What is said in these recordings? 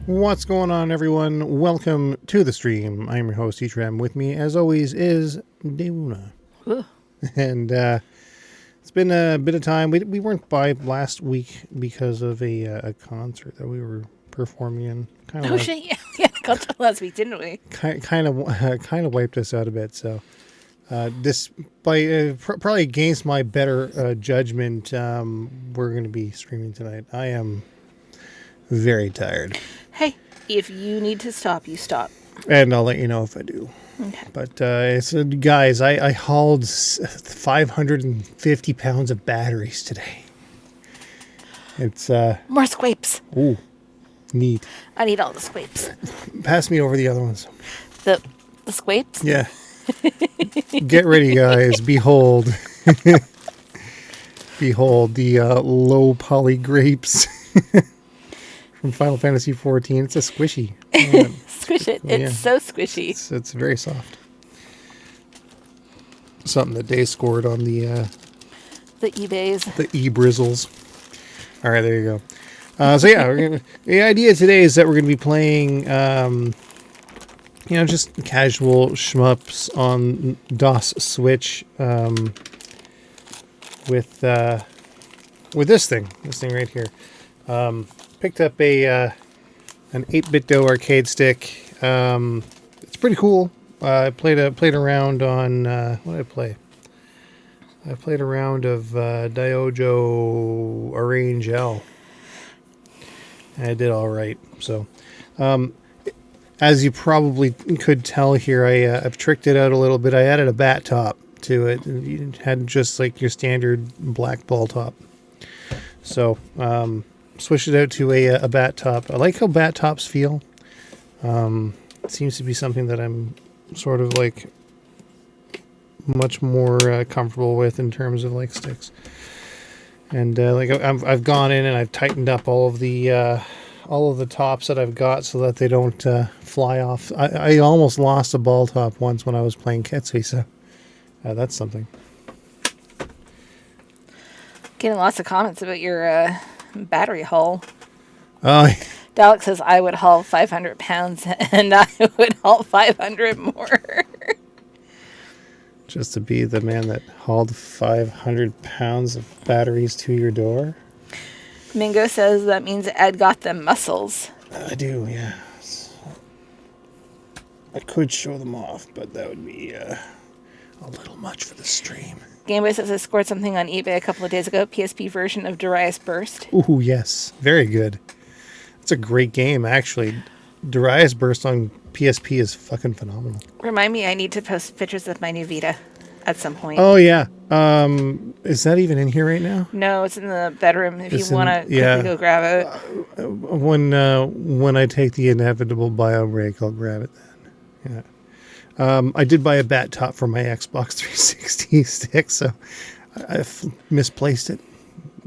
What's going on, everyone? Welcome to the stream. I'm your host, Etrem. With me, as always, is Deuna. And it's been a bit of time. We weren't by last week because of a concert that we were performing in. Shit! Yeah, concert last week, didn't we? Kind of wiped us out a bit. So this, probably against my better judgment, we're going to be streaming tonight. I am very tired. Hey, if you need to stop, you stop. And I'll let you know if I do. Okay. But guys, I hauled 550 pounds of batteries today. It's more squapes. Ooh, neat. I need all the squapes. Pass me over the other ones. The squapes? Yeah. Get ready, guys. Behold. Behold the low poly grapes. From Final Fantasy XIV. It's a squishy. Squish it. It's so squishy. It's very soft. Something that Day scored on the eBays. The e-brizzles. All right, there you go. The idea today is that we're going to be playing, just casual shmups on DOS Switch with this thing right here. Picked up an 8BitDo arcade stick. It's pretty cool. I played around on what did I play? I played a round of THO Arrange L. And I did all right. So, as you probably could tell here, I've tricked it out a little bit. I added a bat top to it. It had just like your standard black ball top. So, switched it out to a bat top. I like how bat tops feel. It seems to be something that I'm sort of like much more comfortable with in terms of like sticks. And I've gone in and I've tightened up all of the tops that I've got so that they don't fly off. I almost lost a ball top once when I was playing Ketsui, so that's something. Getting lots of comments about your battery haul. Oh, Dalek says I would haul 500 pounds and I would haul 500 more. Just to be the man that hauled 500 pounds of batteries to your door? Mingo says that means Ed got them muscles. I do, yeah. I could show them off, but that would be a little much for the stream. Gameboy says I scored something on eBay a couple of days ago. PSP version of Darius Burst. Ooh, yes. Very good. It's a great game, actually. Darius Burst on PSP is fucking phenomenal. Remind me, I need to post pictures of my new Vita at some point. Oh, yeah. Is that even in here right now? No, it's in the bedroom. If you want to quickly go grab it. When I take the inevitable bio break, I'll grab it then. Yeah. I did buy a bat top for my Xbox 360 stick, so I've misplaced it.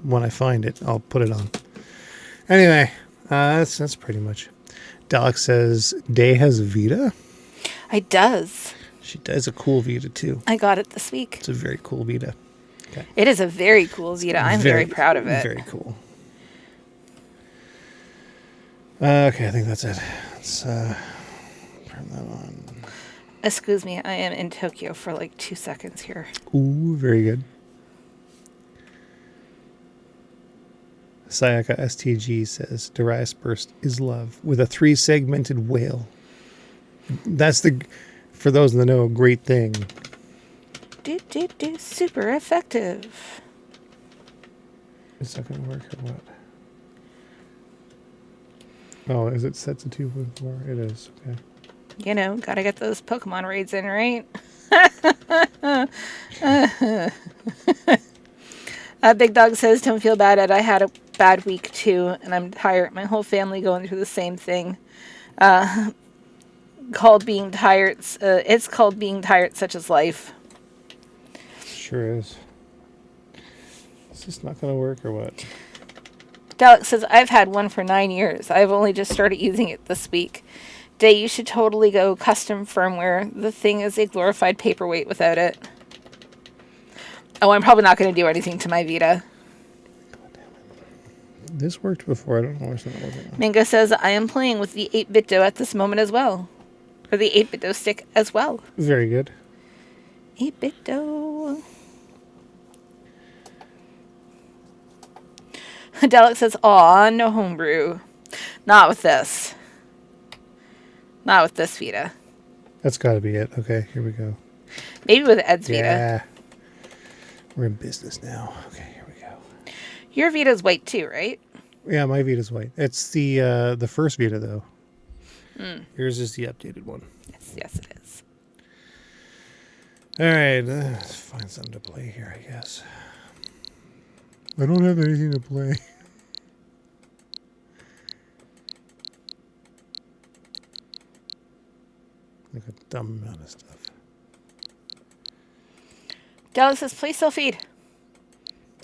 When I find it, I'll put it on. Anyway, that's pretty much. Dalek says, Day has a Vita? I does. She does a cool Vita, too. I got it this week. It's a very cool Vita. Okay. It is a very cool Vita. I'm very proud of it. Very cool. Okay, I think that's it. Let's turn that on. Excuse me, I am in Tokyo for like 2 seconds here. Ooh, very good. Sayaka STG says, Darius Burst is love with a 3-segmented whale. That's for those in the know, great thing. Super effective. Is that going to work or what? Oh, is it set to 2.4? It is, okay. You know, gotta get those Pokemon raids in, right? Big Dog says, don't feel bad, Ed. I had a bad week, too, and I'm tired. My whole family going through the same thing. Called being tired. It's called being tired, such as life. Sure is. Is this not going to work, or what? Dalek says, I've had one for 9 years. I've only just started using it this week. Day, you should totally go custom firmware. The thing is a glorified paperweight without it. Oh, I'm probably not going to do anything to my Vita. This worked before. I don't know why it's not working now. Mango says, I am playing with the 8-BitDo at this moment as well. Or the 8-BitDo stick as well. Very good. 8-BitDo. Dalek says, aw, no homebrew. Not with this. Not with this Vita. That's got to be it. Okay, here we go. Maybe with Ed's Vita. Yeah. We're in business now. Okay, here we go. Your Vita's white too, right? Yeah, my Vita's white. It's the first Vita, though. Yours is the updated one. Yes, it is. All right, let's find something to play here, I guess. I don't have anything to play. Like a dumb amount of stuff. Dallas says, play Selfie.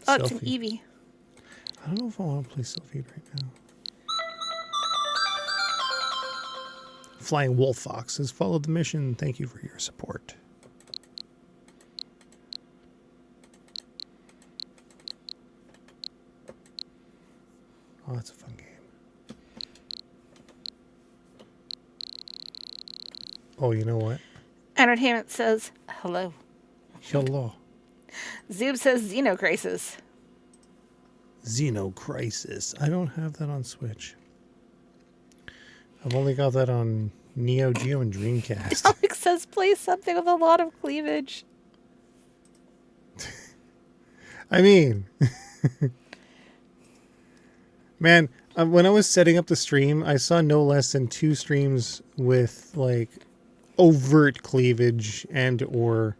Oh, it's an Selfie. Eevee. I don't know if I want to play Selfie right now. Flying Wolf Fox has followed the mission. Thank you for your support. Oh, that's a fun game. Oh, you know what? Entertainment says, hello. Hello. Zoob says, Xenocrisis. Xenocrisis. I don't have that on Switch. I've only got that on Neo Geo and Dreamcast. Alex says, play something with a lot of cleavage. I mean, man, when I was setting up the stream, I saw no less than 2 streams with like overt cleavage and or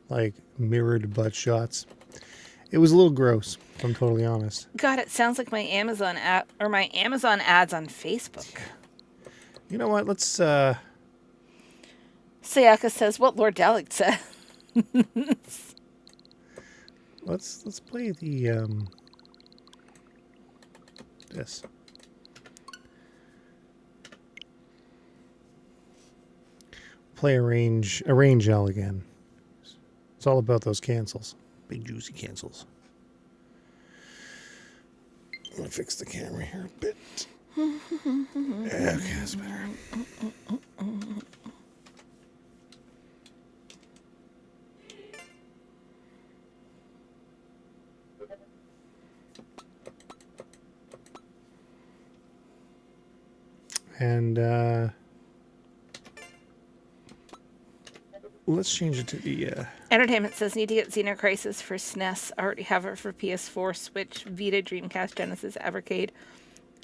like mirrored butt shots. It was a little gross, if I'm totally honest. God, it sounds like my Amazon app or my Amazon ads on Facebook. You know what? Let's Sayaka says what Lord Dalek said. let's play the this. Play arrange L again. It's all about those cancels. Big juicy cancels. I'm gonna fix the camera here a bit. Okay, that's better. And let's change it to the Entertainment says need to get Xenocrisis for SNES. I already have it for PS4, Switch, Vita, Dreamcast, Genesis, Evercade.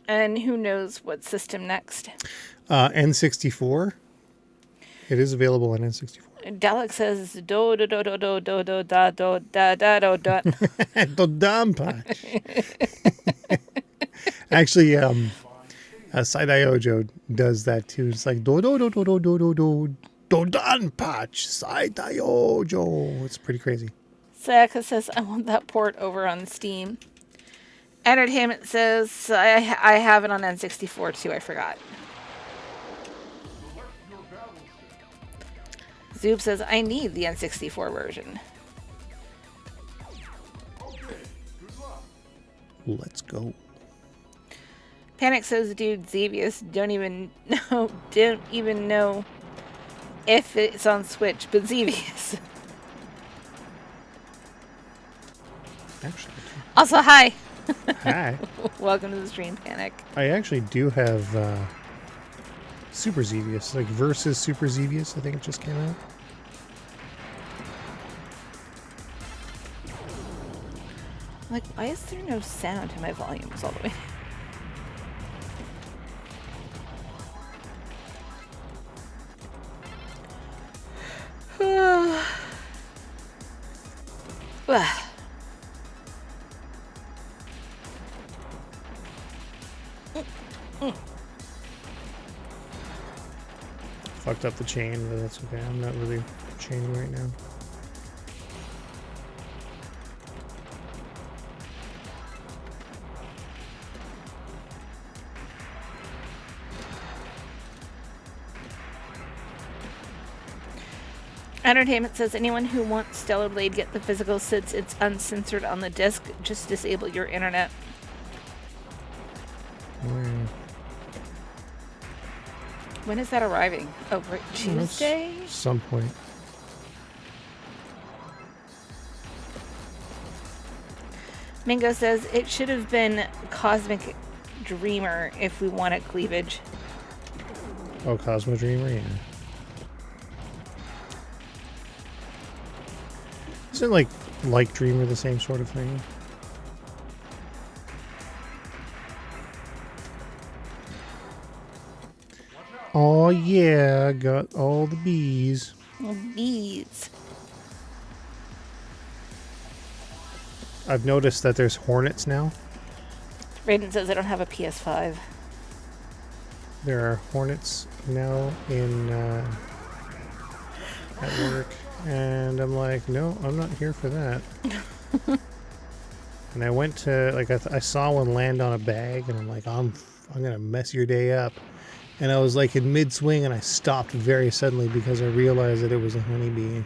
And who knows what system next. N64. It is available on N64. Dalek says do do do do do do do da do da da do da. The dumb patch. Actually, Side-IO Joe does that too. It's like do do do do do do do do do done patch Side-IO Joe. It's pretty crazy. Sayaka says I want that port over on Steam. Entertainment says I have it on N64 too. I forgot. Zoob says I need the N64 version. Let's go. Panic says, dude, Xevious don't even know if it's on Switch, but Xevious. Actually, Also, hi. hi. Welcome to the stream, Panic. I actually do have Super Xevious, like versus Super Xevious. I think it just came out. Like, why is there no sound in my volumes all the way down? Fucked up the chain, but that's okay. I'm not really chaining right now. Entertainment says anyone who wants Stellar Blade get the physical since it's uncensored on the disc. Just disable your internet. When is that arriving? Oh, right, Tuesday? Some point. Mingo says it should have been Cosmic Dreamer if we wanted cleavage. Oh, Cosmo Dreamer, yeah. Isn't like Dreamer the same sort of thing? Oh yeah, got all the bees. Bees. I've noticed that there's hornets now. Raiden says I don't have a PS5. There are hornets now in at work, and I'm like, no, I'm not here for that. And I went to I saw one land on a bag, and I'm like, I'm gonna mess your day up. And I was like in mid swing, and I stopped very suddenly because I realized that it was a honeybee.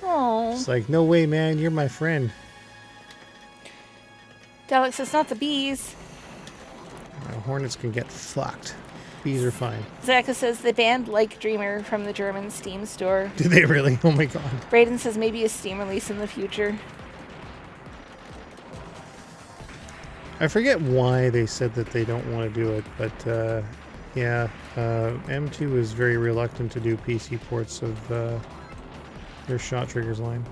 Oh. It's like, no way, man, you're my friend. Dalek says not the bees. Hornets can get fucked. Bees are fine. Zaka says they banned Like Dreamer from the German Steam store. Do they really? Oh my god. Braden says maybe a Steam release in the future. I forget why they said that they don't want to do it, but yeah, M2 is very reluctant to do PC ports of their Shot Triggers line.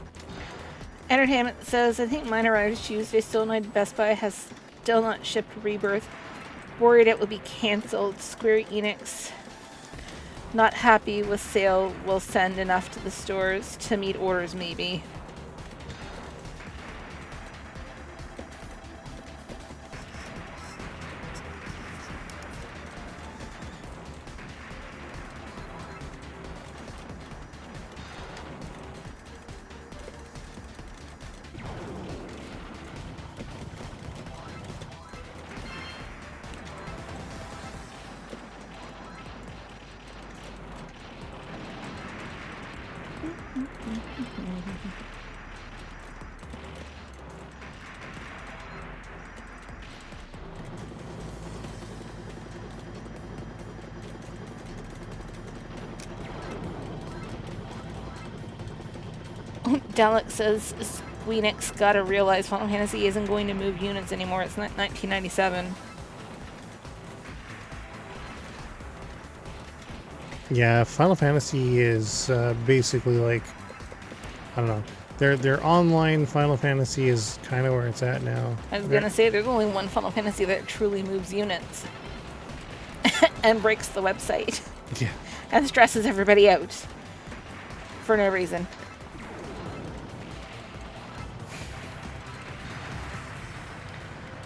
Entertainment says, I think mine arrived Tuesday. Still annoyed Best Buy has still not shipped Rebirth. Worried it will be cancelled. Square Enix, not happy with sale, will send enough to the stores to meet orders maybe. Dalek says Squeenix gotta realize Final Fantasy isn't going to move units anymore. It's not 1997. Yeah, Final Fantasy is basically like, I don't know. Their online Final Fantasy is kind of where it's at now. I was gonna say there's only one Final Fantasy that truly moves units and breaks the website. Yeah. And stresses everybody out for no reason.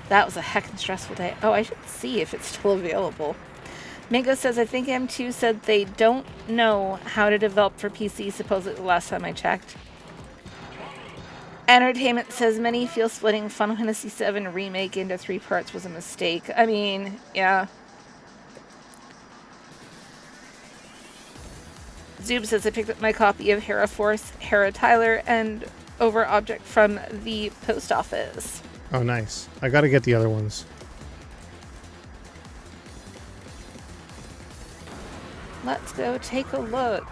That was a heckin' stressful day. Oh, I should see if it's still available. Mingo says, I think M2 said they don't know how to develop for PC, supposedly the last time I checked. Entertainment says many feel splitting Final Fantasy VII Remake into 3 parts was a mistake. I mean, yeah. Zoob says, I picked up my copy of Hera Force, Hera Tyler, and Over Object from the post office. Oh, nice. I gotta get the other ones. Let's go take a look.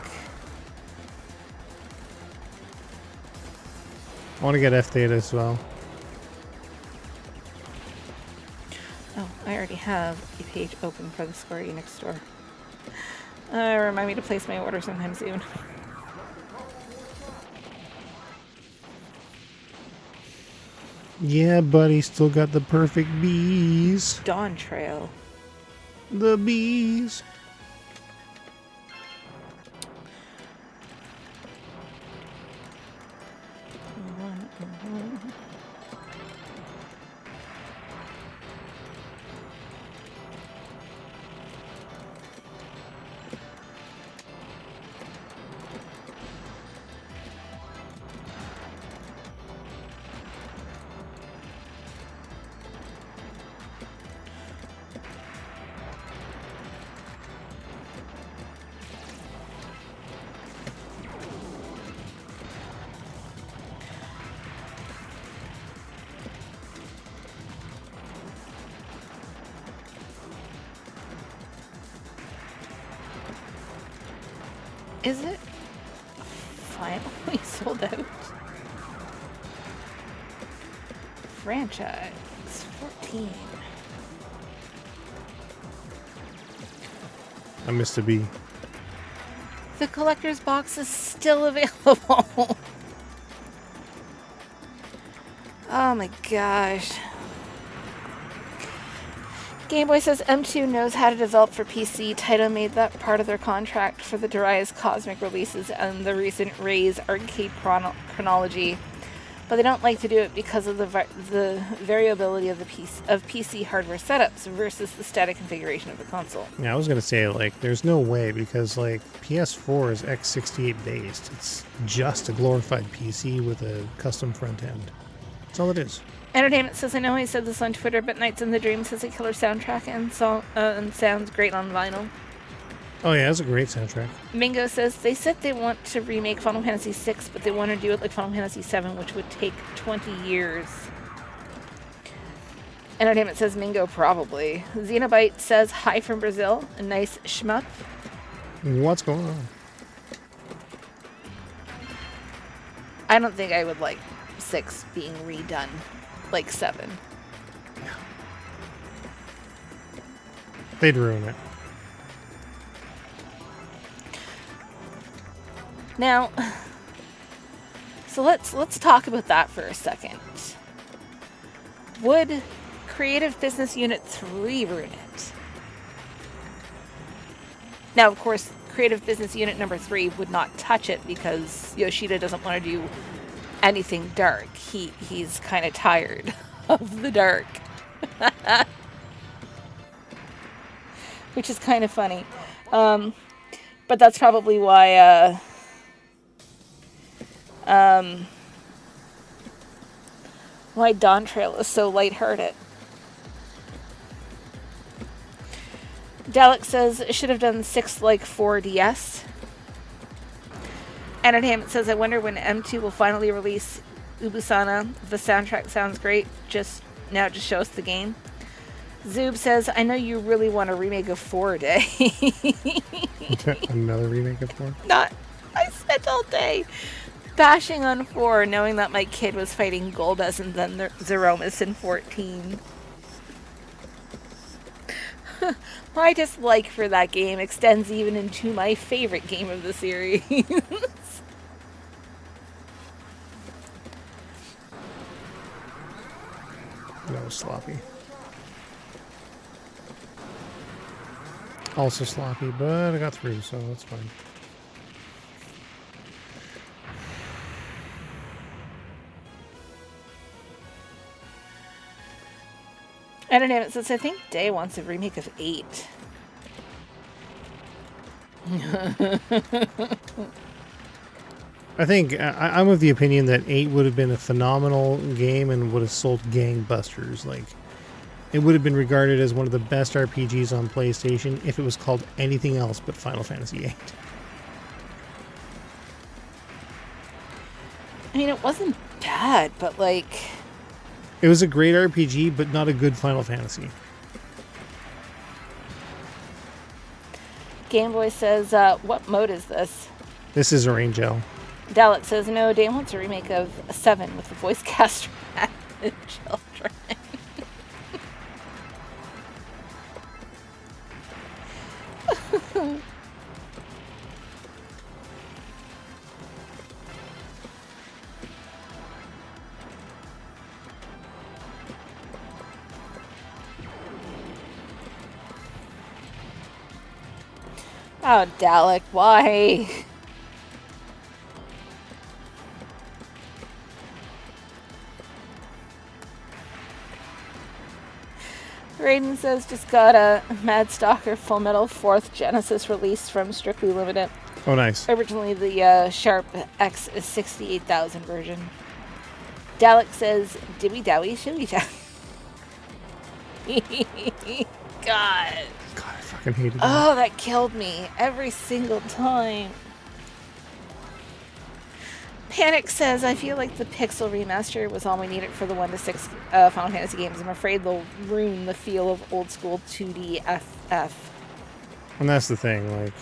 I want to get F-Theta as well. Oh, I already have a page open for the Square Enix store. Remind me to place my order sometime soon. Yeah, buddy, still got the perfect bees. Dawn Trail. The bees. Is it finally sold out? Franchise 14. I missed a B. The collector's box is still available. Oh my gosh. Game Boy says M2 knows how to develop for PC. THO made that part of their contract for the Darius Cosmic releases and the recent Ray's arcade chronology. But they don't like to do it because of the variability of the PC hardware setups versus the static configuration of the console. Yeah, I was gonna say, like, there's no way, because like PS4 is x68 based. It's just a glorified PC with a custom front end. That's all it is. Entertainment says, I know I said this on Twitter, but Nights in the Dreams has a killer soundtrack and sounds great on vinyl. Oh yeah, it's a great soundtrack. Mingo says they said they want to remake Final Fantasy VI, but they want to do it like Final Fantasy VII, which would take 20 years. Entertainment says Mingo probably. Xenobite says hi from Brazil. A nice shmup. What's going on? I don't think I would like 6 being redone like 7. Yeah. They'd ruin it. Now, so let's talk about that for a second. Would Creative Business Unit 3 ruin it? Now, of course, Creative Business Unit number 3 would not touch it because Yoshida doesn't want to do anything dark. He's kind of tired of the dark. Which is kind of funny. But that's probably why Dawn Trail is so lighthearted. Dalek says it should have done 6 like 4DS. Entertainment says, I wonder when M2 will finally release Ubusana. The soundtrack sounds great. Just show us the game. Zoob says, I know you really want a remake of 4 Day. Another remake of 4? I spent all day bashing on 4, knowing that my kid was fighting Golbez and then Zeromus in 14. My dislike for that game extends even into my favorite game of the series. That was sloppy. Also sloppy, but I got through, so that's fine. Entertainment says, I think Day wants a remake of 8. I think I'm of the opinion that 8 would have been a phenomenal game and would have sold gangbusters. Like, it would have been regarded as one of the best RPGs on PlayStation if it was called anything else but Final Fantasy VIII. I mean, it wasn't bad, but like... It was a great RPG, but not a good Final Fantasy. Game Boy says, what mode is this? This is Orangel. Dalek says, no, Dane wants a remake of 7 with the voice cast and the children. Oh, Dalek, why? Raiden says, just got a Mad Stalker Full Metal 4th Genesis release from Strictly Limited. Oh, nice. Originally, the Sharp X 68,000 version. Dalek says, Dibby Dowie, Shibby Dowie. God. God, I fucking hated that. Oh, that killed me every single time. Panic says, I feel like the Pixel remaster was all we needed for the 1 to 6 Final Fantasy games. I'm afraid they'll ruin the feel of old school 2D FF. And that's the thing, like...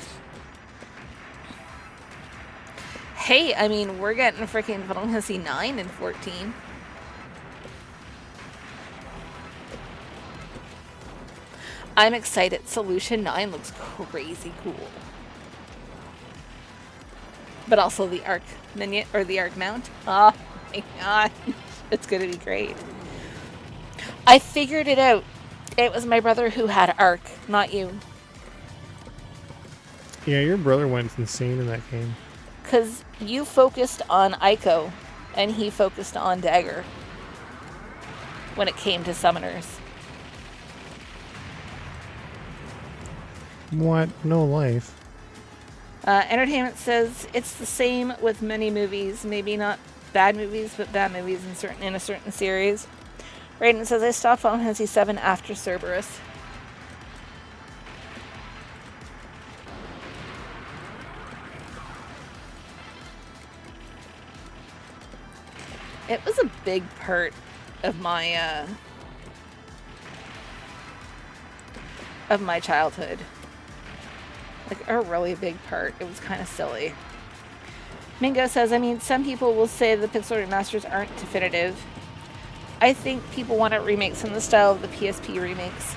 Hey, I mean, we're getting freaking Final Fantasy 9 and 14. I'm excited. Solution 9 looks crazy cool. But also the arc minion, or the arc mount. Oh my god. It's gonna be great. I figured it out. It was my brother who had arc, not you. Yeah, your brother went insane in that game. Because you focused on Ico, and he focused on Dagger when it came to summoners. What? No life. Entertainment says it's the same with many movies. Maybe not bad movies, but bad movies in a certain series. Raiden says I stopped Final Fantasy VII after Cerberus. It was a big part of my childhood. Like, a really big part. It was kind of silly. Mingo says, I mean, some people will say the pixel remasters aren't definitive. I think people want remakes in the style of the PSP remakes.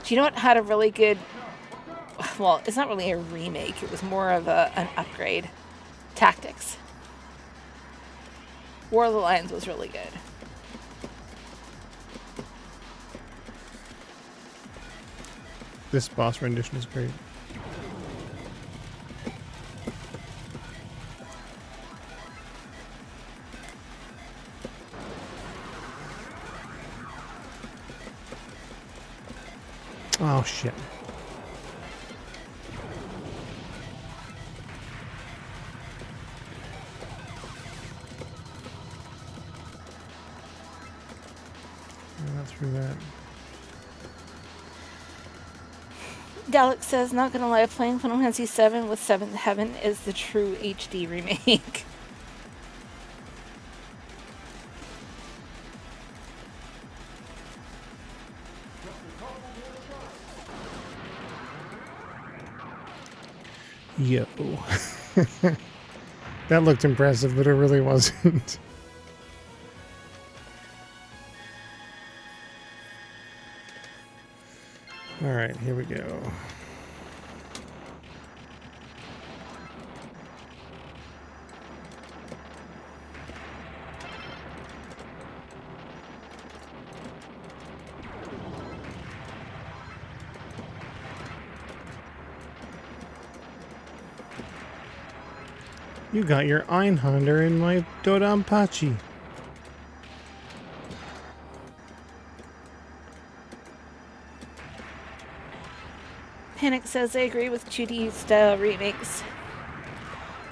Do you know what had a really good... Well, it's not really a remake. It was more of an upgrade. Tactics. War of the Lions was really good. This boss rendition is great. Oh shit. Not through that. Dalek says, not gonna lie, playing Final Fantasy VII with Seventh Heaven is the true HD remake. Yo. That looked impressive, but it really wasn't. Alright, here we go. You got your Einhander in my Dodonpachi. Panic says, I agree with 2D style remakes.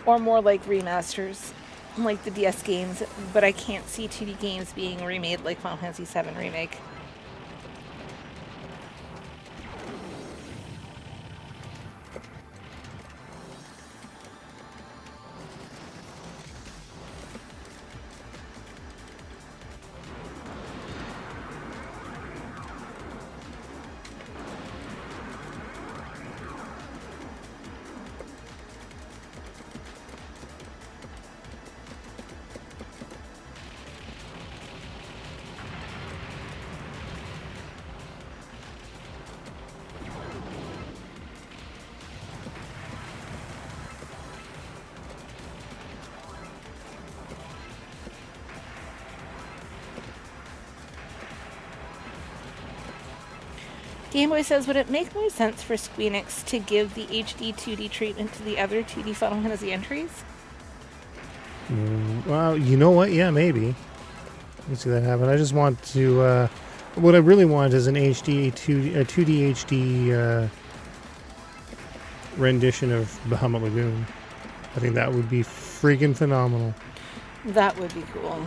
Or more like remasters, like the DS games, but I can't see 2D games being remade like Final Fantasy VII Remake. Gameboy says, would it make more sense for Squeenix to give the HD 2D treatment to the other 2D Final Fantasy entries? Well, you know what? Yeah, maybe. You see that happen. I just want to... what I really want is an HD, 2D HD rendition of Bahamut Lagoon. I think that would be freaking phenomenal. That would be cool.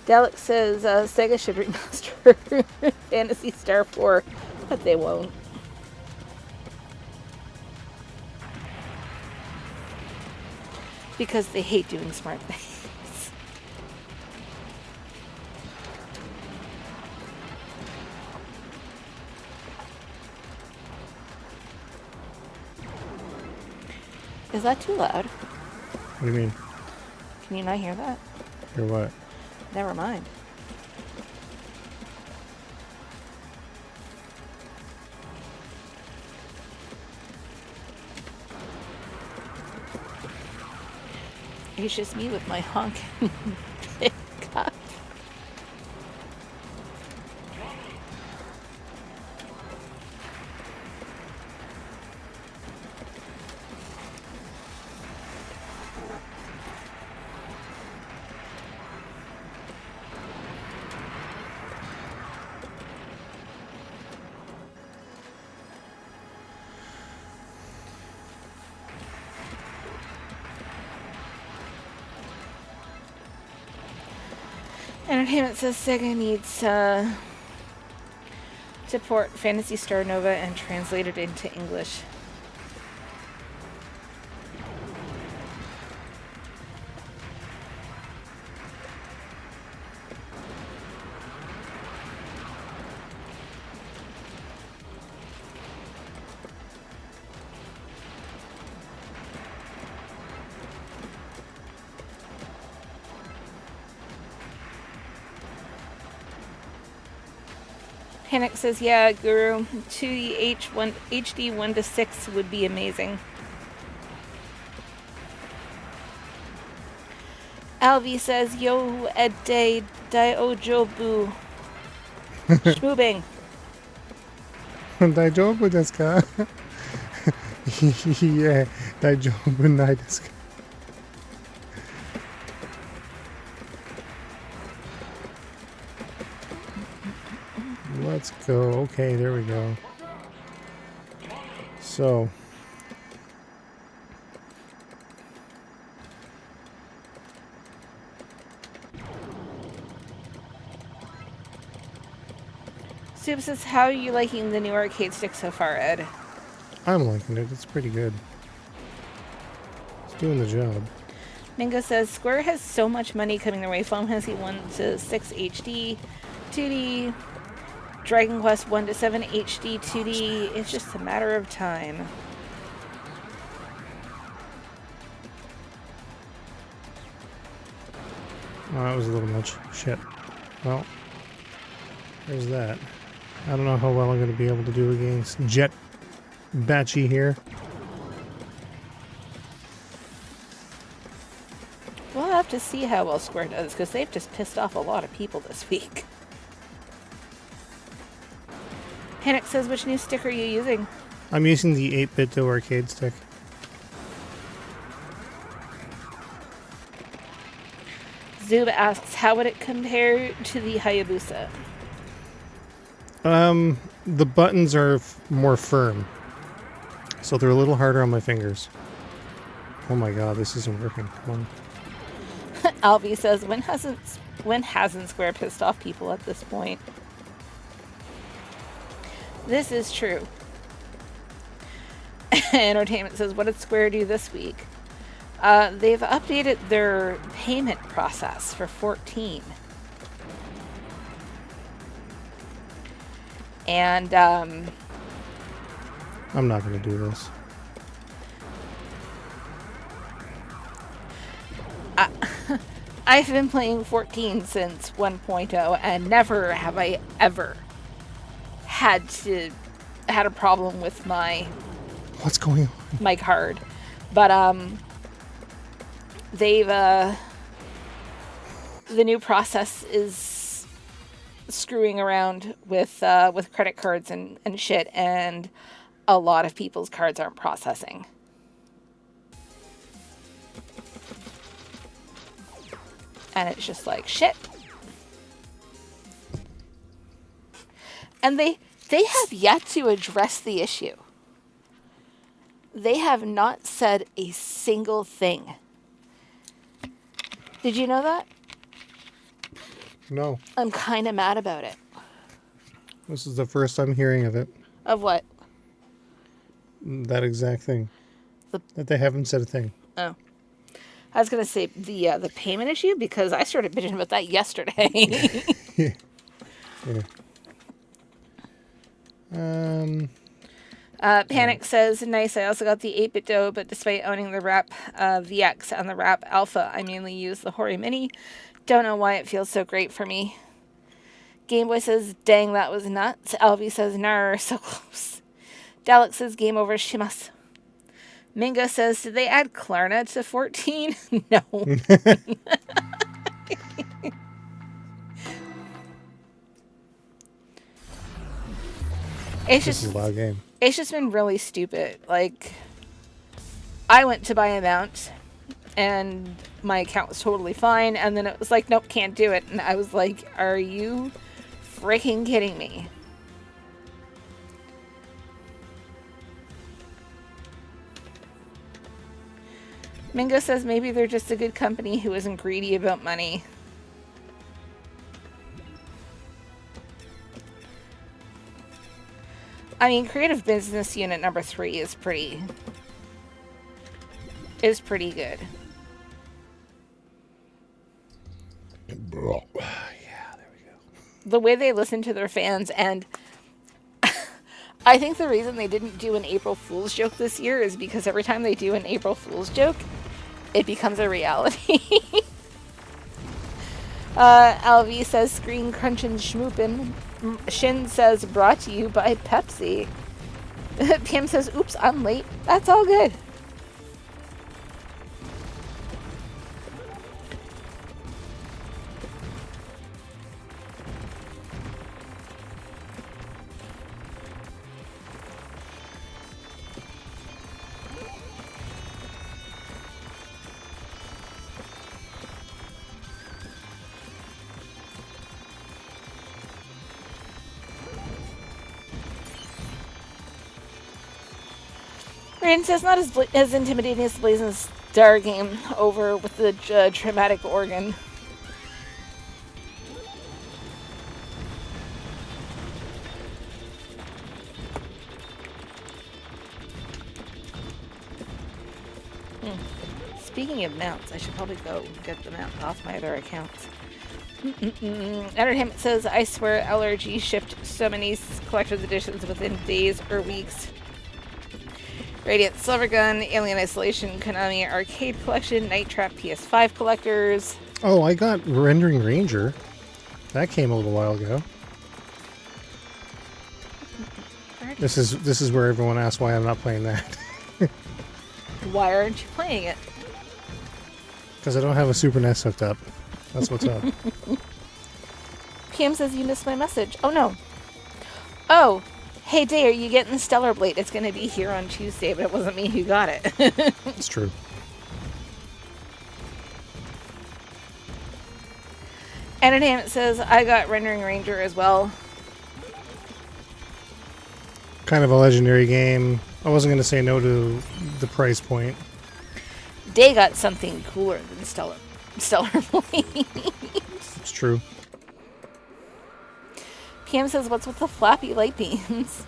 Dalek says Sega should remaster Phantasy Star 4, but they won't. Because they hate doing smart things. Is that too loud? What do you mean? Can you not hear that? Hear what? Never mind. It's just me with my honking pickup. Entertainment says Sega needs to port Phantasy Star Nova and translate it into English. Panic says, yeah, Guru, 2D HD 1 to 6 would be amazing. Alvi says, yo, edde daiojobu. Schmoobing. 大丈夫ですか? いえ、大丈夫ないですか? Let's go. Okay, there we go. So. Soup says, how are you liking the new arcade stick so far, Ed? I'm liking it. It's pretty good. It's doing the job. Mingo says, Square has so much money coming their way. Final Fantasy 1 to 6 HD, 2D, Dragon Quest 1 to 7 HD, 2D. It's just a matter of time. Oh, that was a little much. Shit. Well, there's that. I don't know how well I'm going to be able to do against Jet Batchy here. We'll have to see how well Square does, because they've just pissed off a lot of people this week. Panic says, which new stick are you using? I'm using the 8-BitDo arcade stick. Zub asks, how would it compare to the Hayabusa? The buttons are more firm, so they're a little harder on my fingers. Oh my god, this isn't working. Come on. Alvi says, when hasn't Square pissed off people at this point? This is true. Entertainment says, what did Square do this week? They've updated their payment process for 14. And, I'm not going to do this. I've been playing 14 since 1.0, and never have I ever had a problem with my... What's going on? My card. But, they've, the new process is screwing around with credit cards and shit, and a lot of people's cards aren't processing. And it's just like, shit. And they have yet to address the issue. They have not said a single thing. Did you know that? No. I'm kind of mad about it. This is the first I'm hearing of it. Of what? That exact thing. The- That they haven't said a thing. Oh. I was going to say the payment issue because I started bitching about that yesterday. Yeah. Panic says, nice, I also got the 8-BitDo, but despite owning the Wrap VX and the Wrap Alpha, I mainly use the Hori Mini. Don't know why it feels so great for me. Gameboy says, dang, that was nuts. Alvy says, nar, so close. Dalek says, game over, shimasu. Mingo says, did they add Klarna to 14? No. This is a loud game. It's just been really stupid. Like, I went to buy a mount, and my account was totally fine, and then it was like, nope, can't do it. And I was like, are you freaking kidding me? Mingo says maybe they're just a good company who isn't greedy about money. I mean, Creative Business Unit number 3 is pretty good. Yeah, there we go. The way they listen to their fans, and I think the reason they didn't do an April Fool's joke this year is because every time they do an April Fool's joke, it becomes a reality. LV says screen crunchin' schmoopin'. Shin says brought to you by Pepsi. PM says oops, I'm late. That's all good. Rain says not as intimidating as the Blazing Star game over with the traumatic organ. Speaking of mounts, I should probably go get the mount off my other accounts. Entertainment says, I swear LRG shipped so many collector's editions within days or weeks. Radiant Silver Gun, Alien Isolation, Konami Arcade Collection, Night Trap PS5 collectors. Oh, I got Rendering Ranger. That came a little while ago. This is where everyone asks why I'm not playing that. Why aren't you playing it? Because I don't have a Super NES hooked up. That's what's up. PM says you missed my message. Oh no. Oh, hey Day, are you getting Stellar Blade? It's going to be here on Tuesday, but it wasn't me who got it. It's true. Entertainment says I got Rendering Ranger as well. Kind of a legendary game. I wasn't going to say no to the price point. Day got something cooler than Stellar Blade. It's true. PM says, what's with the flappy light beams?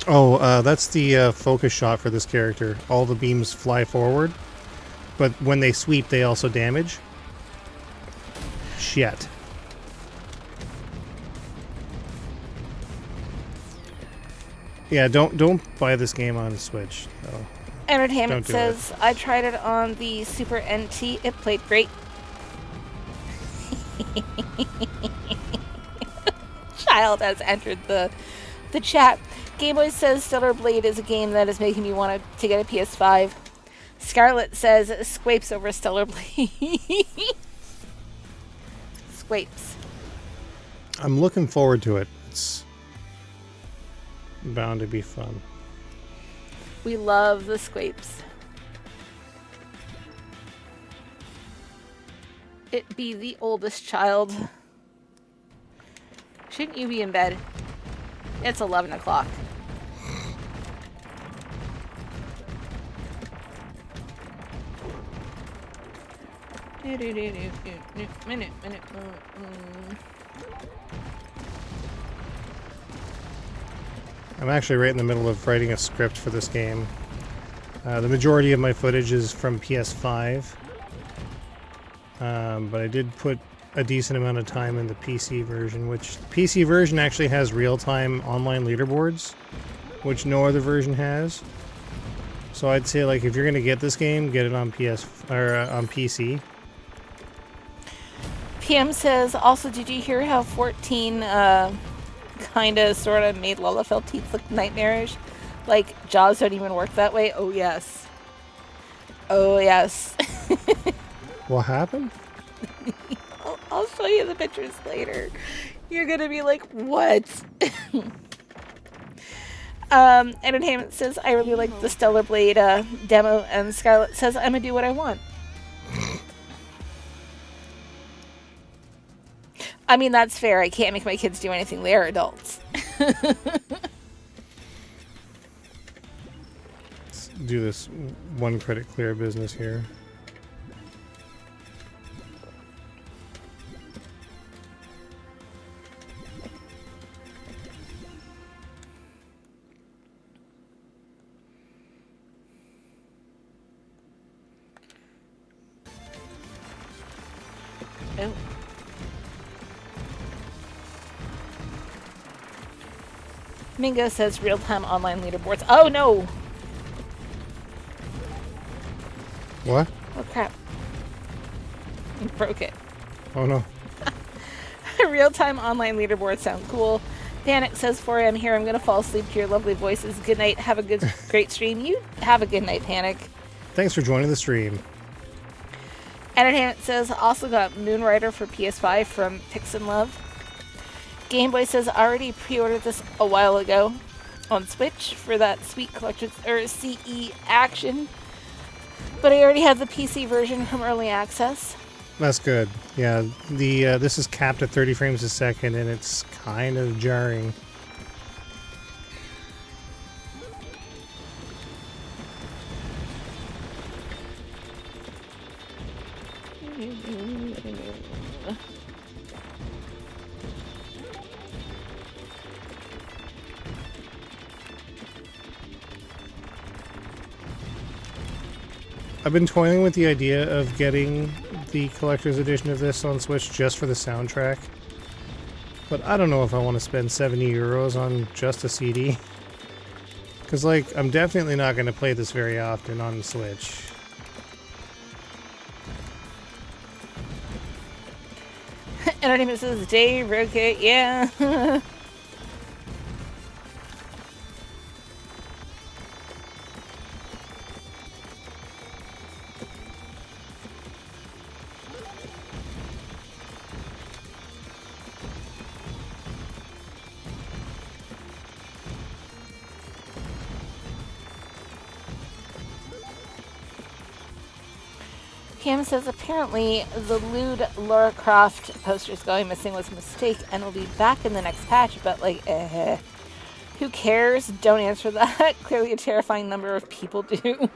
Oh, that's the focus shot for this character. All the beams fly forward, but when they sweep, they also damage. Shit. Yeah, don't buy this game on Switch. No. Entertainment says, I tried it on the Super NT. It played great. Child has entered the chat. Gameboy says Stellar Blade is a game that is making me want to get a PS5. Scarlet says Squapes over Stellar Blade. Squapes. I'm looking forward to it. It's bound to be fun. We love the Squapes. It be the oldest child. Shouldn't you be in bed? It's 11 o'clock. I'm actually right in the middle of writing a script for this game. The majority of my footage is from PS5, but I did put a decent amount of time in the PC version, which the PC version actually has real-time online leaderboards, which no other version has. So I'd say, like, if you're gonna get this game, get it on PS or on PC. PM says, also, did you hear how 14 kind of sort of made Lalafell teeth look nightmarish? Like, jaws don't even work that way? Oh, yes. Oh, yes. What happened? I'll show you the pictures later. You're going to be like, what? Entertainment says, I really like the Stellar Blade demo, and Scarlett says, I'm going to do what I want. I mean, that's fair. I can't make my kids do anything. They are adults. Let's do this one credit clear business here. Oh. Mingo says real-time online leaderboards. Oh, no! What? Oh, crap. You broke it. Oh no. Real-time online leaderboards sound cool. Panic says, 4 a.m. here. I'm going to fall asleep to your lovely voices. Good night. Have a great stream. You have a good night, Panic. Thanks for joining the stream. Entertainment says, also got Moonrider for PS5 from Pixin Love. Game Boy says, already pre-ordered this a while ago on Switch for that sweet collector's or CE action. But I already have the PC version from early access. That's good. Yeah, the this is capped at 30 frames a second, and it's kind of jarring. I've been toying with the idea of getting the collector's edition of this on Switch just for the soundtrack. But I don't know if I want to spend 70 euros on just a CD. Because, like, I'm definitely not going to play this very often on the Switch. Entertainment says, Dave, okay, yeah. Cam says apparently the lewd Lara Croft posters going missing was a mistake and will be back in the next patch, but like, who cares? Don't answer that. Clearly a terrifying number of people do.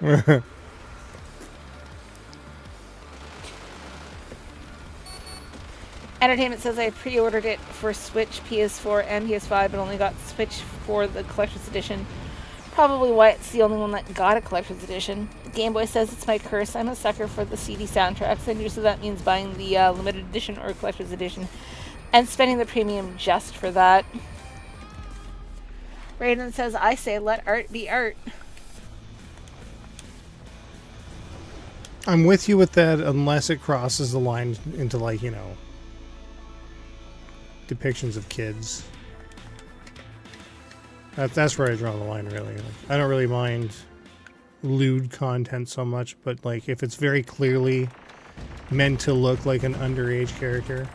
Entertainment says I pre-ordered it for Switch, PS4, and PS5, but only got Switch for the collector's edition. Probably why it's the only one that got a collector's edition. Game Boy says it's my curse. I'm a sucker for the CD soundtracks, and usually that means buying the limited edition or collector's edition and spending the premium just for that. Raiden says, I say let art be art. I'm with you with that unless it crosses the line into, like, you know, depictions of kids. That's where I draw the line, really. Like, I don't really mind lewd content so much, but like if it's very clearly meant to look like an underage character,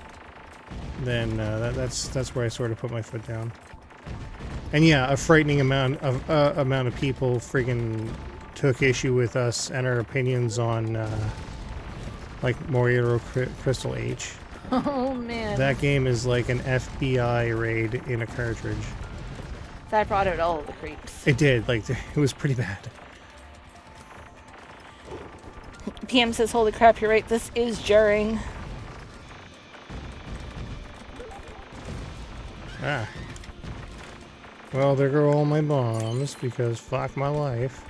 then that's where I sort of put my foot down. And yeah, a frightening amount of people friggin' took issue with us and our opinions on like Moriaro Crystal H. Oh man, that game is like an FBI raid in a cartridge. That brought out all of the creeps. It did. Like, it was pretty bad. PM says, holy crap, you're right, this is jarring. Ah. Well, there go all my bombs, because fuck my life.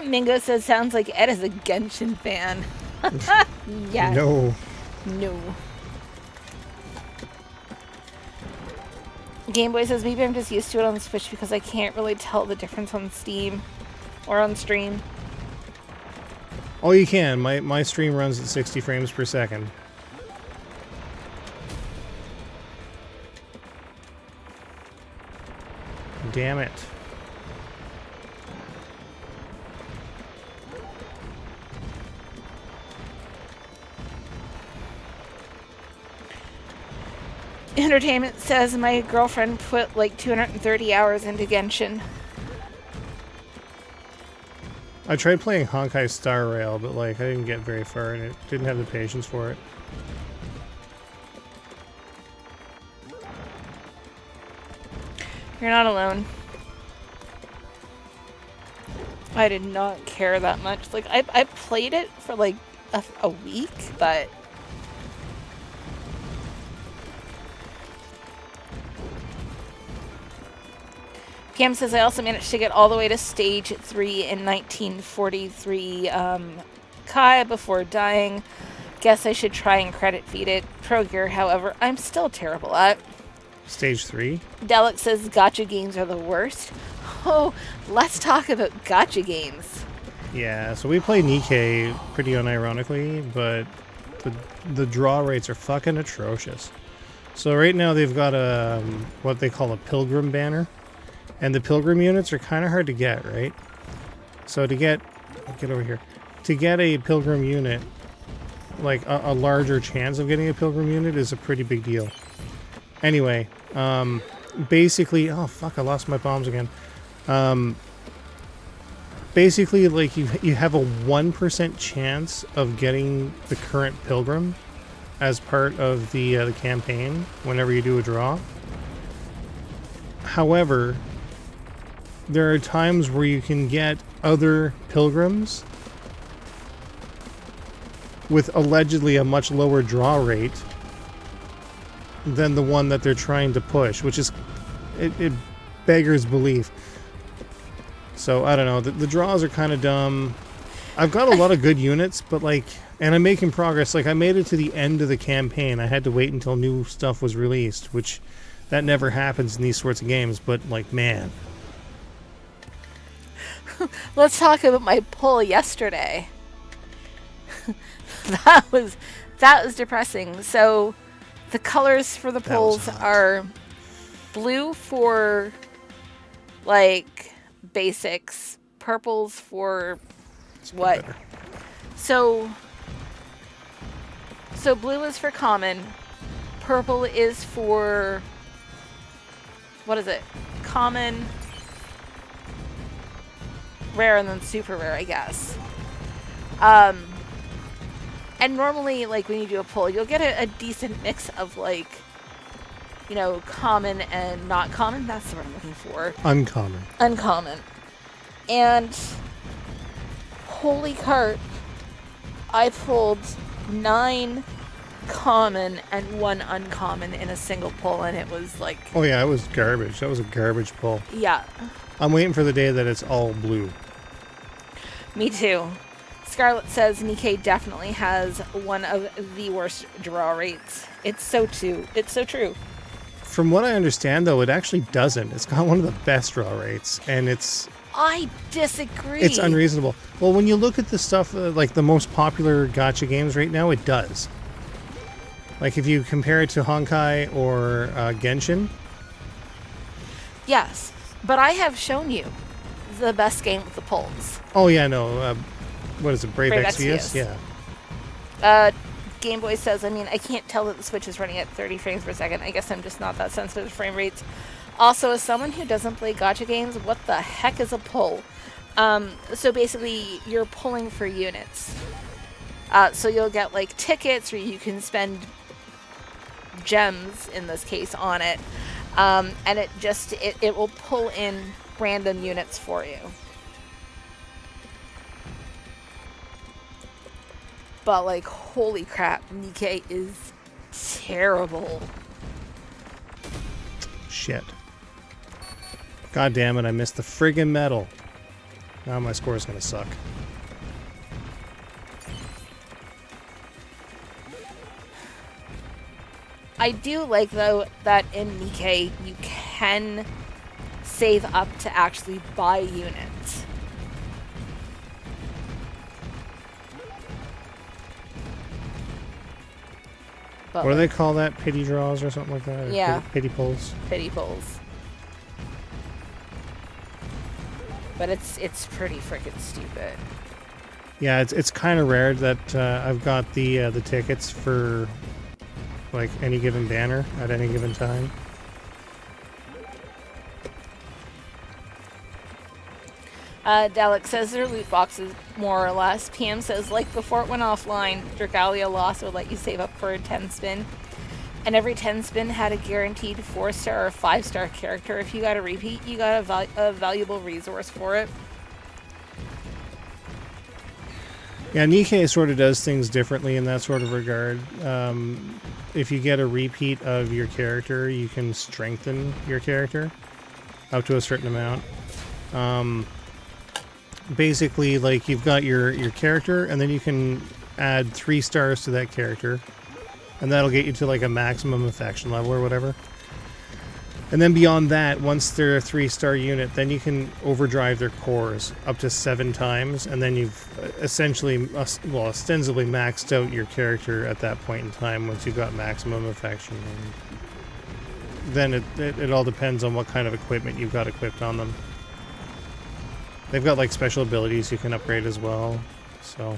Mingo says, sounds like Ed is a Genshin fan. Yeah. No. No. Game Boy says, maybe I'm just used to it on the Switch because I can't really tell the difference on Steam or on stream. Oh, you can. My stream runs at 60 frames per second. Damn it. Entertainment says my girlfriend put like 230 hours into Genshin. I tried playing Honkai Star Rail, but like I didn't get very far and it didn't have the patience for it. You're not alone. I did not care that much. Like I played it for like a week, but Cam says, I also managed to get all the way to stage 3 in 1943 Kai before dying. Guess I should try and credit feed it. Pro Gear, however, I'm still terrible at. Stage 3? Dalek says gacha games are the worst. Oh, let's talk about gacha games. Yeah, so we play Nikkei pretty unironically, but the draw rates are fucking atrocious. So right now they've got a what they call a pilgrim banner. And the pilgrim units are kind of hard to get, right? So to get over here, to get a pilgrim unit, like a larger chance of getting a pilgrim unit is a pretty big deal. Anyway, basically, oh fuck, I lost my bombs again. Basically, like you have a 1% chance of getting the current pilgrim as part of the campaign whenever you do a draw. However, there are times where you can get other pilgrims with allegedly a much lower draw rate than the one that they're trying to push, which is it beggars belief. So I don't know, the draws are kind of dumb. I've got a lot of good units, but like, and I'm making progress. Like I made it to the end of the campaign. I had to wait until new stuff was released, which that never happens in these sorts of games, but like, man. Let's talk about my pull yesterday. that was depressing. So the colors for the pulls are blue for like basics, purples for what? So blue is for common, purple is for what is it? Common, rare, and then super rare, I guess. And normally, like, when you do a pull, you'll get a decent mix of, like, you know, common and not common. That's what I'm looking for. Uncommon. Uncommon. And holy cart, I pulled 9 common and 1 uncommon in a single pull, and it was like... Oh yeah, it was garbage. That was a garbage pull. Yeah. I'm waiting for the day that it's all blue. Me too. Scarlett says Nikkei definitely has one of the worst draw rates. It's so true. From what I understand, though, it actually doesn't. It's got one of the best draw rates, and it's... I disagree. It's unreasonable. Well, when you look at the stuff, like the most popular gacha games right now, it does. Like if you compare it to Honkai or Genshin. Yes, but I have shown you the best game with the pulls. Oh yeah, no. What is it? Brave Exvius? Yeah. Game Boy says, I mean, I can't tell that the Switch is running at 30 frames per second. I guess I'm just not that sensitive to frame rates. Also, as someone who doesn't play gacha games, what the heck is a pull? So basically, you're pulling for units. So you'll get like tickets, or you can spend gems in this case on it, and it will pull in random units for you. But like, holy crap, Nikkei is terrible. Shit. God damn it, I missed the friggin' medal. Now my score is gonna suck. I do like, though, that in Nikkei you can save up to actually buy units. But What do they call that? Pity draws or something like that? Or yeah. Pity pulls? Pity pulls. But it's pretty freaking stupid. Yeah, it's kind of rare that I've got the tickets for like any given banner at any given time. Dalek says they're loot boxes, more or less. PM says, like before it went offline, Dragalia Lost would let you save up for a 10 spin. And every 10 spin had a guaranteed 4-star or 5-star character. If you got a repeat, you got a valuable resource for it. Yeah, Nikkei sort of does things differently in that sort of regard. If you get a repeat of your character, you can strengthen your character up to a certain amount. Basically, like, you've got your character, and then you can add 3 stars to that character, and that'll get you to like a maximum affection level or whatever. And then beyond that, once they're a 3-star unit, then you can overdrive their cores up to 7 times, and then you've essentially, well, ostensibly maxed out your character at that point in time once you've got maximum affection. And then it all depends on what kind of equipment you've got equipped on them. They've got like special abilities you can upgrade as well. So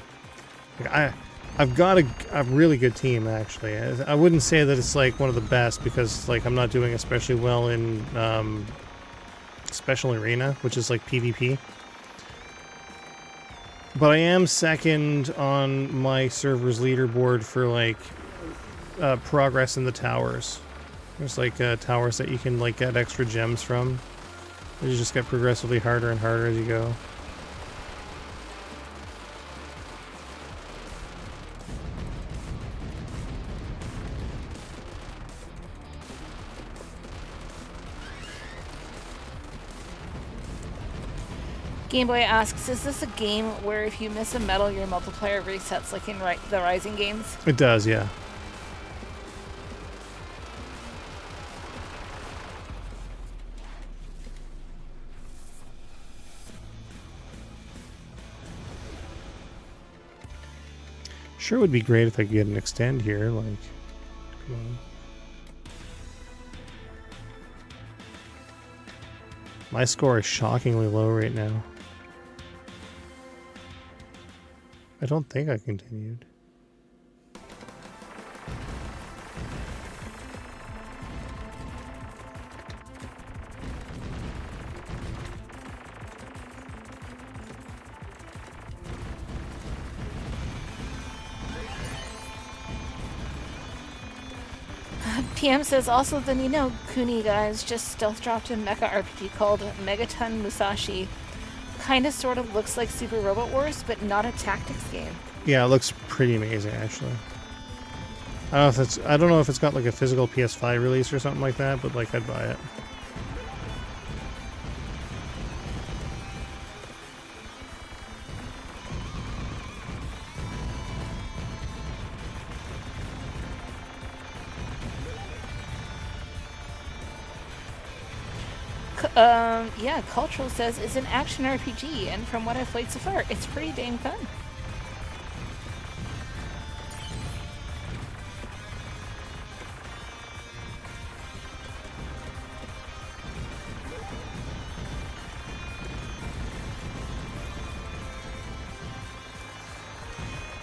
like, I've got a really good team, actually. I wouldn't say that it's like one of the best, because like I'm not doing especially well in Special Arena, which is like PvP. But I am second on my server's leaderboard for like progress in the towers. There's like towers that you can like get extra gems from. You just get progressively harder and harder as you go. Game Boy asks, is this a game where if you miss a medal, your multiplier resets like in the Rising games? It does, yeah. Sure would be great if I could get an extend here, like, come on. My score is shockingly low right now. I don't think I continued. PM says, also, then you know, Kuni guys just stealth dropped a mecha RPG called Megaton Musashi. Kinda sort of looks like Super Robot Wars, but not a tactics game. Yeah, it looks pretty amazing, actually. I don't know if it's got like a physical PS5 release or something like that, but like I'd buy it. Yeah, Cultural says it's an action RPG, and from what I've played so far, it's pretty dang fun.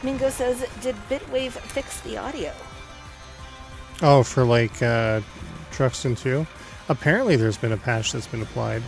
Mingo says, did Bitwave fix the audio? Oh, for like Truxton 2? Apparently there's been a patch that's been applied.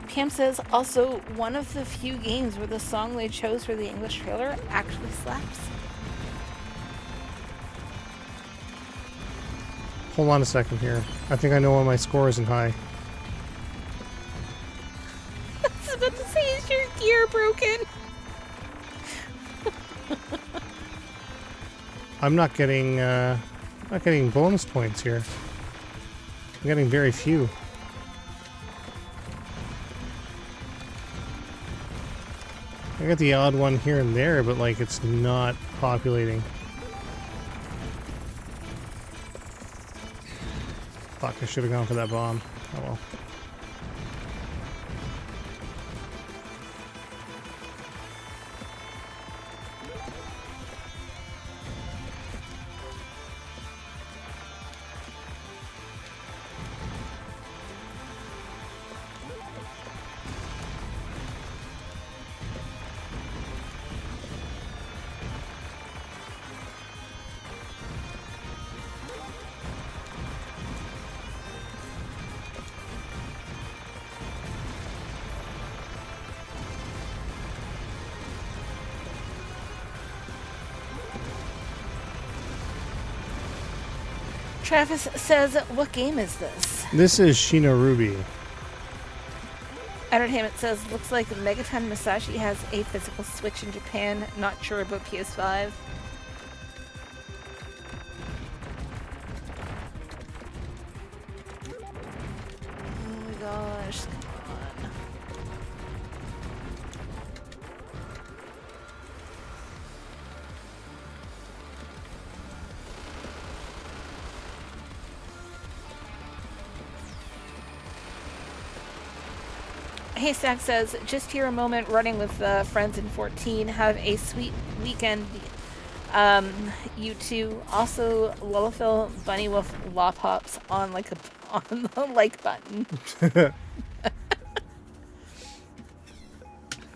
Pam says, also, one of the few games where the song they chose for the English trailer actually slaps. Hold on a second here. I think I know why my score isn't high. I was about to say, is your gear broken? I'm not getting bonus points here. I'm getting very few. I got the odd one here and there, but like it's not populating. Fuck, I should have gone for that bomb. Oh well. Travis says, what game is this? This is Shino Ruby. Entertainment says, looks like Megaton Masashi has a physical Switch in Japan. Not sure about PS5. Oh my gosh, come on. Haystack says, just here a moment running with friends in 14. Have a sweet weekend. You two. Also, Lullafil Bunny Wolf Lophops on the like button.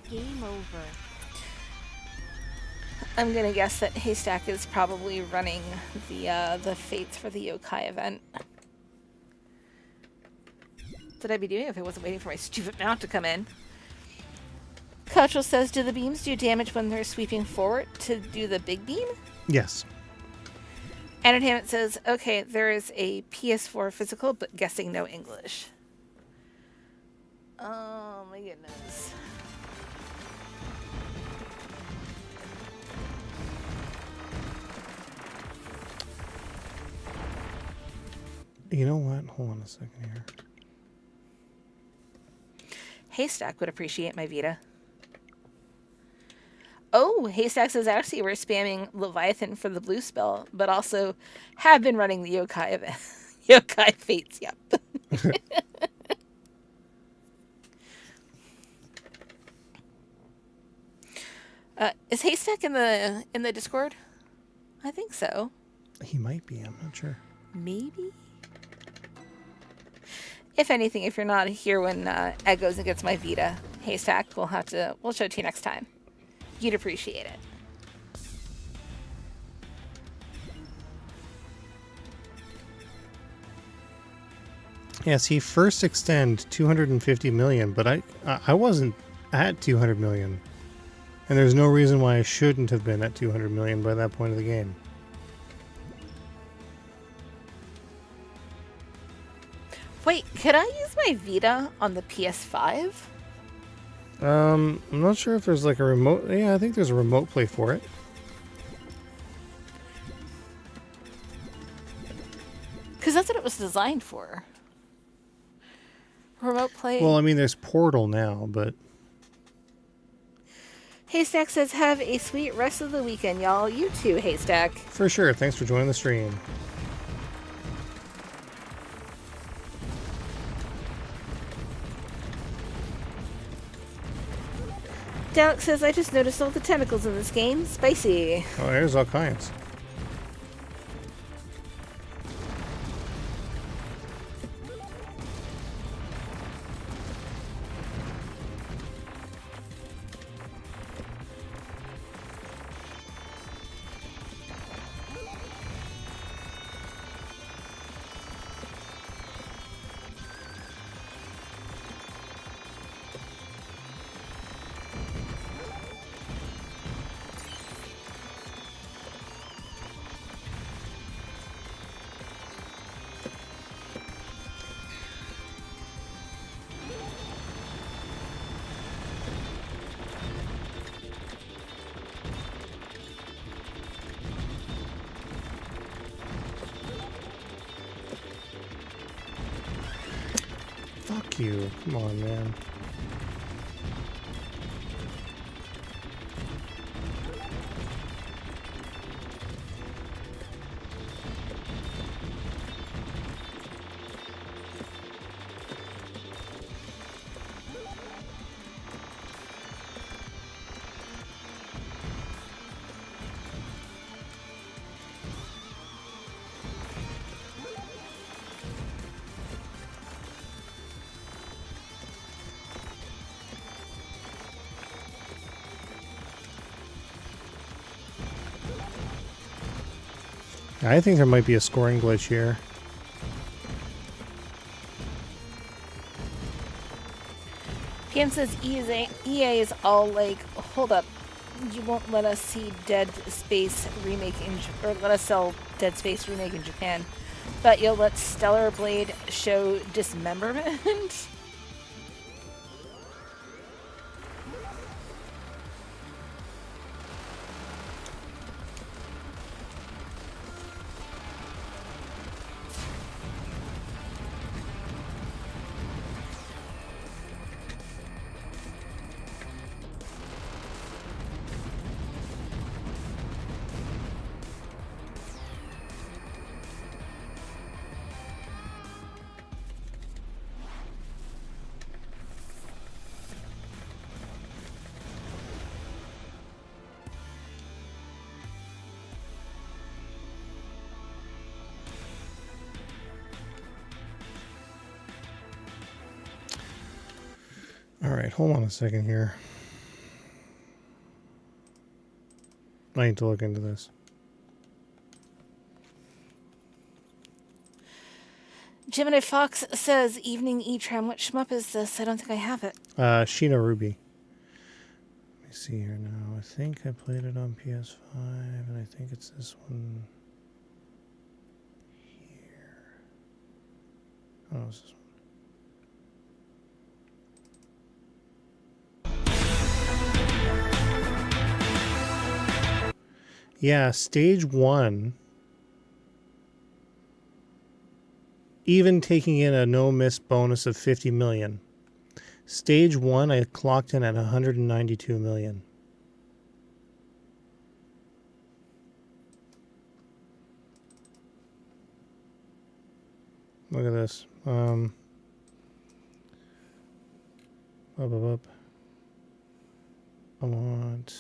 Game over. I'm gonna guess that Haystack is probably running the fates for the yokai event. What would I be doing if I wasn't waiting for my stupid mount to come in? Cottrell says, do the beams do damage when they're sweeping forward to do the big beam? Yes. Entertainment says, okay, there is a PS4 physical, but guessing no English. Oh my goodness. You know what? Hold on a second here. Haystack would appreciate my Vita. Oh, Haystack says, actually, we're spamming Leviathan for the blue spell, but also have been running the yokai event. Yokai fates, yep. Is Haystack in the Discord? I think so. He might be, I'm not sure. Maybe? If anything, if you're not here when Ed goes and gets my Vita, Haystack, we'll show it to you next time. You'd appreciate it. Yes, he first extend 250 million, but I wasn't at 200 million. And there's no reason why I shouldn't have been at 200 million by that point of the game. Wait, could I use my Vita on the PS5? I'm not sure if there's like a remote. Yeah, I think there's a remote play for it. Because that's what it was designed for. Remote play. Well, I mean, there's Portal now, but... Haystack says, have a sweet rest of the weekend, y'all. You too, Haystack. For sure. Thanks for joining the stream. Dalek says, I just noticed all the tentacles in this game. Spicy. Oh, there's all kinds. Fuck you. Come on, man. I think there might be a scoring glitch here. PM says EA is all like, hold up, you won't let us see Dead Space remake or let us sell Dead Space remake in Japan, but you'll let Stellar Blade show dismemberment? Alright, hold on a second here. I need to look into this. Gemini Fox says, evening Etrem, what shmup is this? I don't think I have it. Sheena Ruby. Let me see here now. I think I played it on PS5, and I think it's this one here. Oh, it's this one. Yeah, stage 1, even taking in a no-miss bonus of 50 million. Stage 1, I clocked in at 192 million. Look at this. Up, up, up. I want...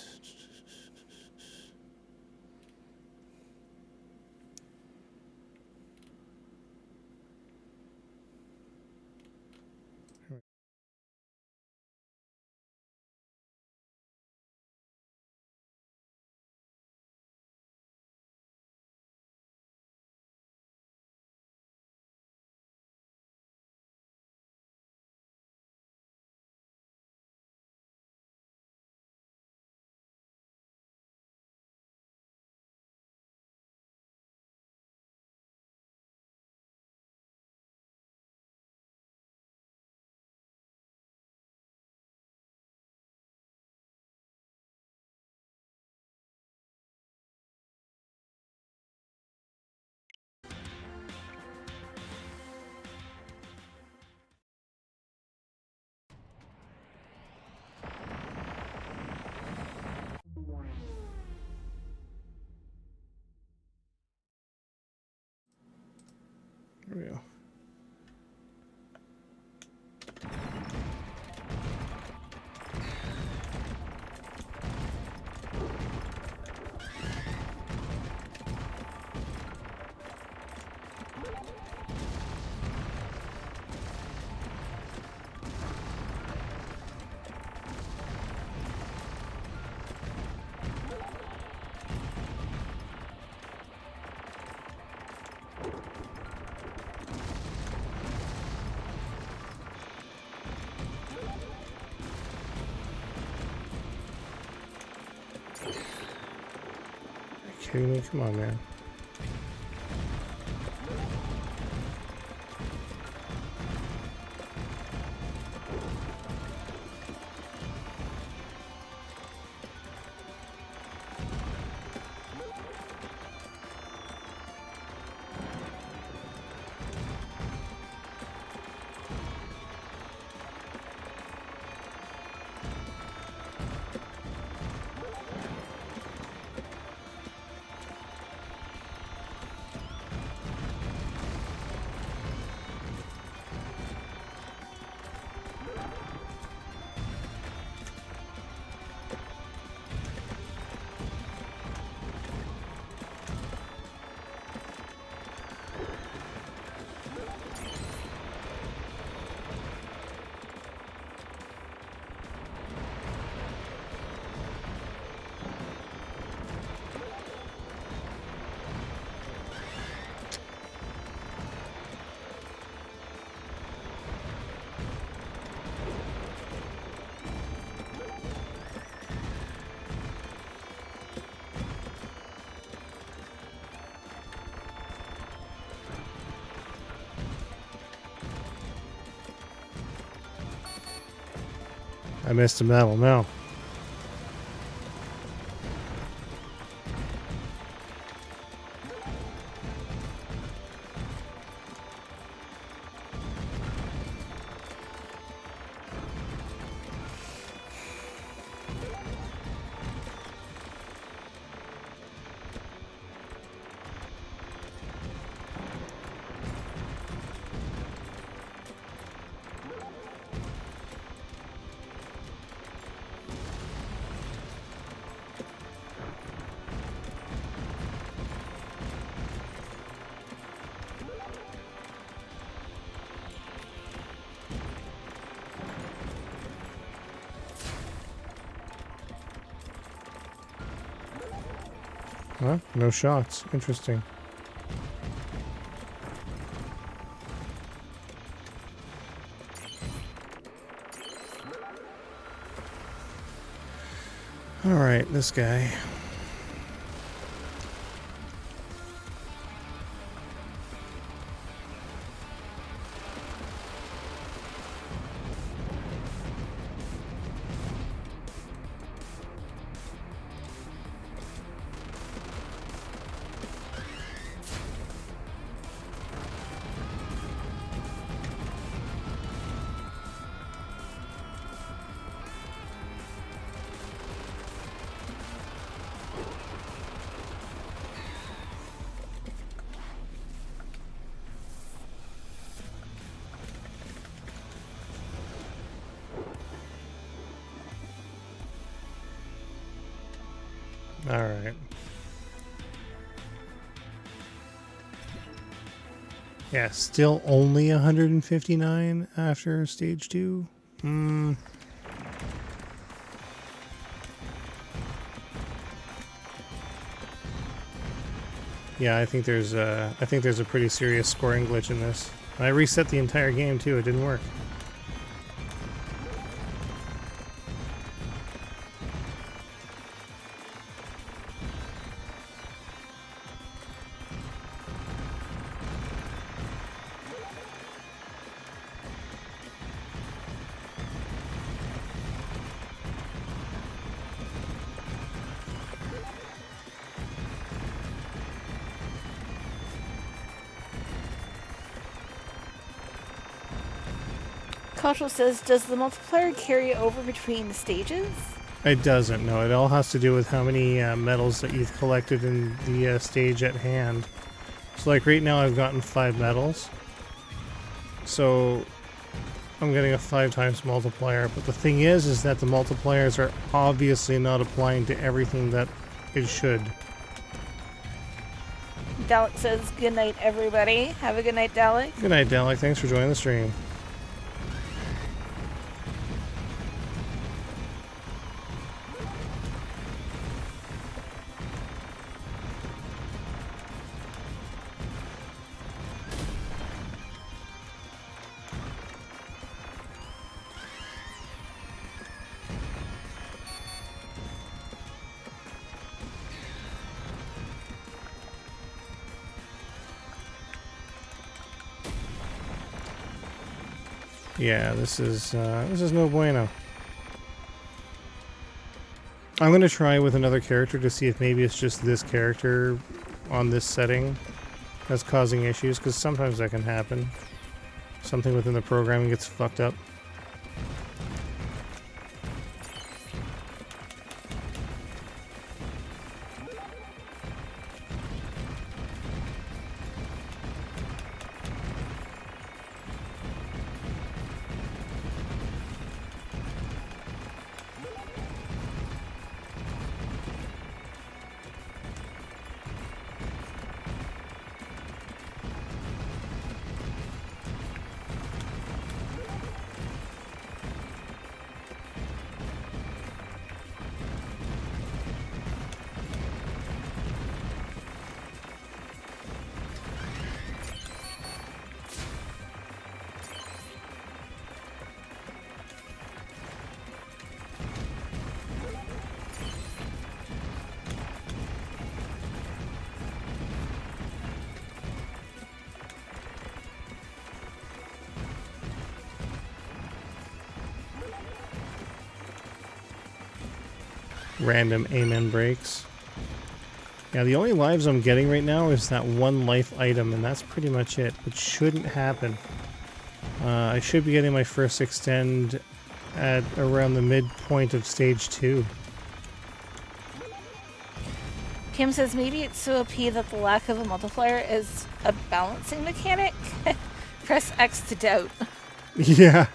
kidding me? Come on, man. I missed a medal. No. Huh? No shots. Interesting. Alright, this guy. Alright. Yeah, still only 159 after stage 2. Yeah, I think there's a pretty serious scoring glitch in this. I reset the entire game too, it didn't work. Cottrell says, does the multiplier carry over between the stages? It doesn't, no. It all has to do with how many medals that you've collected in the stage at hand. So like right now I've gotten 5 medals. So I'm getting a 5 times multiplier. But the thing is that the multipliers are obviously not applying to everything that it should. Dalek says, good night, everybody. Have a good night, Dalek. Good night, Dalek. Thanks for joining the stream. Yeah, this is no bueno. I'm gonna try with another character to see if maybe it's just this character on this setting that's causing issues, because sometimes that can happen. Something within the programming gets fucked up. Random amen breaks. Yeah, the only lives I'm getting right now is that one life item, and that's pretty much it, which shouldn't happen. I should be getting my first extend at around the midpoint of stage 2. Kim says maybe it's so OP that the lack of a multiplier is a balancing mechanic. Press X to doubt. Yeah.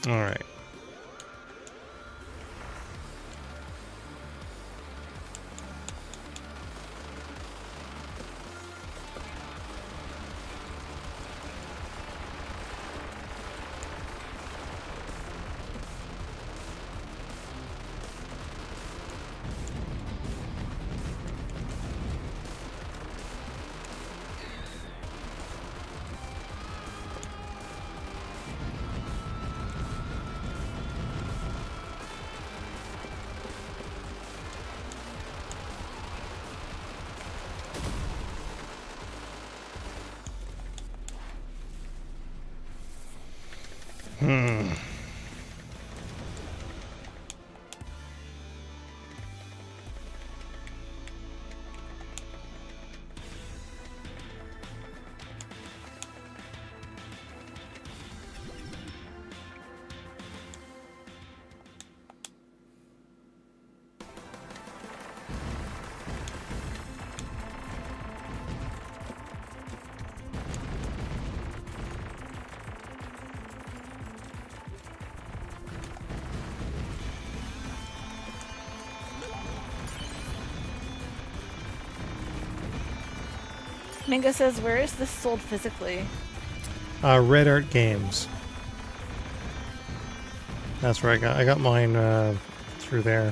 All right. Mingo says, where is this sold physically? Red Art Games. That's where I got mine through there.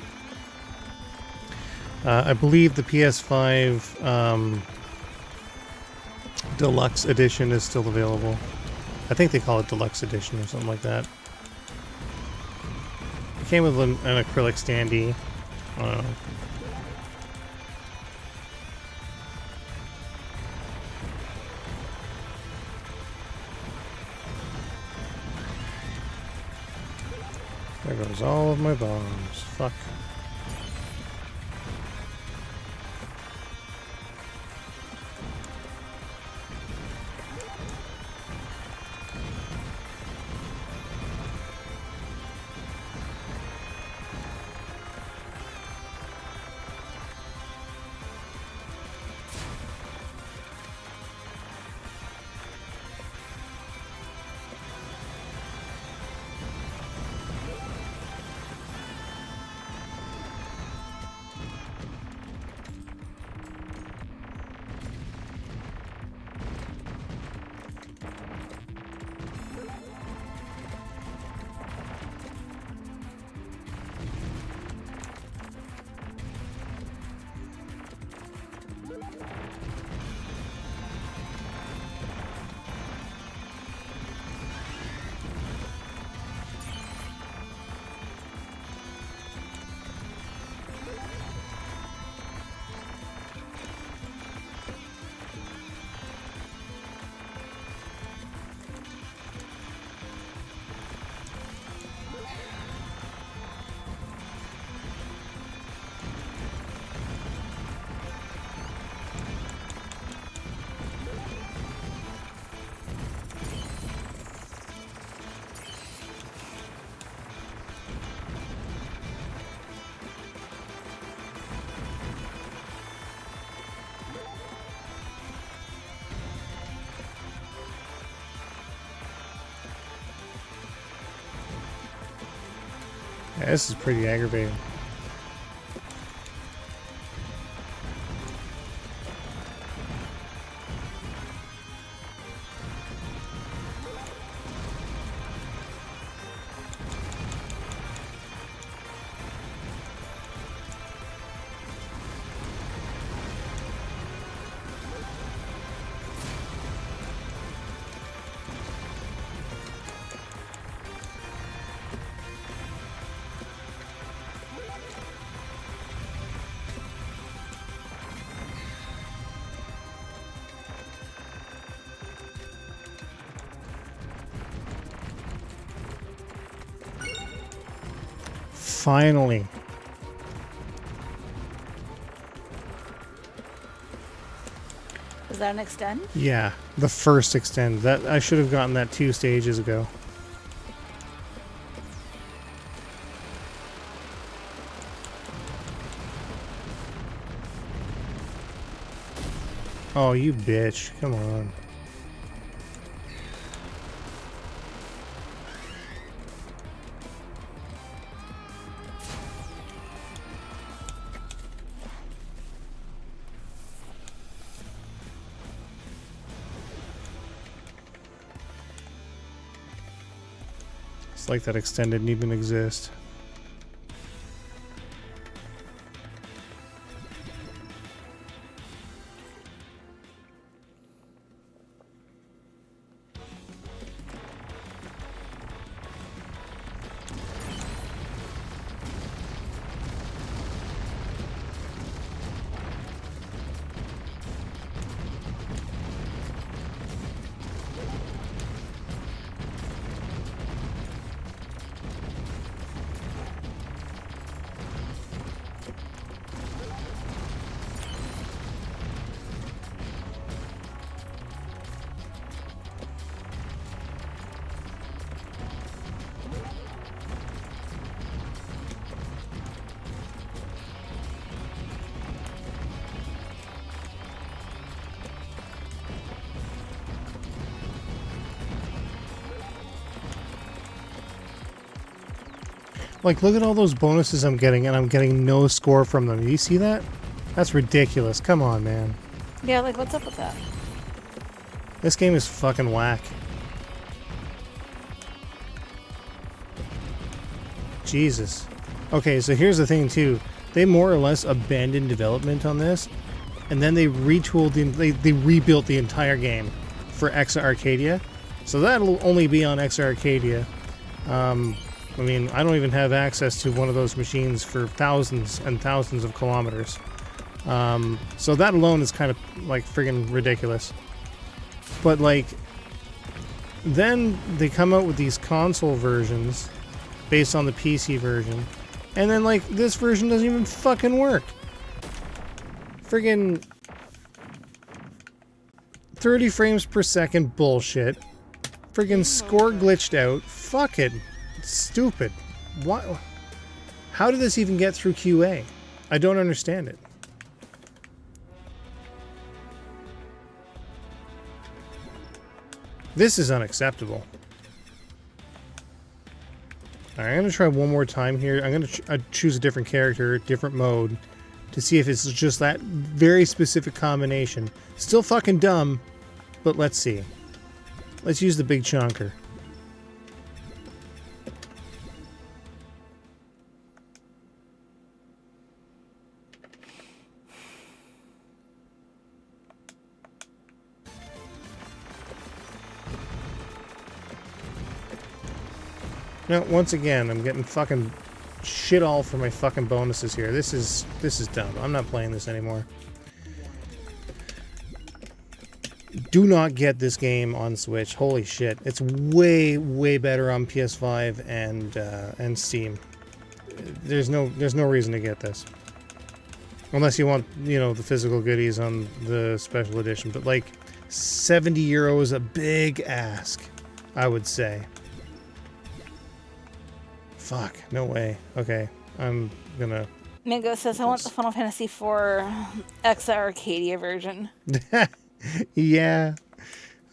I believe the PS5 Deluxe Edition is still available. I think they call it Deluxe Edition or something like that. It came with an acrylic standee. I don't know. There goes all of my bombs. Fuck. Yeah, this is pretty aggravating. Finally. Is that an extend? Yeah, the first extend. That I should have gotten that 2 stages ago. Oh, you bitch. Come on. It's like that extend didn't even exist. Like, look at all those bonuses I'm getting, and I'm getting no score from them. Do you see that? That's ridiculous. Come on, man. Yeah, like, what's up with that? This game is fucking whack. Jesus. Okay, so here's the thing, too. They more or less abandoned development on this, and then they retooled, they rebuilt the entire game for Exa Arcadia. So that'll only be on Exa Arcadia. I mean, I don't even have access to one of those machines for thousands and thousands of kilometers. So that alone is kind of, like, friggin' ridiculous. But, like, then they come out with these console versions based on the PC version. And then, like, this version doesn't even fucking work. Friggin' 30 frames per second bullshit. Friggin' score glitched out. Fuck it. It's stupid. What? How did this even get through QA? I don't understand it. This is unacceptable. Alright, I'm going to try one more time here. I'm going to choose a different character, different mode, to see if it's just that very specific combination. Still fucking dumb, but let's see. Let's use the big chunker. Now, once again, I'm getting fucking shit all for my fucking bonuses here. This is dumb. I'm not playing this anymore. Do not get this game on Switch. Holy shit. It's way, way better on PS5 and Steam. There's no reason to get this. Unless you want, you know, the physical goodies on the special edition. But, like, €70 is a big ask, I would say. Fuck, no way. Okay, I'm gonna... Mingo says, I want the Final Fantasy IV Exa Arcadia version. Yeah.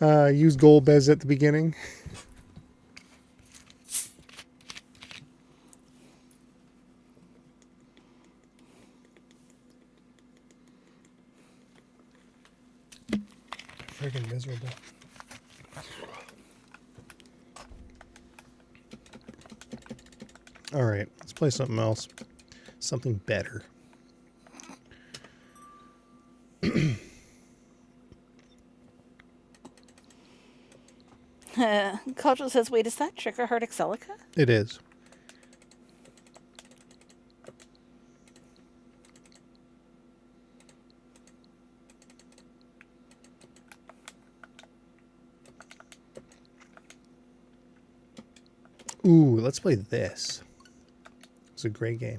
Use Golbez at the beginning. Freaking miserable. All right, let's play something else. Something better. Cultural says, wait, is that Trigger Heart Excelica? It is. Ooh, let's play this. It's a great game.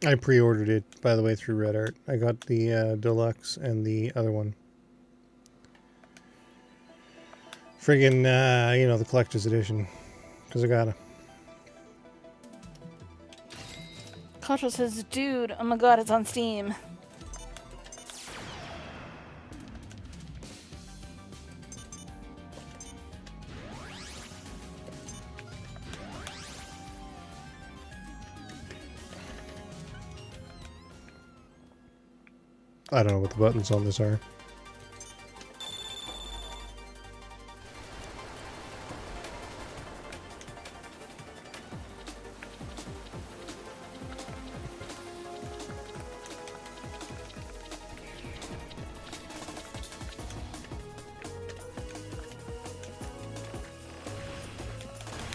I pre-ordered it, by the way, through Red Art. I got the deluxe and the other one. Friggin', the collector's edition. Because I gotta. Cultural says, dude, oh my god, it's on Steam. I don't know what the buttons on this are.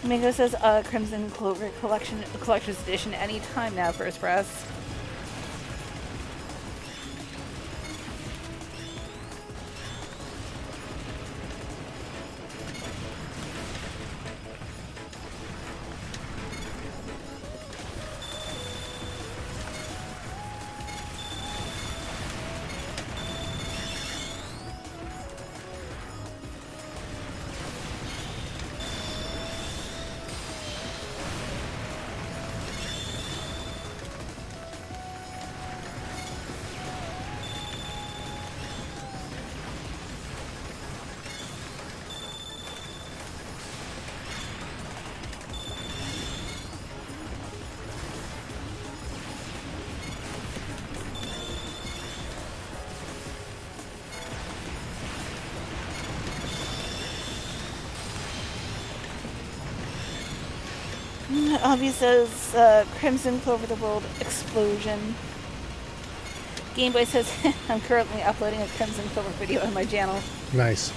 Mingo says, Crimson Clover Collector's Edition anytime now, First Press. Avi says, Crimson Clover the World Explosion. Gameboy says, I'm currently uploading a Crimson Clover video on my channel. Nice.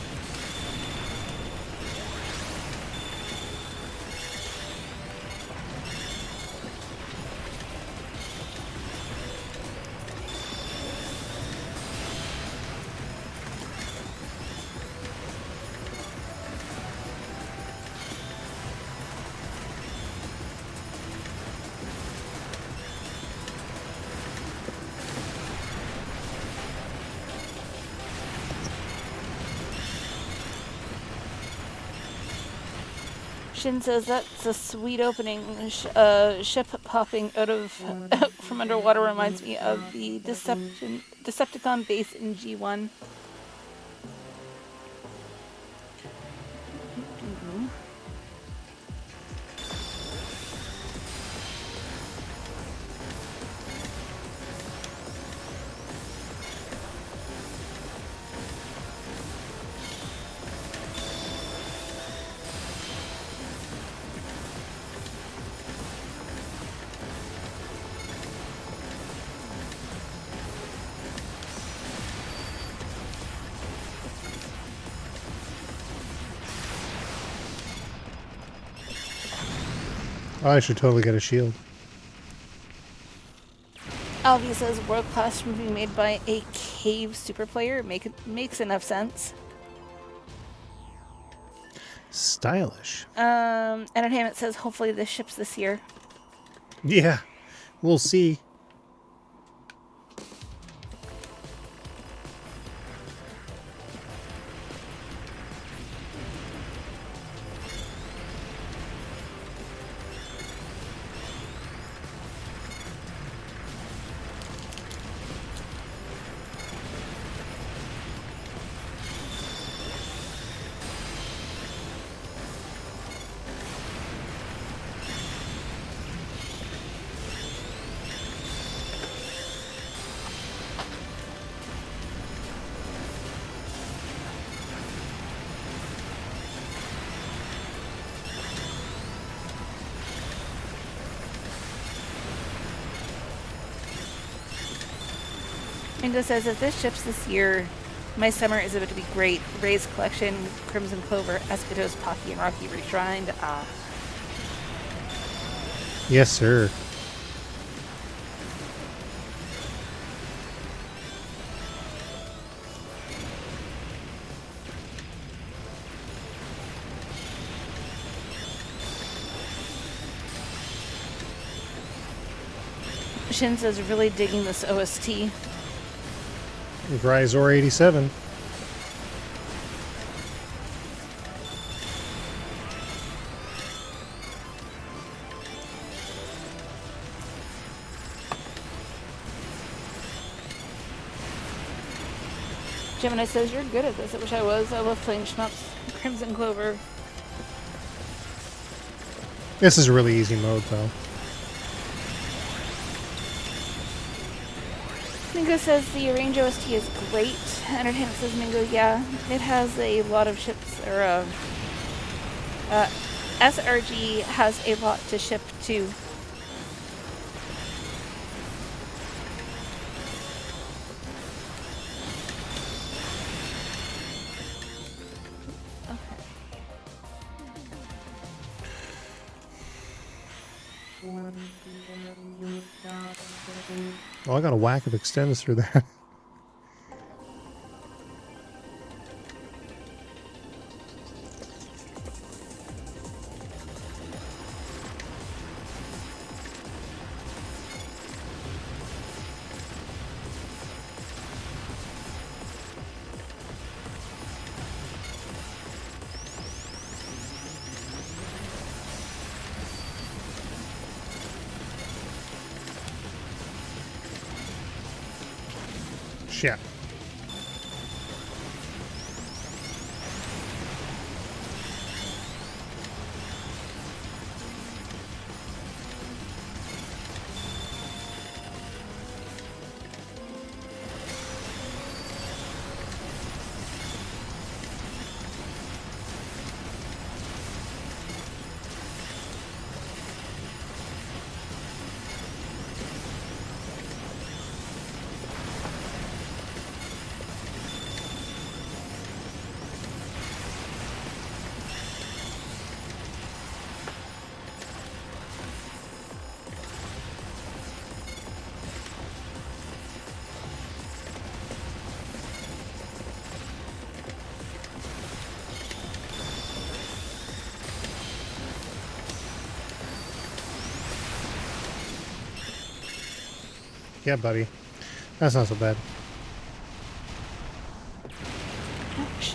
Shin says that's a sweet opening. Ship popping out of from underwater reminds me of the Decepticon base in G1. Oh, I should totally get a shield. Alvi says world class movie made by a cave super player. Makes enough sense. Stylish. Entertainment says hopefully this ships this year. Yeah, we'll see. Mingo says, if this ships this year, my summer is about to be great. Ray's collection, Crimson Clover, Escados, Pocky, and Rocky Reshrined. Ah. Yes, sir. Shin says, really digging this OST. Grisor 87. Gemini says, you're good at this. I wish I was. I love playing Schmups. Crimson Clover. This is a really easy mode, though. Mingo says the Range OST is great. Entertainment says, Mingo, yeah. It has a lot of ships, or SRG has a lot to ship too. Oh, I got a whack of extends through that. Shit. Yeah, buddy. That's not so bad. Ouch.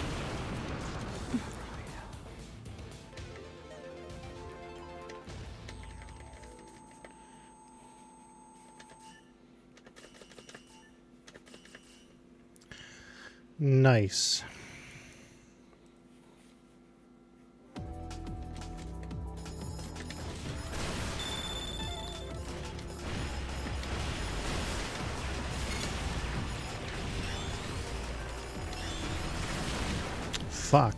Nice. Fuck.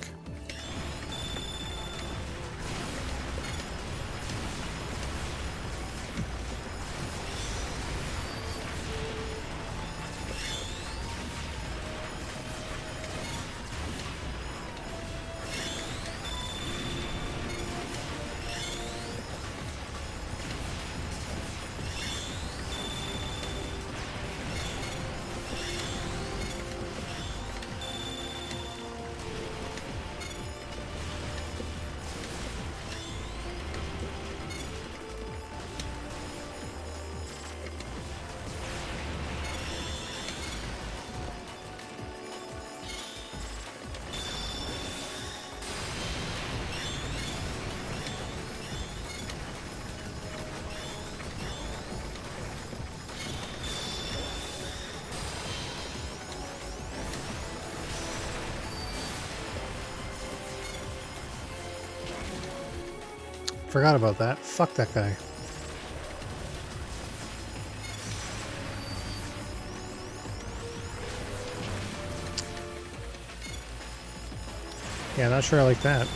Forgot about that. Fuck that guy. Yeah, not sure I like that.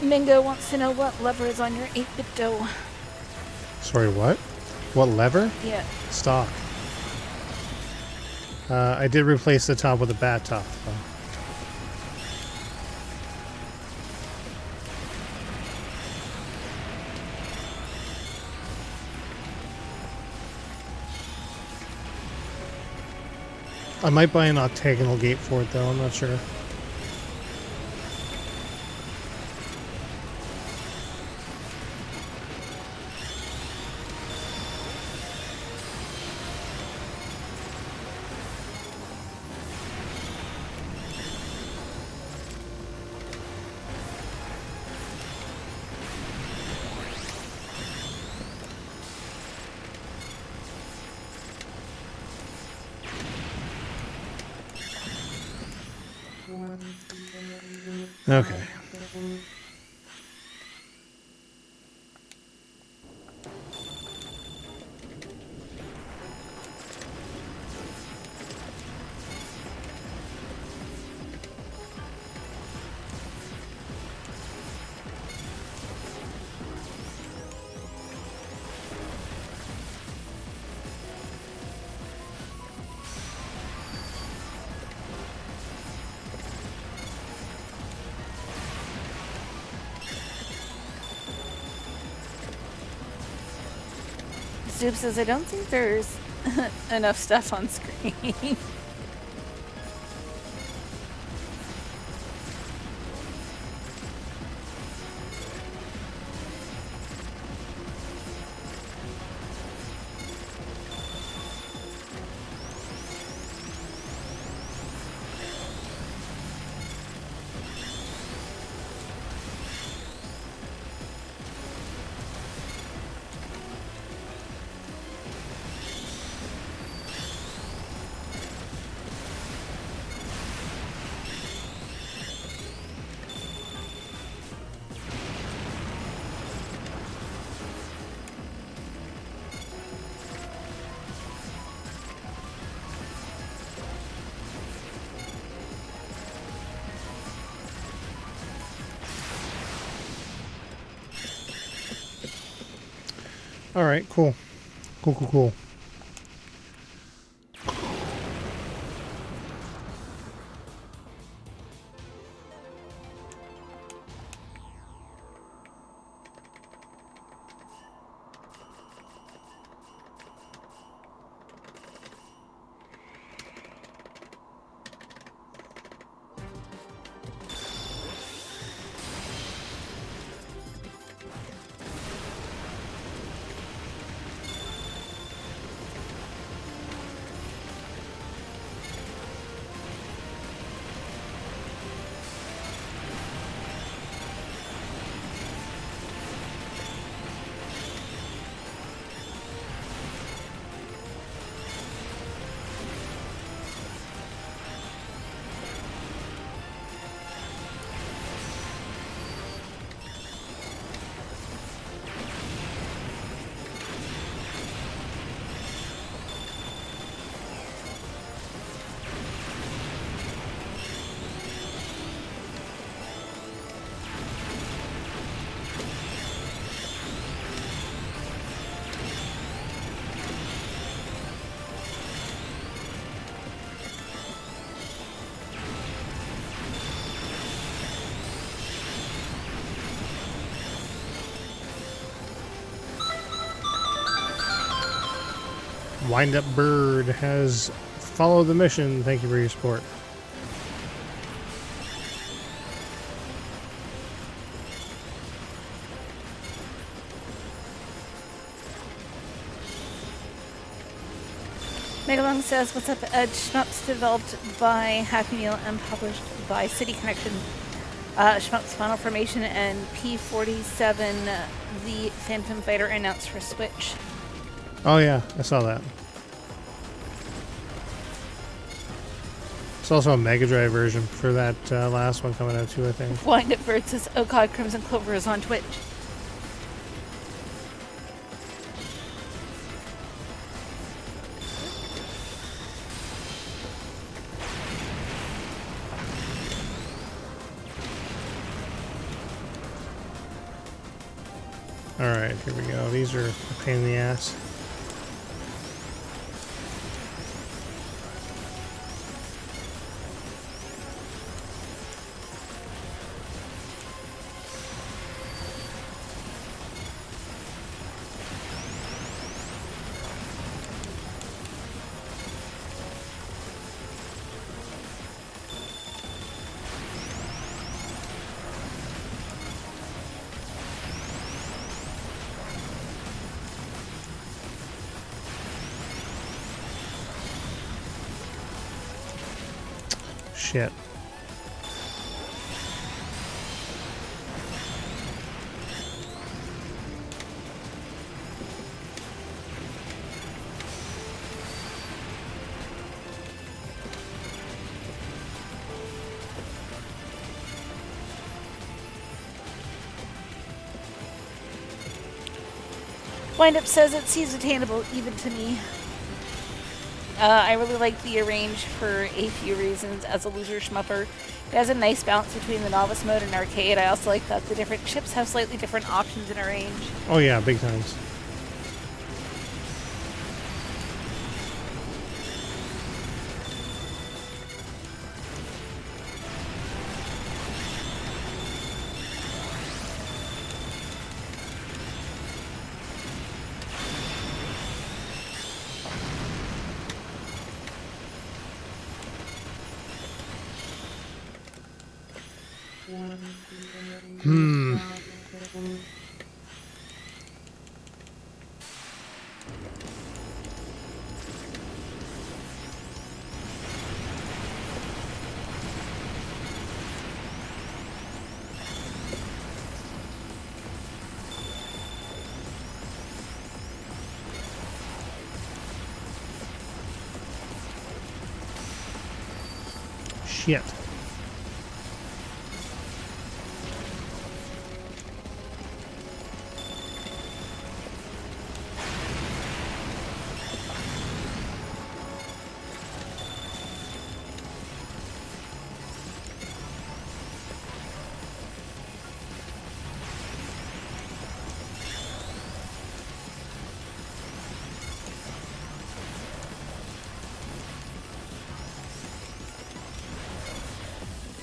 Mingo wants to know what lever is on your 8-bit dough. Sorry, what? What lever? Yeah. Stock. I did replace the top with a bat top, though. I might buy an octagonal gate for it, though. I'm not sure. Okay. Zoop says, I don't think there's enough stuff on screen. All right, cool. Cool. Wind Up Bird has followed the mission. Thank you for your support. Megalong says, what's up, Edge? Shmups developed by Happy Meal and published by City Connection. Shmups Final Formation and P47, the Phantom Fighter announced for Switch. Oh yeah, I saw that. There's also a Mega Drive version for that last one coming out too, I think. Wind Up Bird says, oh god, Crimson Clover is on Twitch. Alright, here we go. These are a pain in the ass. Shit. Windup says it seems attainable even to me. I really like the Arrange for a few reasons as a loser shmupper. It has a nice balance between the novice mode and arcade. I also like that the different ships have slightly different options in Arrange. Oh yeah, big times. Shit.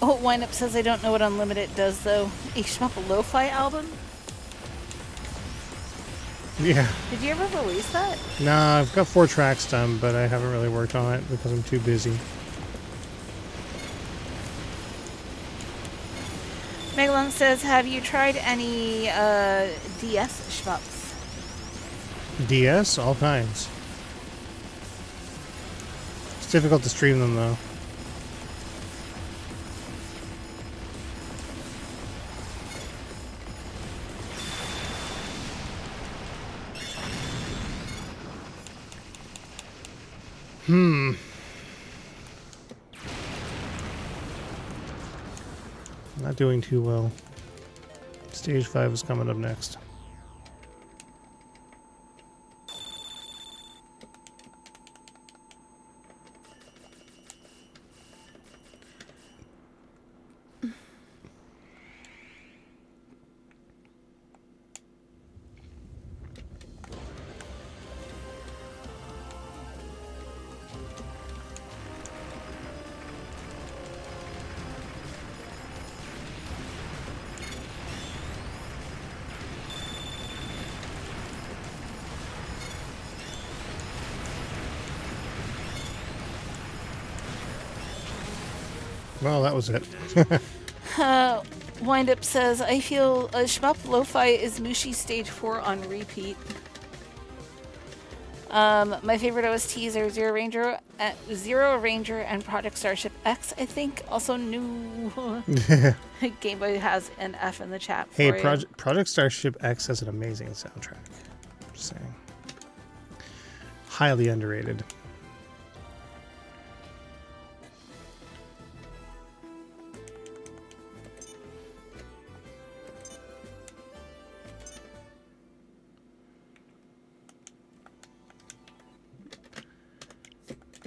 Oh, Windup says I don't know what Unlimited does though. A shmup lo-fi album? Yeah. Did you ever release that? Nah, I've got 4 tracks done, but I haven't really worked on it because I'm too busy. Megalon says, have you tried any DS shmups? DS? All kinds. It's difficult to stream them though. Not doing too well. Stage 5 is coming up next. Well, that was it. Windup says, I feel shmup lo-fi is Mushi Stage 4 on repeat. My favorite OSTs are Zero Ranger and Project Starship X, I think. Also new Game Boy has an F in the chat for Hey, you. Project Starship X has an amazing soundtrack. Just saying. Highly underrated.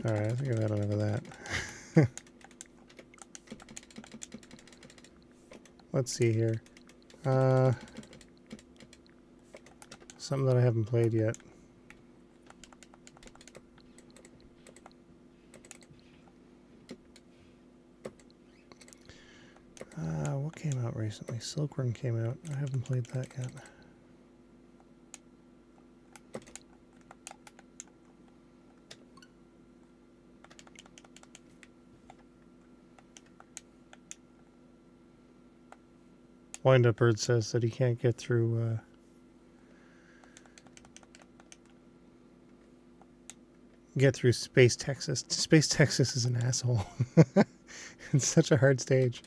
Alright, I think I've had enough of that. Let's see here. something that I haven't played yet. What came out recently? Silkworm came out. I haven't played that yet. Wind Up Bird says that he can't get through Space Texas. Space Texas is an asshole. It's such a hard stage.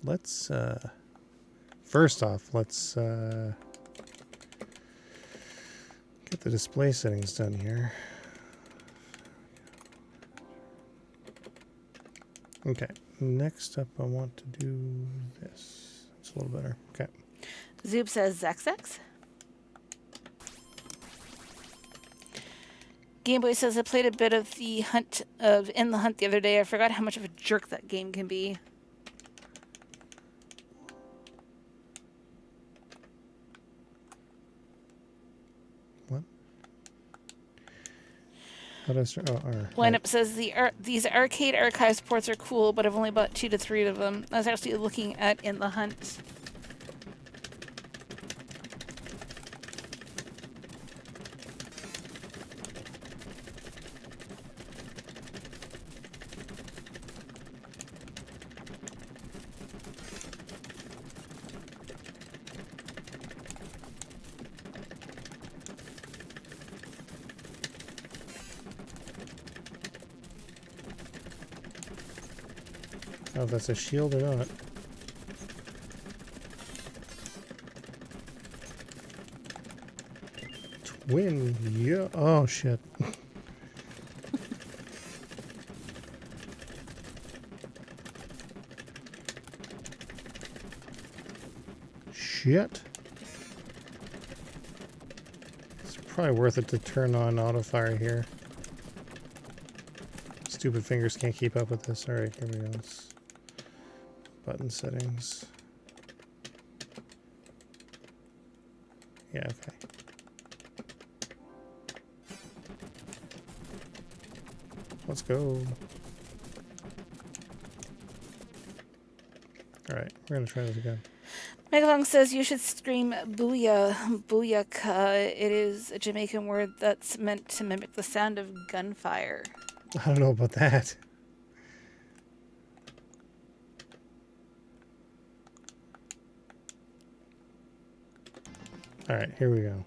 Let's first off, let's get the display settings done here. Okay, next up I want to do this. It's a little better. Okay. Zoob says XX. Gameboy says I played a bit of In the Hunt the other day. I forgot how much of a jerk that game can be. What? How do I start? Oh, R. Lineup says these arcade archives ports are cool, but I've only bought 2 to 3 of them. I was actually looking at In the Hunt. Oh, that's a shield or not. Twin, yeah. Oh, shit. Shit. It's probably worth it to turn on auto fire here. Stupid fingers can't keep up with this. Alright, here we go. Button settings. Yeah, okay. Let's go. Alright, we're gonna try this again. Megalong says you should scream booyah, booyaka. It is a Jamaican word that's meant to mimic the sound of gunfire. I don't know about that. Alright, here we go.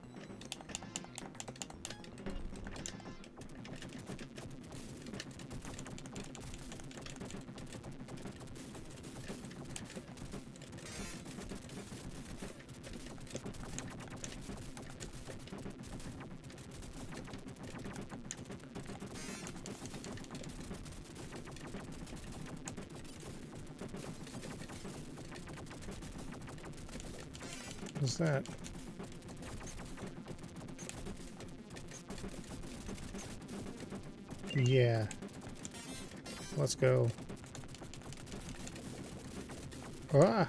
What's that? Yeah. Let's go. Ah!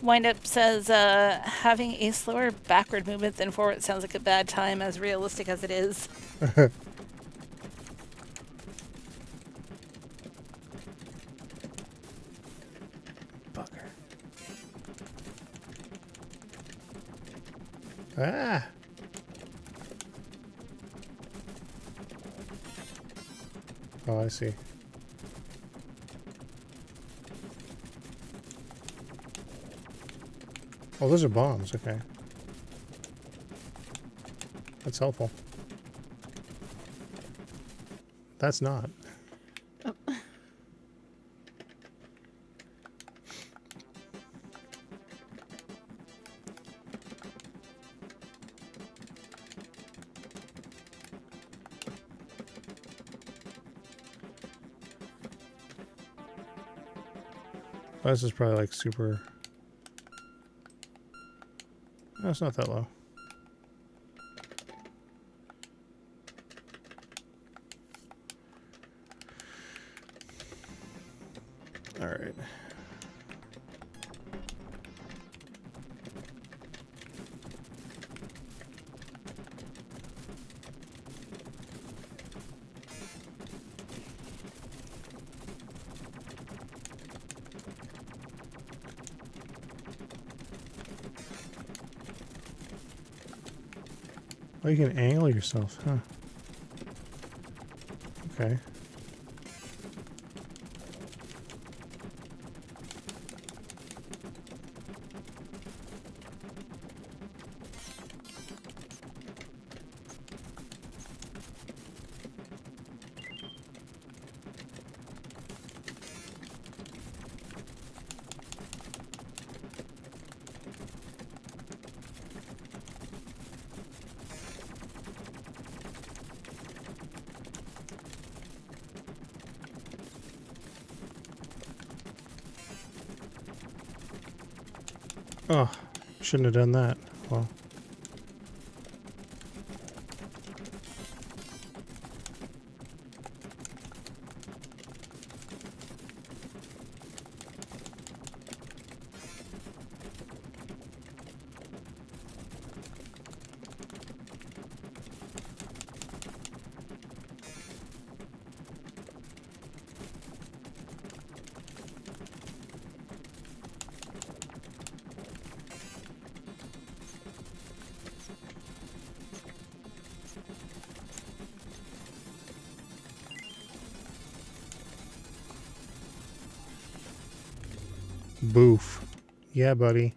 Windup says having a slower backward movement than forward sounds like a bad time, as realistic as it is. Bugger. Ah! Oh, I see. Oh, those are bombs. Okay. That's helpful. That's not. Oh. Oh, this is probably like super... No, it's not that low. All right. Oh, you can angle yourself, huh? Okay. Oh, shouldn't have done that. Well. Boof. Yeah, buddy.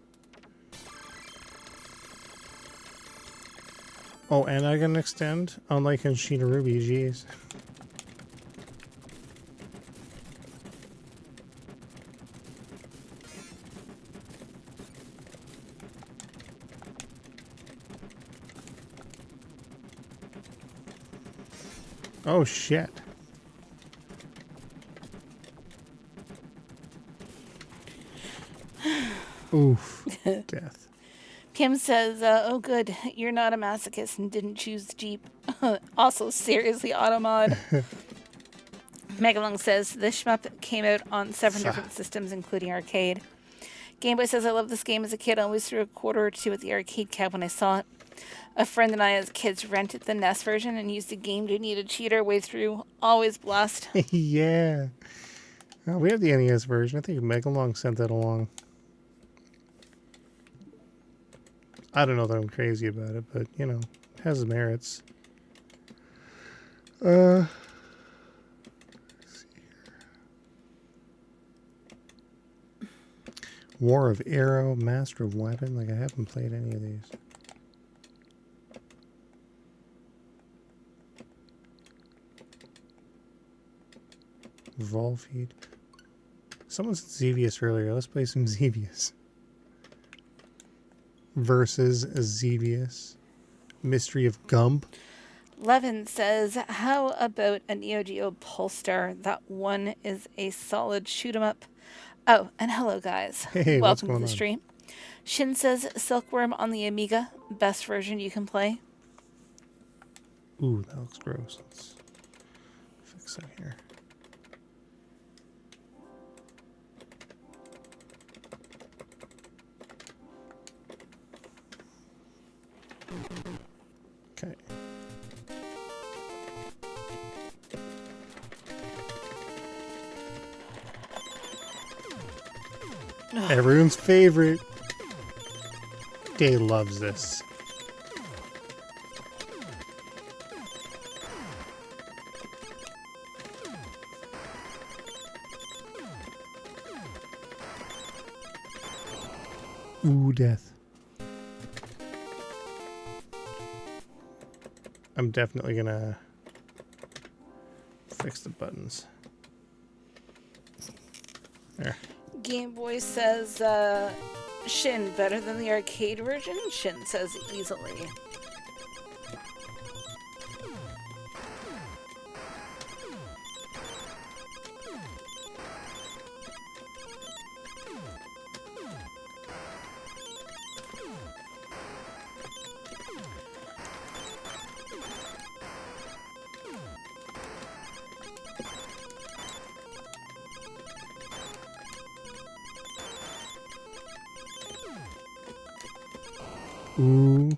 Oh, and I can extend? Unlike in Sheet of Ruby, jeez. Oh, shit. Oof. Death. Kim says, oh good, you're not a masochist and didn't choose Jeep. Also, seriously, Automod. Megalong says, this shmup came out on 7 different systems, including arcade. Gameboy says, I love this game as a kid. I always threw a quarter or two at the arcade cab when I saw it. A friend and I, as kids, rented the NES version and used the game to need a cheat our way through. Always blast. Yeah. Oh, we have the NES version. I think Megalong sent that along. I don't know that I'm crazy about it, but, you know, it has merits. Let's see here. War of Arrow, Master of Weapon. Like, I haven't played any of these. Volfeed. Someone said Xevious earlier. Let's play some Xevious. Versus Xevious. Mystery of Gump. Levin says, how about a Neo Geo Polestar? That one is a solid shoot 'em up. Oh, and hello, guys. Hey, what's Welcome going to the on? stream. Shin says, Silkworm on the Amiga. Best version you can play. Ooh, that looks gross. Let's fix that here. Okay. Everyone's favorite. Day loves this. Ooh, death. I'm definitely gonna fix the buttons. There. Game Boy says, Shin, better than the arcade version? Shin says easily. Ooh.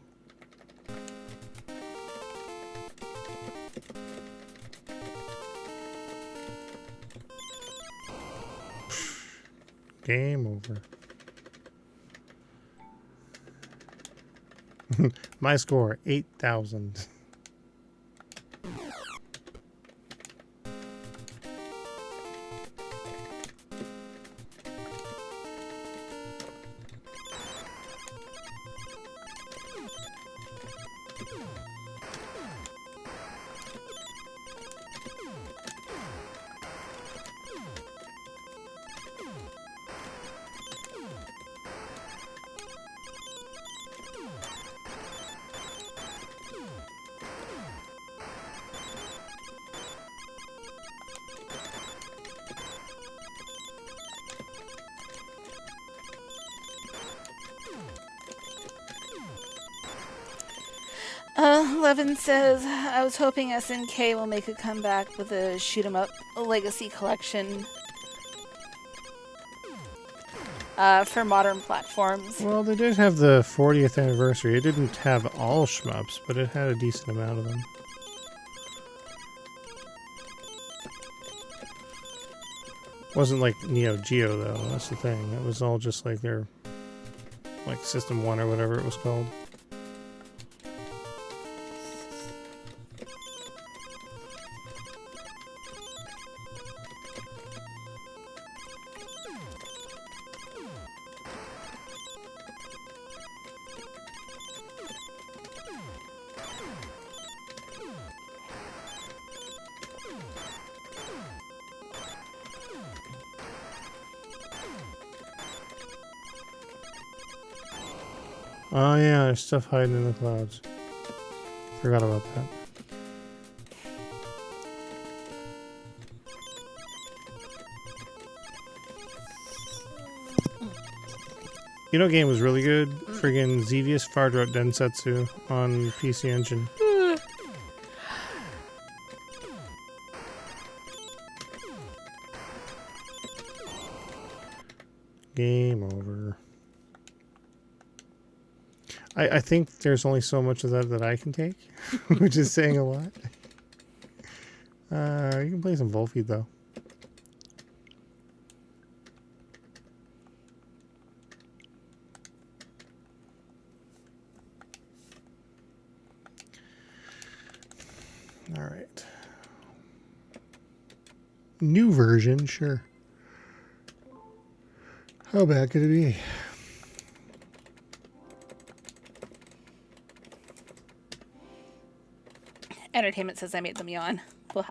Game over. My score, 8,000. Levin says, I was hoping SNK will make a comeback with a shoot 'em up legacy collection for modern platforms. Well, they did have the 40th anniversary. It didn't have all shmups, but it had a decent amount of them. Wasn't like Neo Geo though. That's the thing. It was all just like their like System 1 or whatever it was called. Oh yeah, there's stuff hiding in the clouds. Forgot about that. You know, game was really good. Friggin' Xevious Far-Drought Densetsu on PC Engine. Game over. I think there's only so much of that I can take, which is saying a lot. You can play some Volfeed though. All right. New version, sure. How bad could it be? Entertainment says I made them yawn. Wow.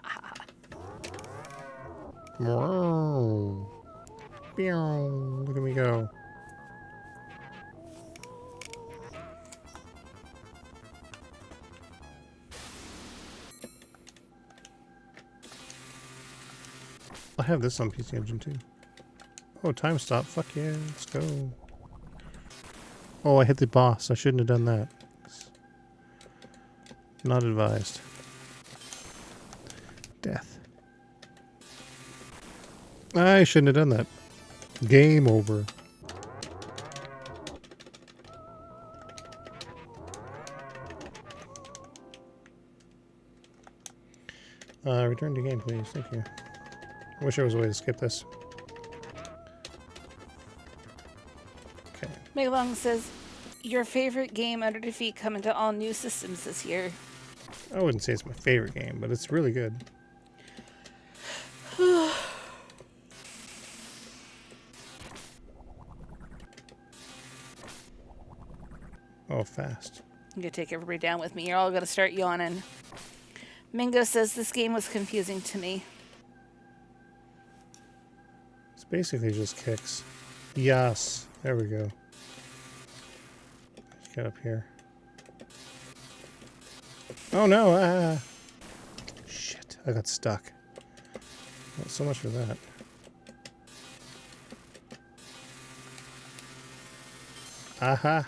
Look at me go. I have this on PC Engine too. Oh, time stop. Fuck yeah, let's go. Oh, I hit the boss. I shouldn't have done that. Not advised. Death. I shouldn't have done that. Game over. Return to game, please. Thank you. I wish there was a way to skip this. Okay. Megalong says, your favorite game under defeat coming to all new systems this year. I wouldn't say it's my favorite game, but it's really good. Oh, fast. I'm going to take everybody down with me. You're all going to start yawning. Mingo says this game was confusing to me. It's basically just kicks. Yes. There we go. Let's get up here. Oh no! Ah. Shit, I got stuck. Well, so much for that. Aha!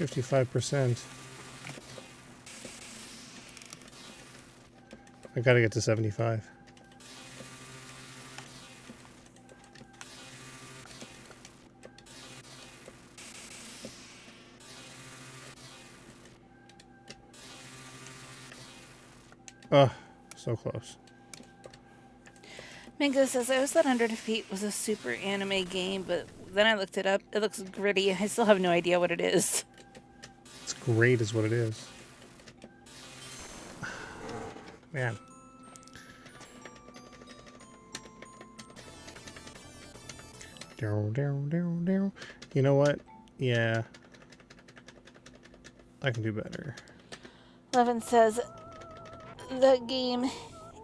55%. I gotta get to 75. Oh, so close. Mingo says, I always thought Under Defeat was a super anime game, but then I looked it up. It looks gritty. I still have no idea what it is. It's great is what it is. Man. You know what? Yeah. I can do better. Levin says, the game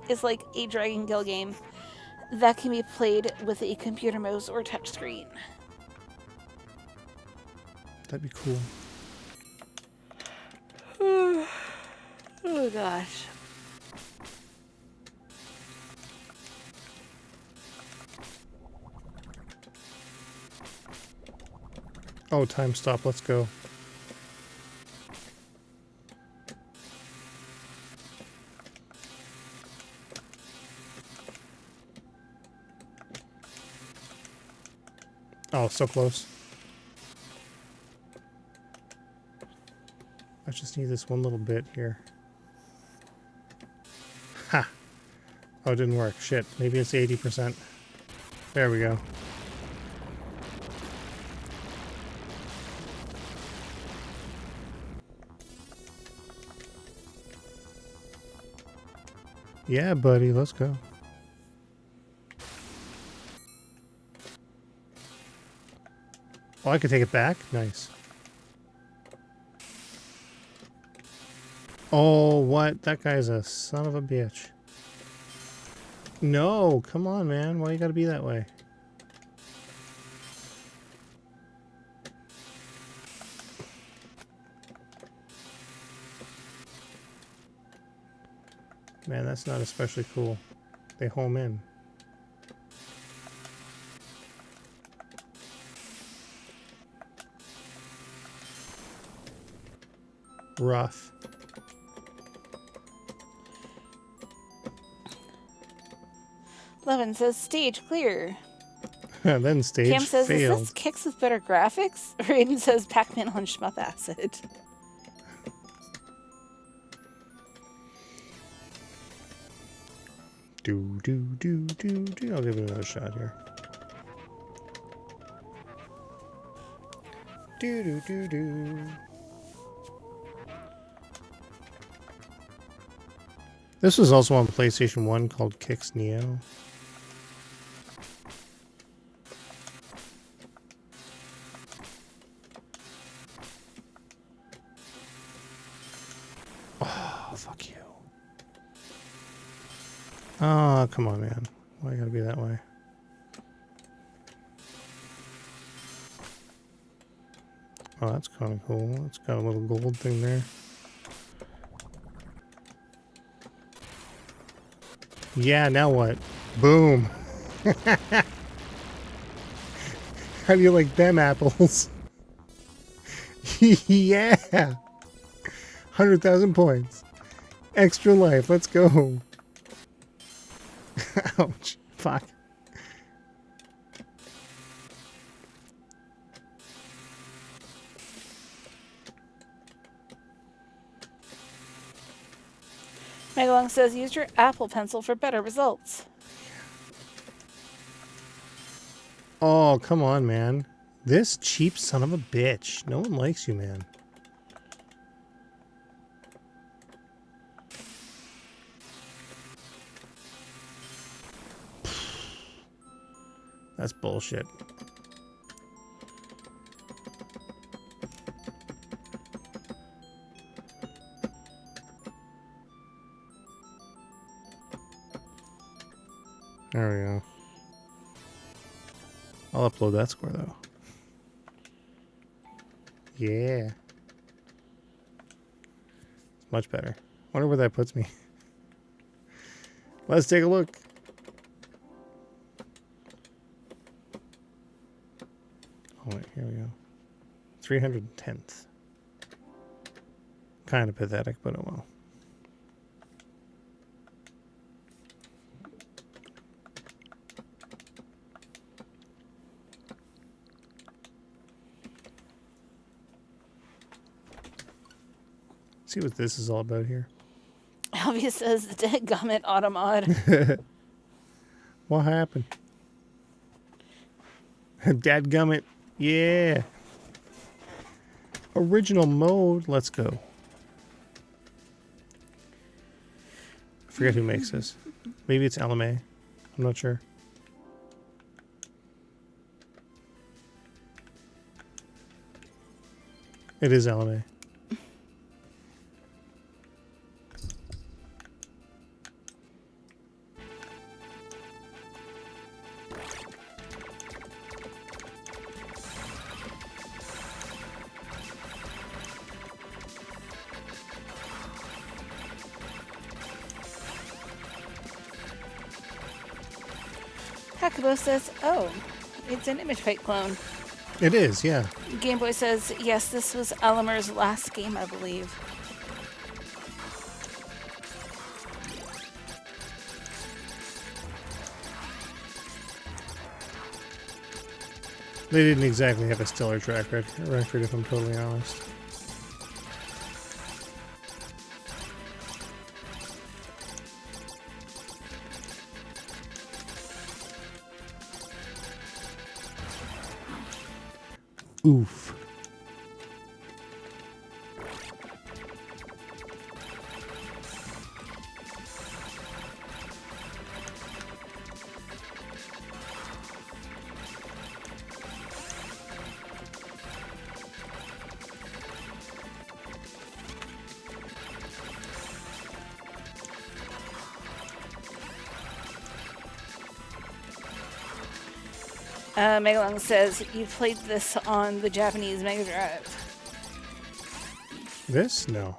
is like a Dragon Guild game that can be played with a computer mouse or touchscreen. That'd be cool. Oh gosh. Oh, time stop. Let's go. Oh, so close. I just need this one little bit here. Ha! Oh, it didn't work. Shit. Maybe it's 80%. There we go. Yeah, buddy. Let's go. Oh, I could take it back? Nice. Oh, what? That guy's a son of a bitch. No, come on, man. Why you gotta be that way? Man, that's not especially cool. They home in. Rough. Levin says, stage clear. Then stage Cam says, failed. is this Kicks with better graphics? Raiden says, Pac-Man on Schmuff Acid. Do. I'll give it another shot here. Do. This was also on PlayStation 1 called Kicks Neo. Oh, fuck you. Oh, come on, man. Why you gotta be that way? Oh, that's kind of cool. It's got a little gold thing there. Yeah, now what? Boom. How do you like them apples? Yeah. 100,000 points. Extra life. Let's go. Ouch. Fuck. Megalong says, use your Apple Pencil for better results. Oh, come on, man. This cheap son of a bitch. No one likes you, man. That's bullshit. There we go. I'll upload that score, though. Yeah. It's much better. Wonder where that puts me. Let's take a look. Oh, wait, here we go. 310th. Kind of pathetic, but oh well. See what this is all about here. Alvia says the dadgummit automod. What happened? Dadgummit. Yeah. Original mode. Let's go. I forget who makes this. Maybe it's LMA. I'm not sure. It is LMA. Hakubo says, oh, it's an Image Fight clone. It is, yeah. Game Boy says, yes, this was Alamer's last game, I believe. They didn't exactly have a stellar track record, if I'm totally honest. Oof. Megalong says, you played this on the Japanese Mega Drive. This? No.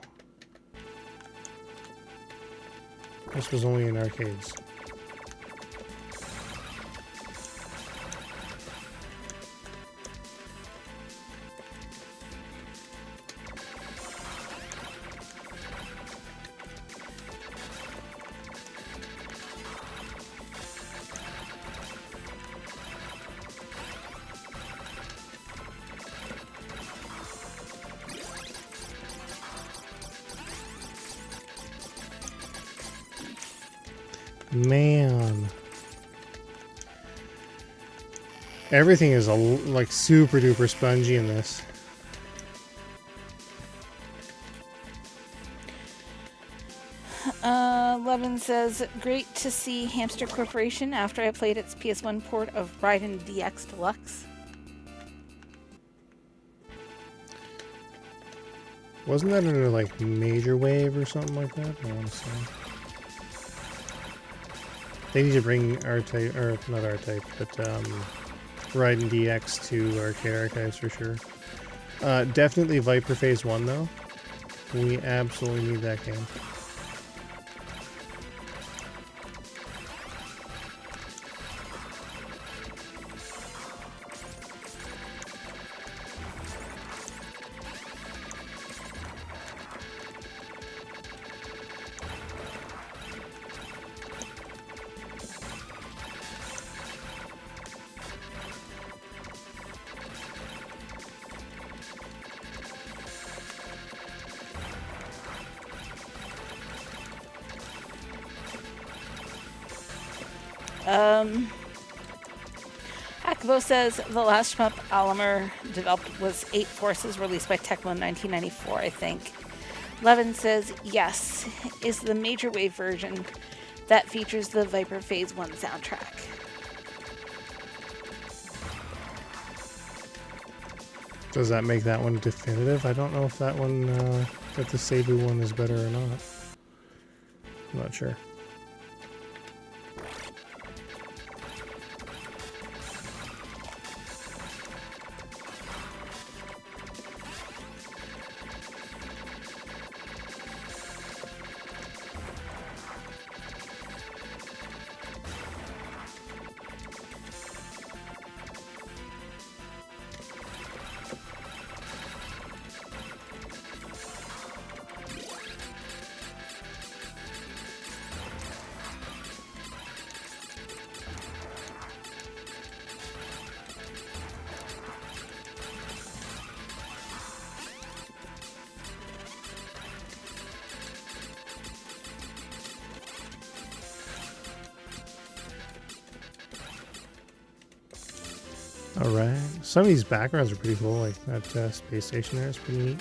This was only in arcades. Man. Everything is like super duper spongy in this. Levin says, great to see Hamster Corporation after I played its PS1 port of Raiden DX Deluxe. Wasn't that under like Major Wave or something like that? I want to say. They need to bring R-Type, or not R-Type, but Raiden DX to Arcade Archives for sure. Definitely Viper Phase 1 though. We absolutely need that game. Hakubo says the last shmup Alamer developed was 8 Forces, released by Tecmo in 1994, I think. Levin says, yes, is the Major Wave version that features the Viper Phase 1 soundtrack. Does that make that one definitive? I don't know if that one, that the Seibu one is better or not. I'm not sure. All right. Some of these backgrounds are pretty cool. Like that space station there is pretty neat.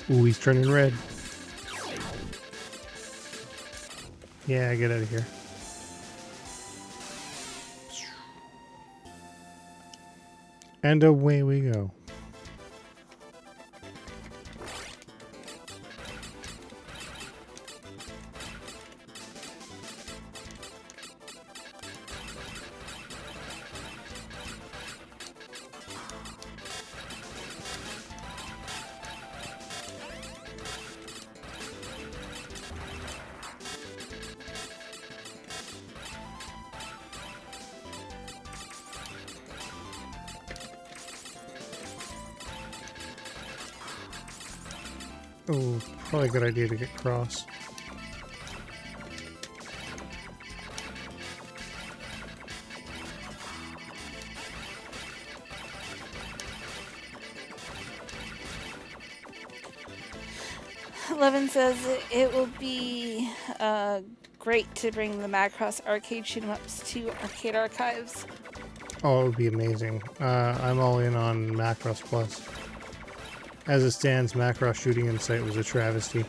Ooh, he's turning red. Yeah, get out of here. And away we go. Oh, probably a good idea to get cross. Levin says it will be great to bring the Macross arcade shoot 'em ups to Arcade Archives. Oh, it would be amazing. I'm all in on Macross Plus. As it stands, Macross Shooting Insight was a travesty.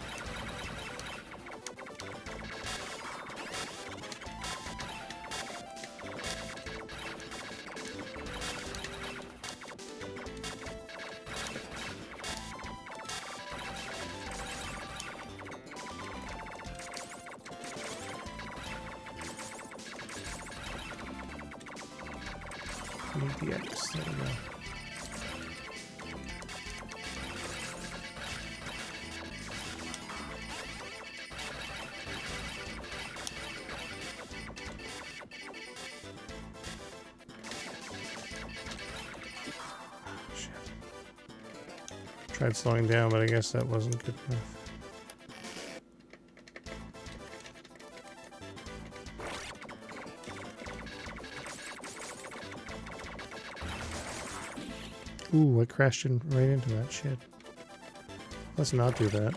Need the X. There we go. Tried slowing down, but I guess that wasn't good enough. Ooh, I crashed right into that shit. Let's not do that.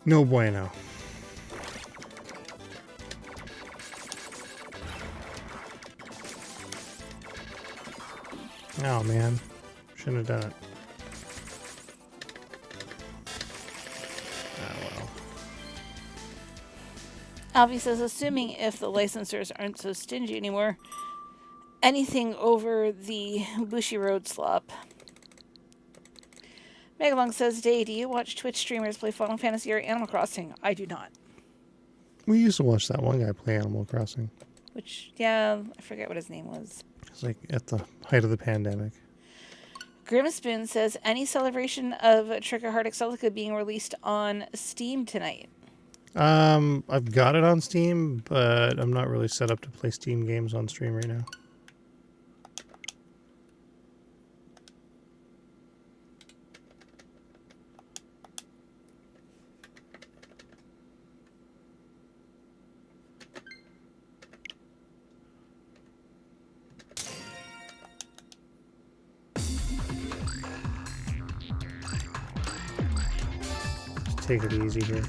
No bueno. Oh man, shouldn't have done it. Oh well. Alfie says, assuming if the licensors aren't so stingy anymore, anything over the Bushi Road slop. Megalong says, Day, do you watch Twitch streamers play Final Fantasy or Animal Crossing? I do not. We used to watch that one guy play Animal Crossing. Which, yeah, I forget what his name was. It's like at the height of the pandemic. Grimspoon says, any celebration of Trigger Heart Excelica being released on Steam tonight? I've got it on Steam, but I'm not really set up to play Steam games on stream right now. Take it easy here.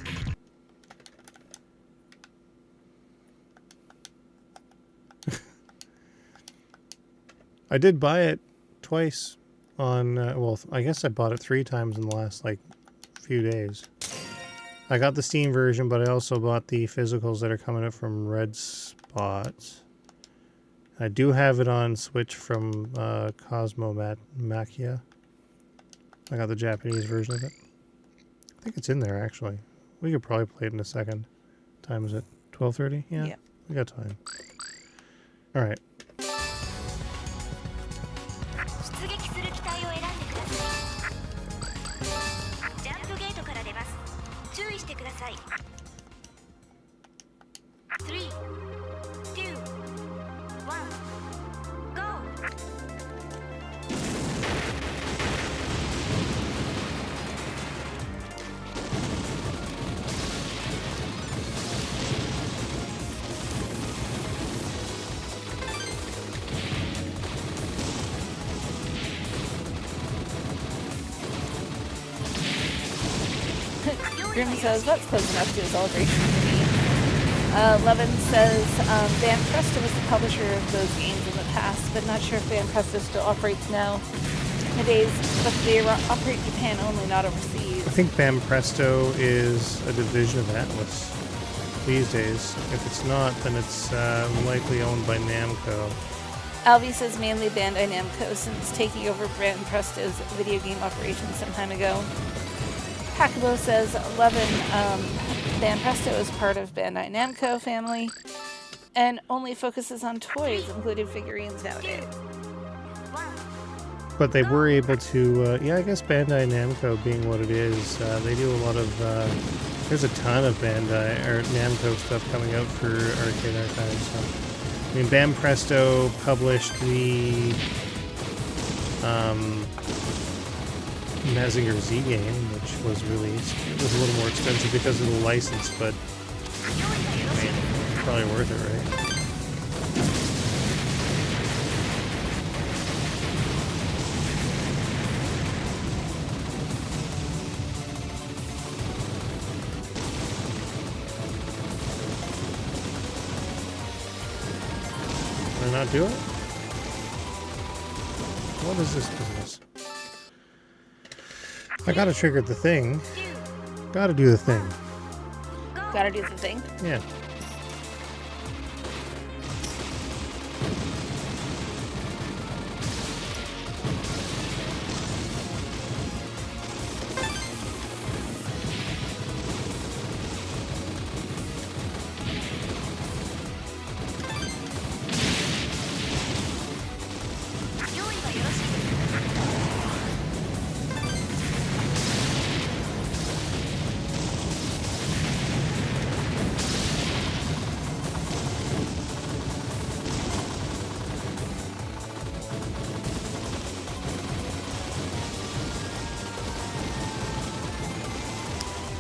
I did buy it twice on, well, I guess I bought it 3 times in the last, like, few days. I got the Steam version, but I also bought the physicals that are coming up from Red Spot. I do have it on Switch from Cosmo Machia. I got the Japanese version of it. I think it's in there, actually. We could probably play it in a second. Time is it? 12:30? Yeah. We got time. All right. 3, 2, 1, go! Grim says, that's close enough to a celebration for me. Levin says, Van Presto was the publisher of those games in the past, but not sure if Van Presto still operates now. Nowadays, but they operate Japan only, not overseas. I think Bam Presto is a division of Atlas these days. If it's not, then it's likely owned by Namco. Alvi says mainly Bandai Namco since taking over Van Presto's video game operations some time ago. Hakubo says 11 Van Presto is part of Bandai Namco family and only focuses on toys, including figurines nowadays. But they were able to, yeah, I guess Bandai Namco being what it is, they do a lot of, there's a ton of Bandai or Namco stuff coming out for Arcade Archive. So, I mean, Bam Presto published the Mazinger Z game, which was released. It was a little more expensive because of the license, but I mean, it's probably worth it, right? Can I not do it? What is this business? I gotta trigger the thing. Gotta do the thing. Gotta do the thing. Yeah.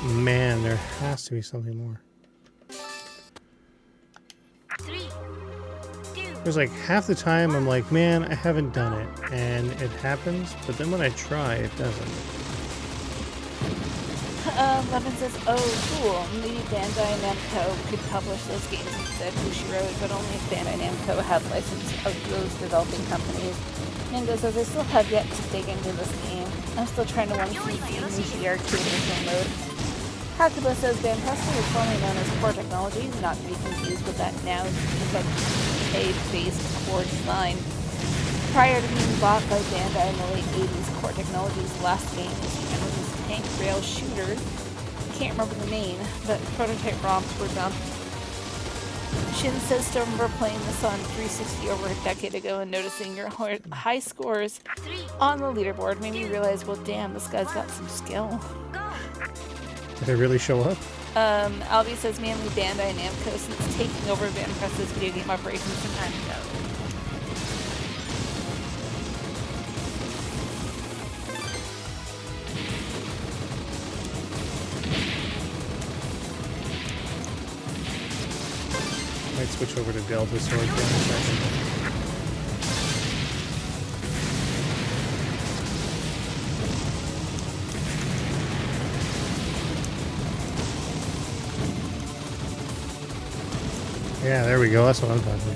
Man, there has to be something more. 3, 2, There's like half the time I'm like, man, I haven't done it. And it happens, but then when I try, it doesn't. Levin says, oh, cool. Maybe Bandai Namco could publish those games instead of Bushiroad, but only if Bandai Namco had license of those developing companies. Mango says, I still have yet to dig into this game. I'm still trying to learn some Mushi Arcade original mode. Hakubo says Van Presto was formerly known as Core Technologies, not to be confused with that now based core design. Prior to being bought by Bandai in the late 80s, Core Technologies' last game was Genesis tank rail shooter. Can't remember the name, but prototype ROMs were dumped. Shin says still remember playing this on 360 over a decade ago and noticing your high scores on the leaderboard made me realize, well, damn, this guy's got some skill. Did they really show up? Albi says mainly Bandai Namco since taking over Van Presto's video game operations some time ago. Might switch over to Delta Sword for a second. Yeah, there we go. That's what I'm talking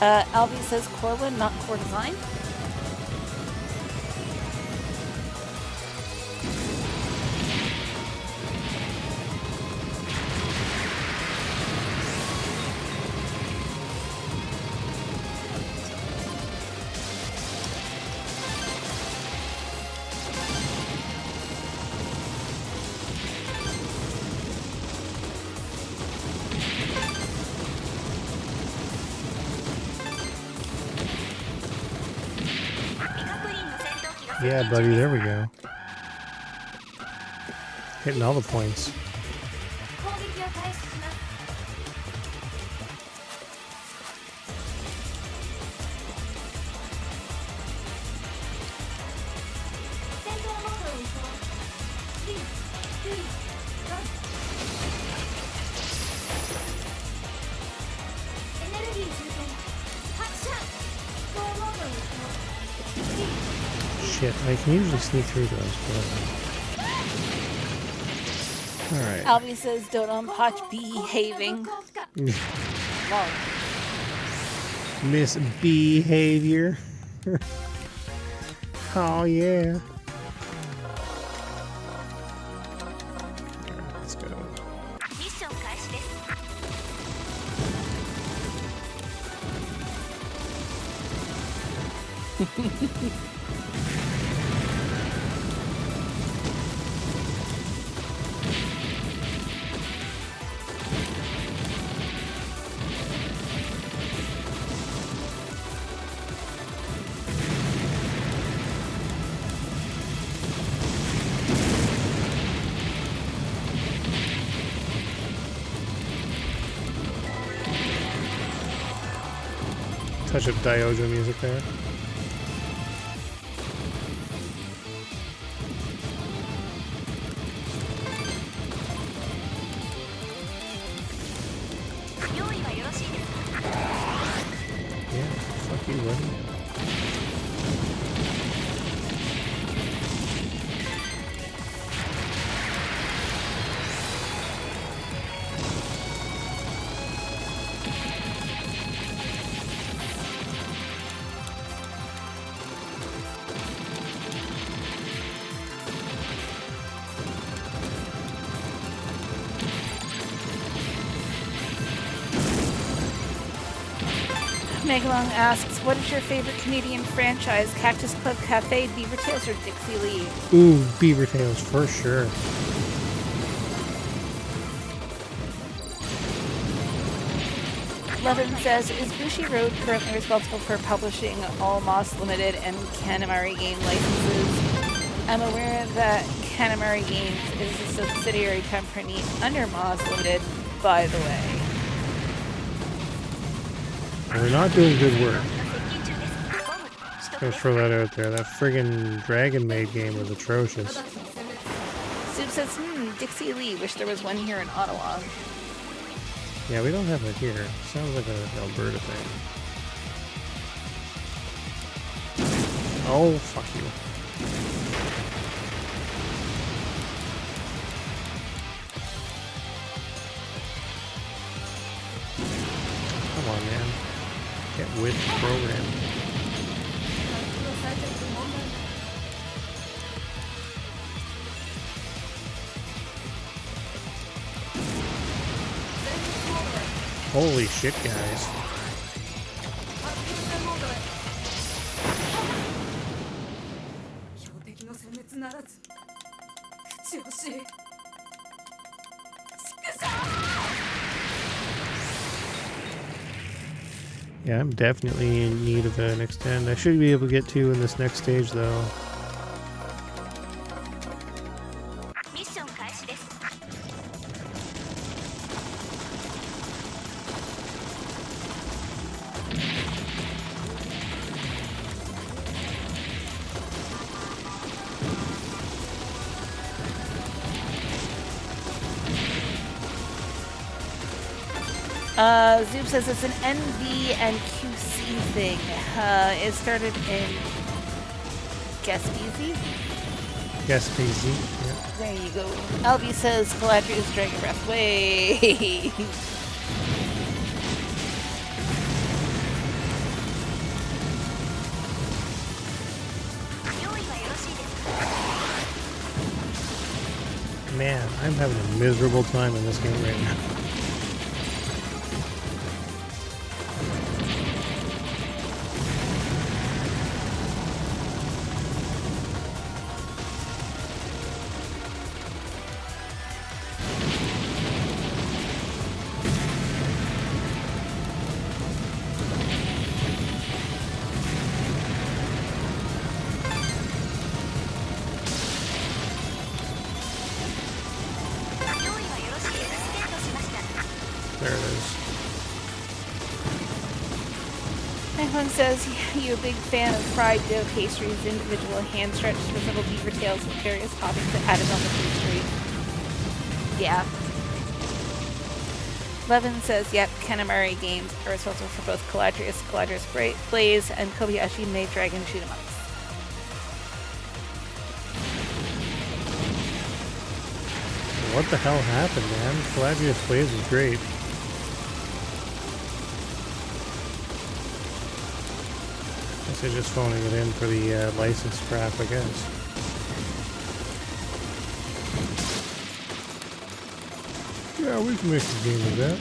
about. Albi says Corwin, not core design. Yeah, buddy, there we go. Hitting all the points. 攻撃を開始します。戦闘モードへ移行。3、2、1。エネルギー充填。発射。飛行モードへ移行。 Shit, I can usually sneak through those, but... Alright. Albie says, don't unpatch behaving. Wow. Misbehavior. Oh, yeah. Alright, let's go. ミッション開始です。 Touch of THO music there. Yeah, fuck you, buddy. Megalong asks, what is your favorite Canadian franchise? Cactus Club Cafe, Beaver Tales, or Dixie Lee? Ooh, Beaver Tails for sure. Levin says, is Bushiroad currently responsible for publishing all Moss Limited and Kanamari game licenses? I'm aware that Kanamari Games is a subsidiary company under Moss Limited, by the way. We're not doing good work. Gonna throw that out there. That friggin' Dragon Maid game was atrocious. Soup says, Dixie Lee. Wish there was one here in Ottawa. Yeah, we don't have it here. Sounds like an Alberta thing. Oh, fuck you. Come on, man. Get with the program. Holy shit, guys. Yeah, I'm definitely in need of an extend. I should be able to get two in this next stage, though. Zoop says it's an NV and QC thing. It started in Gaspésie. Gaspésie, yeah. There you go. Albie says Galadriel's Dragon Breath. Way. Man, I'm having a miserable time in this game right now. There it is. Everyone says you're a big fan of fried dough pastries, individual hand stretched resemble beaver tails with various toppings added on the pastry. Yeah. Levin says, yep, Kanamari Games are responsible for both Caladrius Blaze, and Kobayashi made Dragon shoot 'em ups. What the hell happened, man? Caladrius Blaze was great. Guess they're just phoning it in for the license crap, I guess. Yeah, we can make a game of that.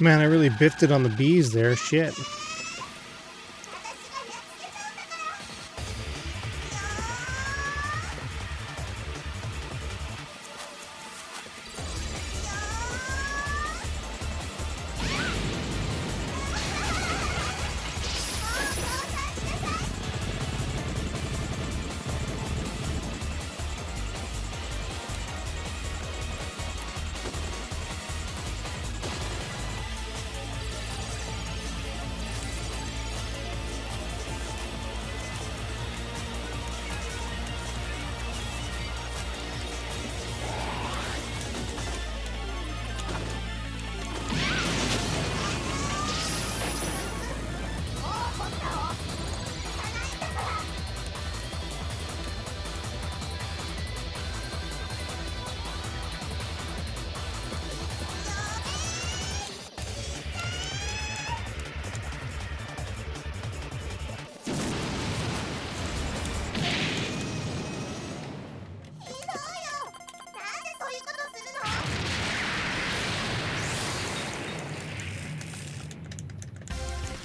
Man, I really biffed it on the bees there. Shit.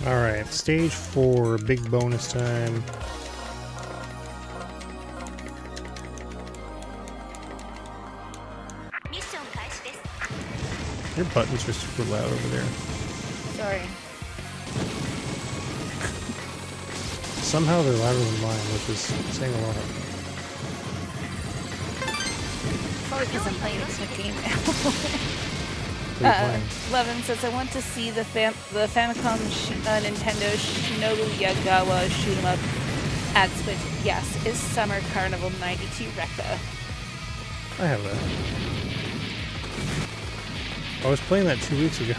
Alright, stage 4, big bonus time. Your buttons are super loud over there. Sorry. Somehow they're louder than mine, which is saying a lot. Probably because I'm playing a different game now. What are you playing? Levin says, I want to see the Famicom Nintendo Shinobu Yagawa shoot 'em up at Switch. Yes, is Summer Carnival 92 Rekka. I have that. I was playing that 2 weeks ago.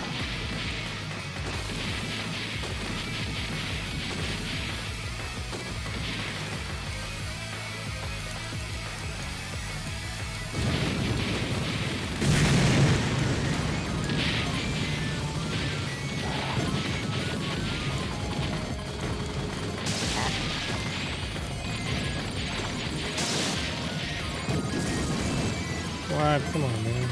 What? Come on, man.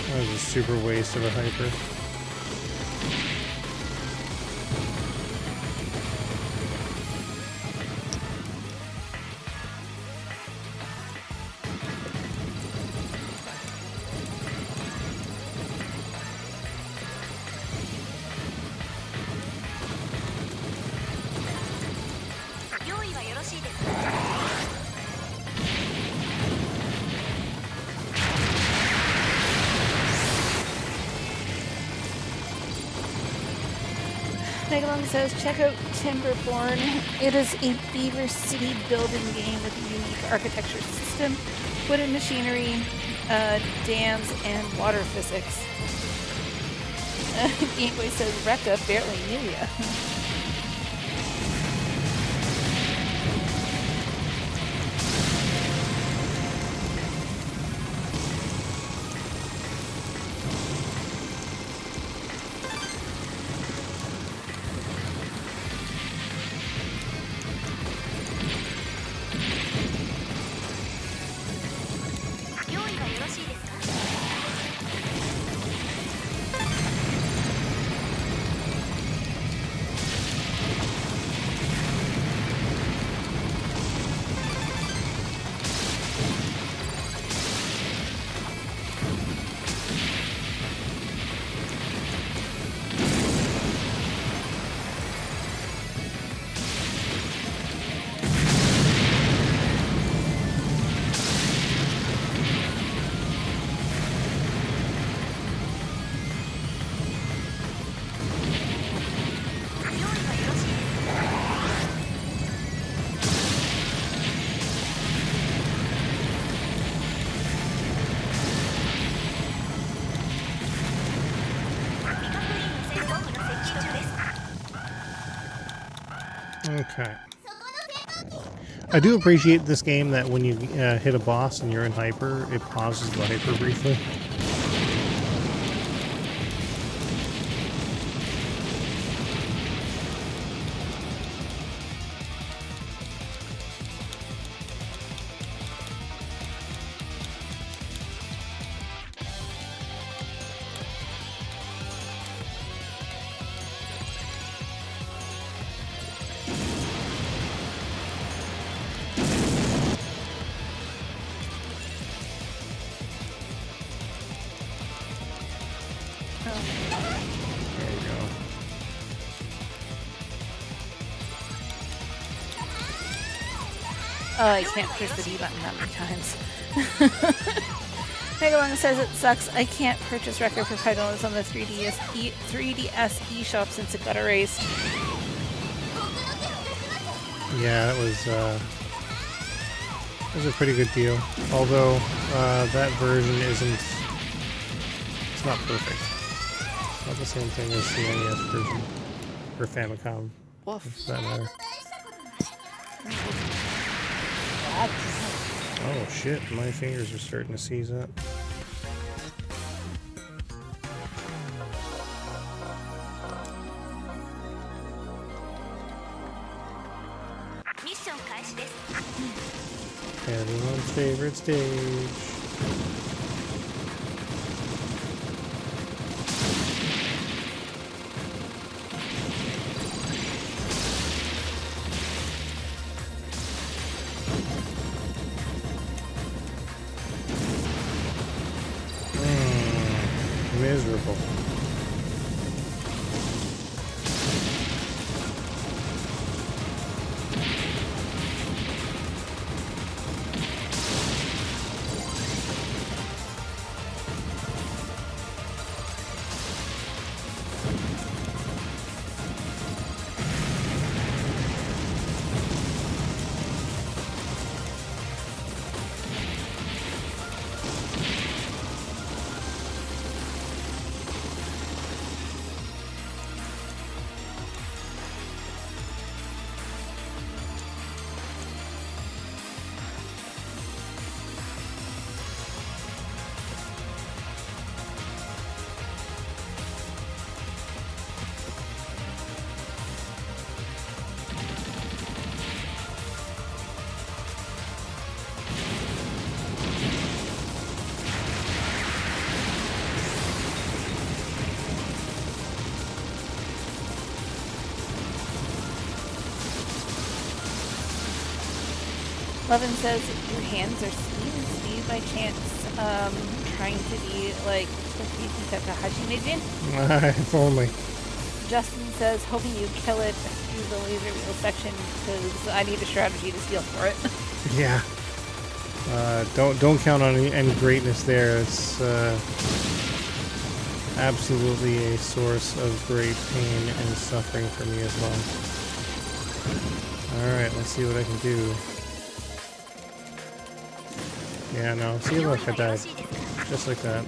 That was a super waste of a hyper. Megalong says, check out Timberborn. It is a Beaver City building game with a unique architecture system, wooden machinery, dams, and water physics. Gameboy says, Rekka barely knew ya. Okay. I do appreciate this game that when you hit a boss and you're in hyper, it pauses the hyper briefly. There you go. Oh, I can't push the D button that many times. Megalong says it sucks. I can't purchase record for $5 on the 3DS eShop since it got erased. Yeah, it was a pretty good deal. Although that version isn't. It's not perfect. It's not the same thing as the NES version or Famicom. Woof. For that matter. Oh shit! My fingers are starting to seize up. Everyone's favorite stage. Miserable. Levin says your hands are sweet. Do you by chance trying to be like the Takahashi Nijin? If only. Justin says hoping you kill it through the laser wheel section because I need a strategy to steal for it. Yeah. Don't count on any greatness there. It's absolutely a source of great pain and suffering for me as well. Alright, let's see what I can do. Yeah, no. See, look, I died. Just like that.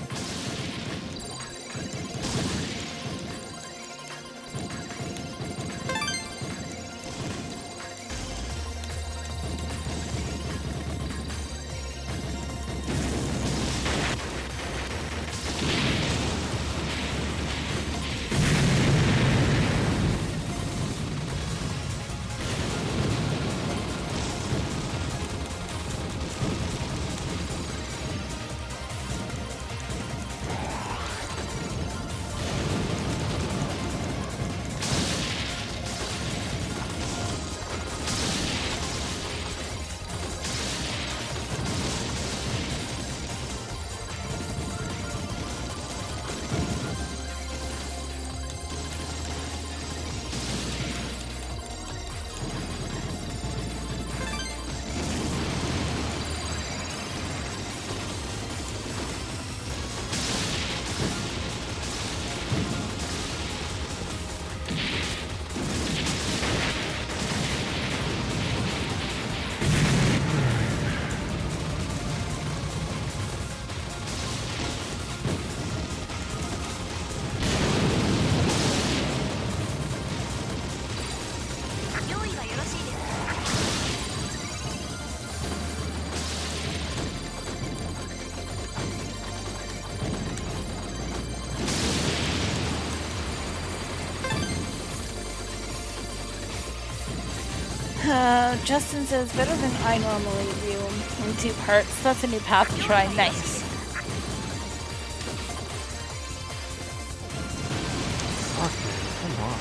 Justin says, better than I normally do in 2 parts. That's a new path to try. Nice. Fuck, man. Come on.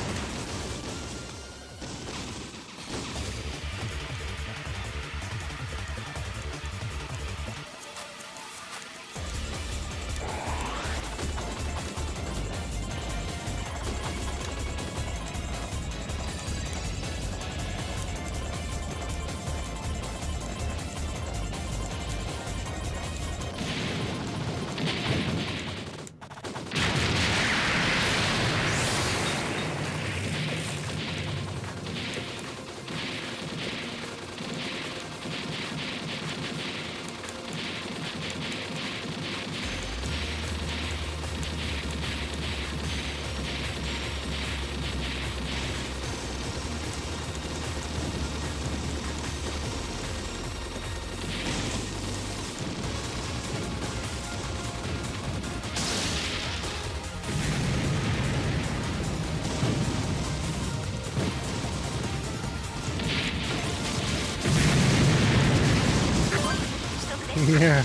Yeah,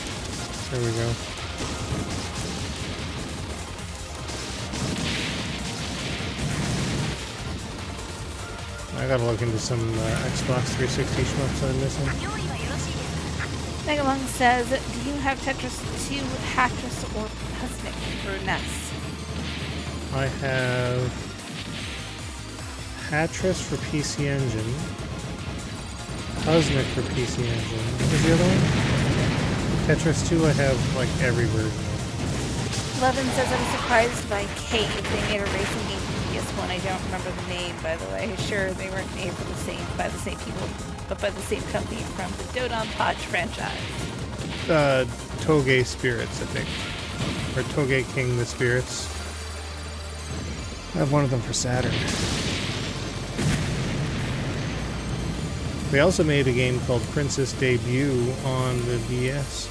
there we go. I gotta look into some Xbox 360 shmups I'm missing. Megalong says, do you have Tetris 2, Hatris, or Pusnik for NES? I have Hatris for PC Engine, Pusnik for PC Engine. What was the other one? Tetris 2 I have like every version of. Levin says, I'm surprised by Kate if they made a racing game for PS1. I don't remember the name, by the way. Sure, they weren't made for by the same people, but by the same company from the Dodon Podge franchise. Toge Spirits, I think. Or Toge King the Spirits. I have one of them for Saturn. They also made a game called Princess Debut on the DS.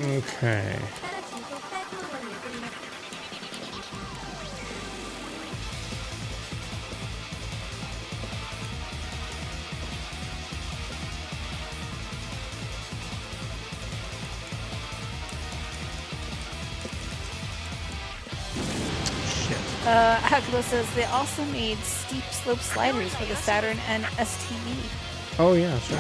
Okay. Hakulo says they also made steep slope sliders for the Saturn and STV. Oh yeah, sure.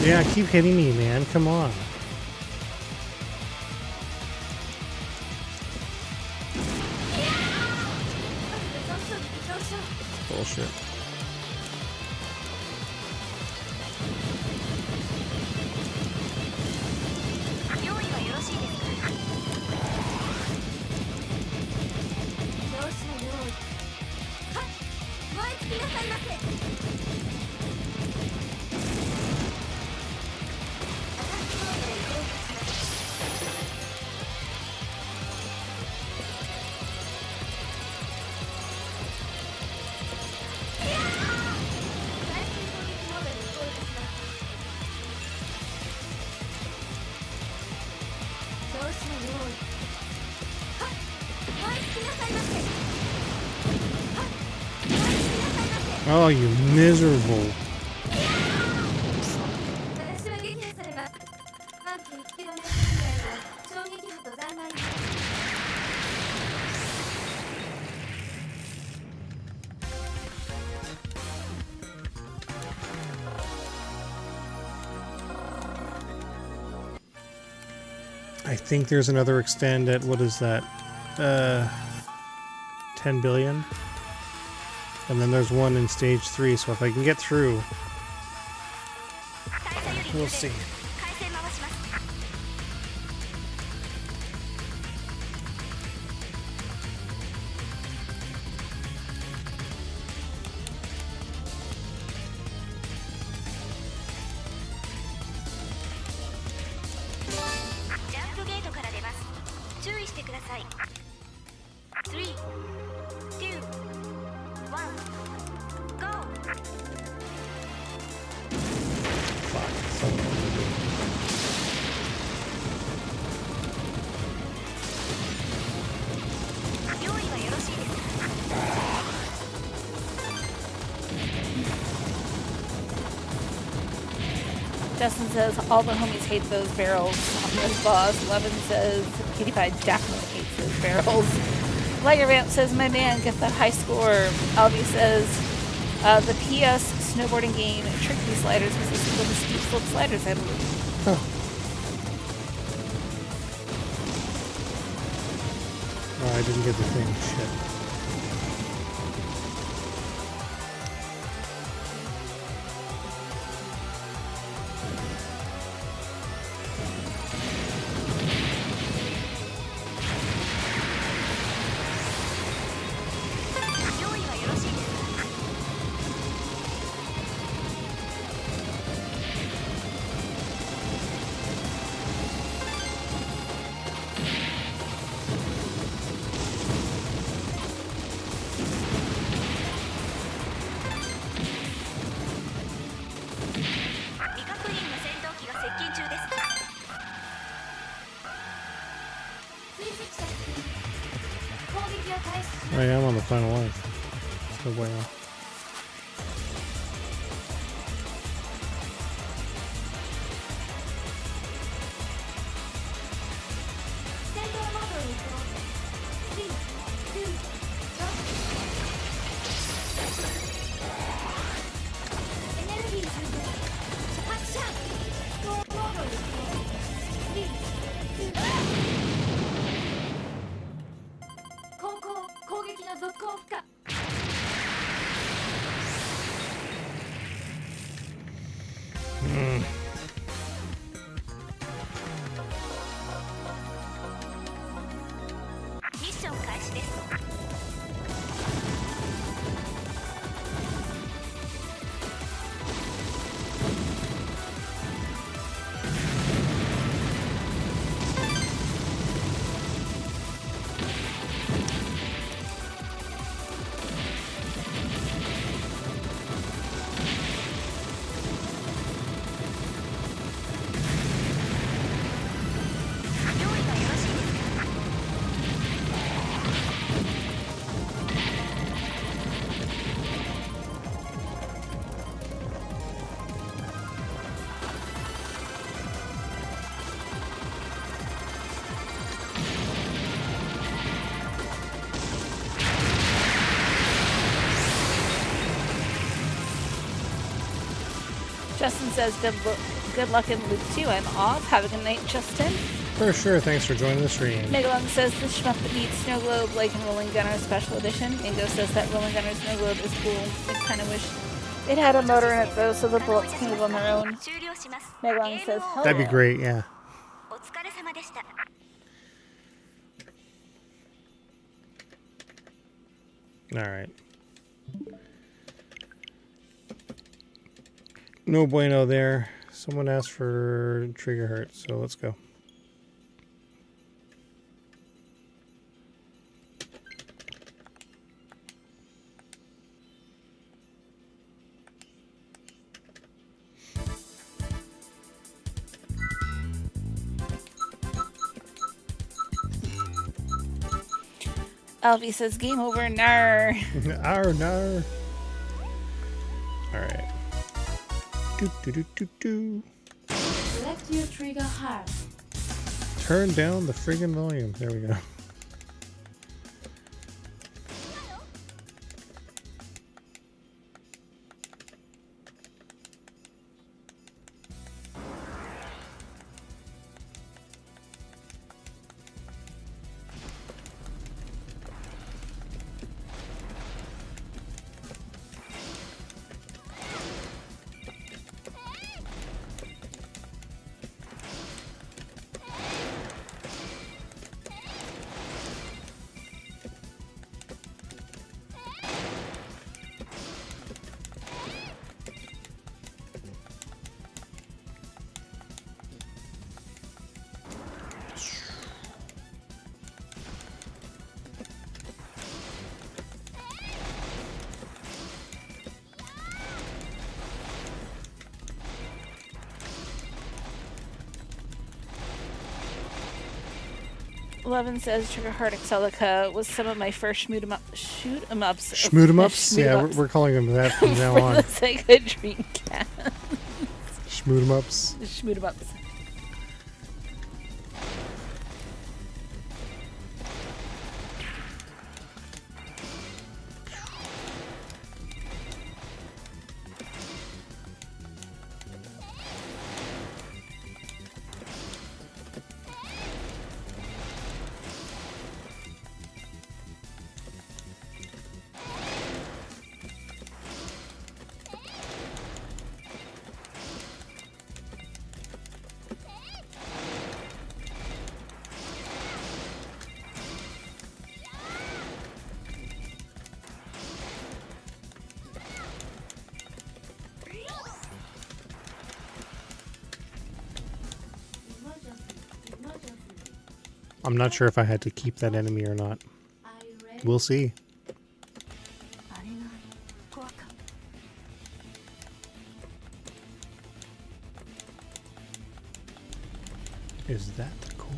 Yeah, keep hitting me, man. Come on. Bullshit. Oh, you miserable. I think there's another extend at, what is that? 10 billion. And then there's one in stage 3, so if I can get through, we'll see. Justin says all the homies hate those barrels on this boss. Levin says PewDiePie definitely hates those barrels. Liger Vamp says my man gets that high score. Albie says the PS snowboarding game Tricky Sliders was a sequel to Steep Slope Sliders, I believe. Oh. Oh, I didn't get the thing. Shit. I am on the final life. So well. Justin says good luck in Loop 2. I'm off. Have a good night, Justin. For sure. Thanks for joining the stream. Megalung says the shmup that beats Snow Globe like in Rolling Gunner Special Edition. Mingo says that Rolling Gunner Snow Globe is cool. I kind of wish it had a motor in it though, so the bullets can move on their own. Megalung says hell That'd be yeah. great, yeah. Alright. No bueno there. Someone asked for trigger hurt, so let's go. Alfie says game over, nar. Nar. Alright. Do. Select your trigger hard. Turn down the friggin' volume. There we go. Levin says Triggerheart Excelica was some of my first shoot 'em ups. Schmoot 'em ups? Yeah, we're calling them that from now on. For the Sega Dreamcast. Schmoot 'em ups. Shoot 'em ups. I'm not sure if I had to keep that enemy or not. We'll see. Is that the core?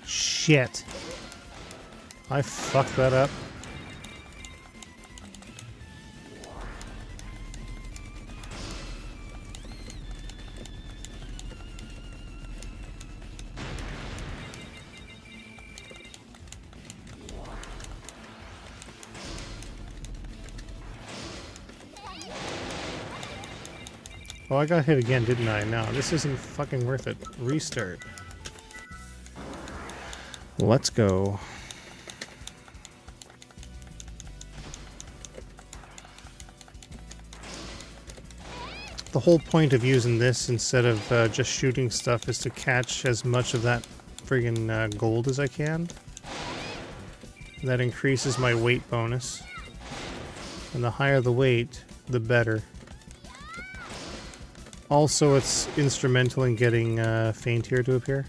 Shit. I fucked that up. Oh, I got hit again, didn't I? No, this isn't fucking worth it. Restart. Let's go. The whole point of using this instead of just shooting stuff is to catch as much of that friggin' gold as I can. That increases my weight bonus. And the higher the weight, the better. Also, it's instrumental in getting Faint here to appear.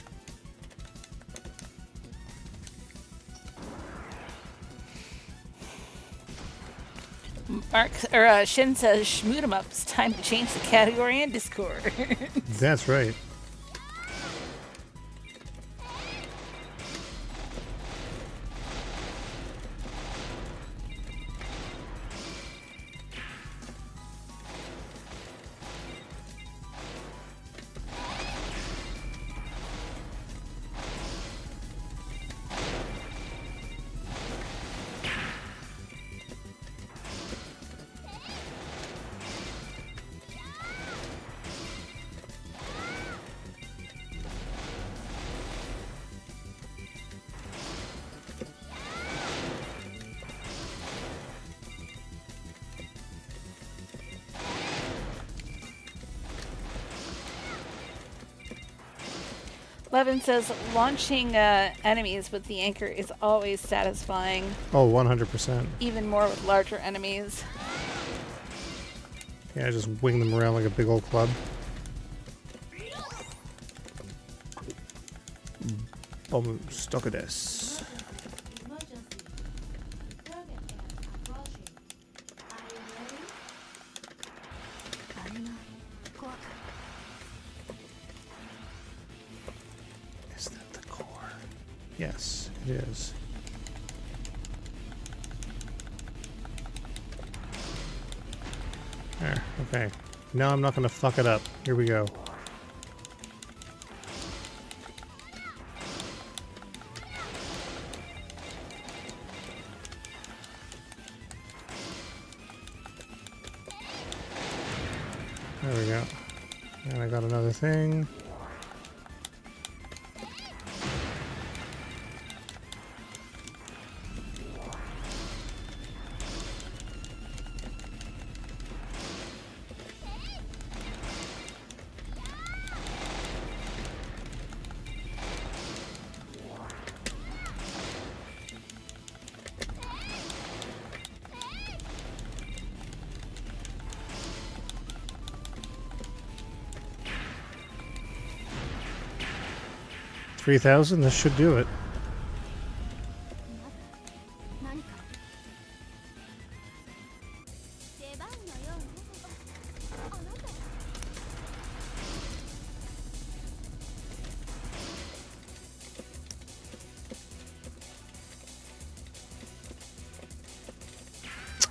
Shin says schmoot 'em ups. Time to change the category in Discord. That's right. Levin says launching enemies with the anchor is always satisfying. Oh, 100%. Even more with larger enemies. Yeah, just wing them around like a big old club. Boom, stuck at this. Is that the core? Yes, it is. There, okay. Now I'm not going to fuck it up. Here we go. There we go. And I got another thing. 3,000. This should do it. 何か出番のようね。あなた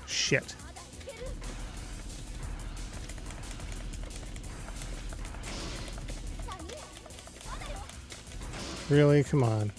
Shit. まだいける。さあいいよ。まだよ。 Really? Come on.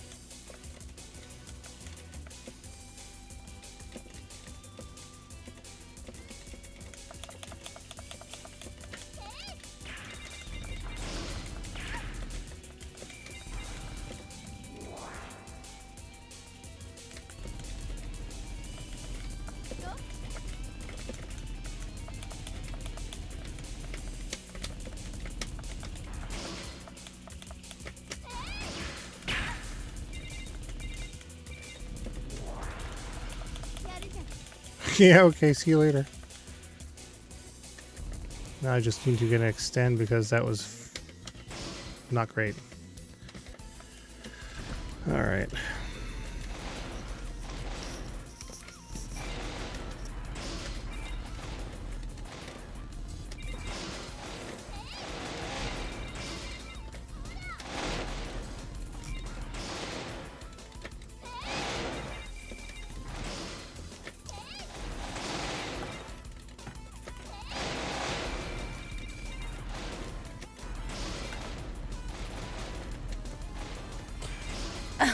Yeah, okay, see you later. Now I just need to get an extend because that was not great. Alright.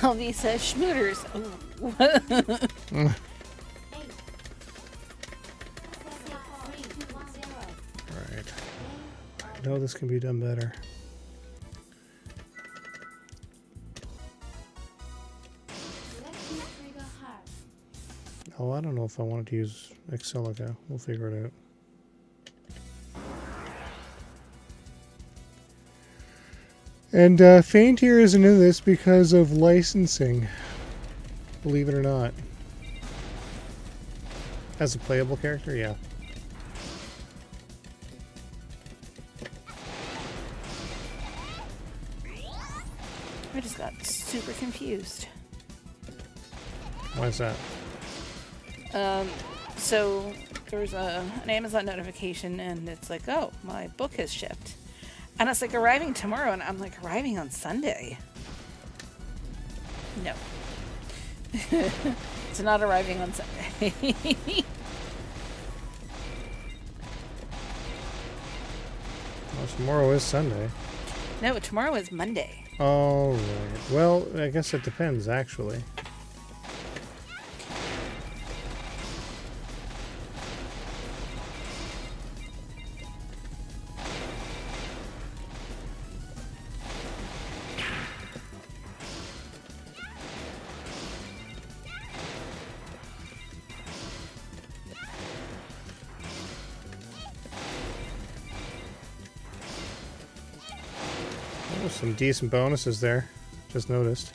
Alvy says schmooters. Ooh. Alright. I know this can be done better. Oh, I don't know if I wanted to use Exilica. We'll figure it out. And Faint here isn't in this because of licensing. Believe it or not. As a playable character, yeah. I just got super confused. Why is that? So there was an Amazon notification, and it's like, oh, my book has shipped. And it's like arriving tomorrow, and I'm like, arriving on Sunday. No. It's not arriving on Sunday. Well, tomorrow is Sunday. No, tomorrow is Monday. All right. Well, I guess it depends, actually. Oh, some decent bonuses there. Just noticed.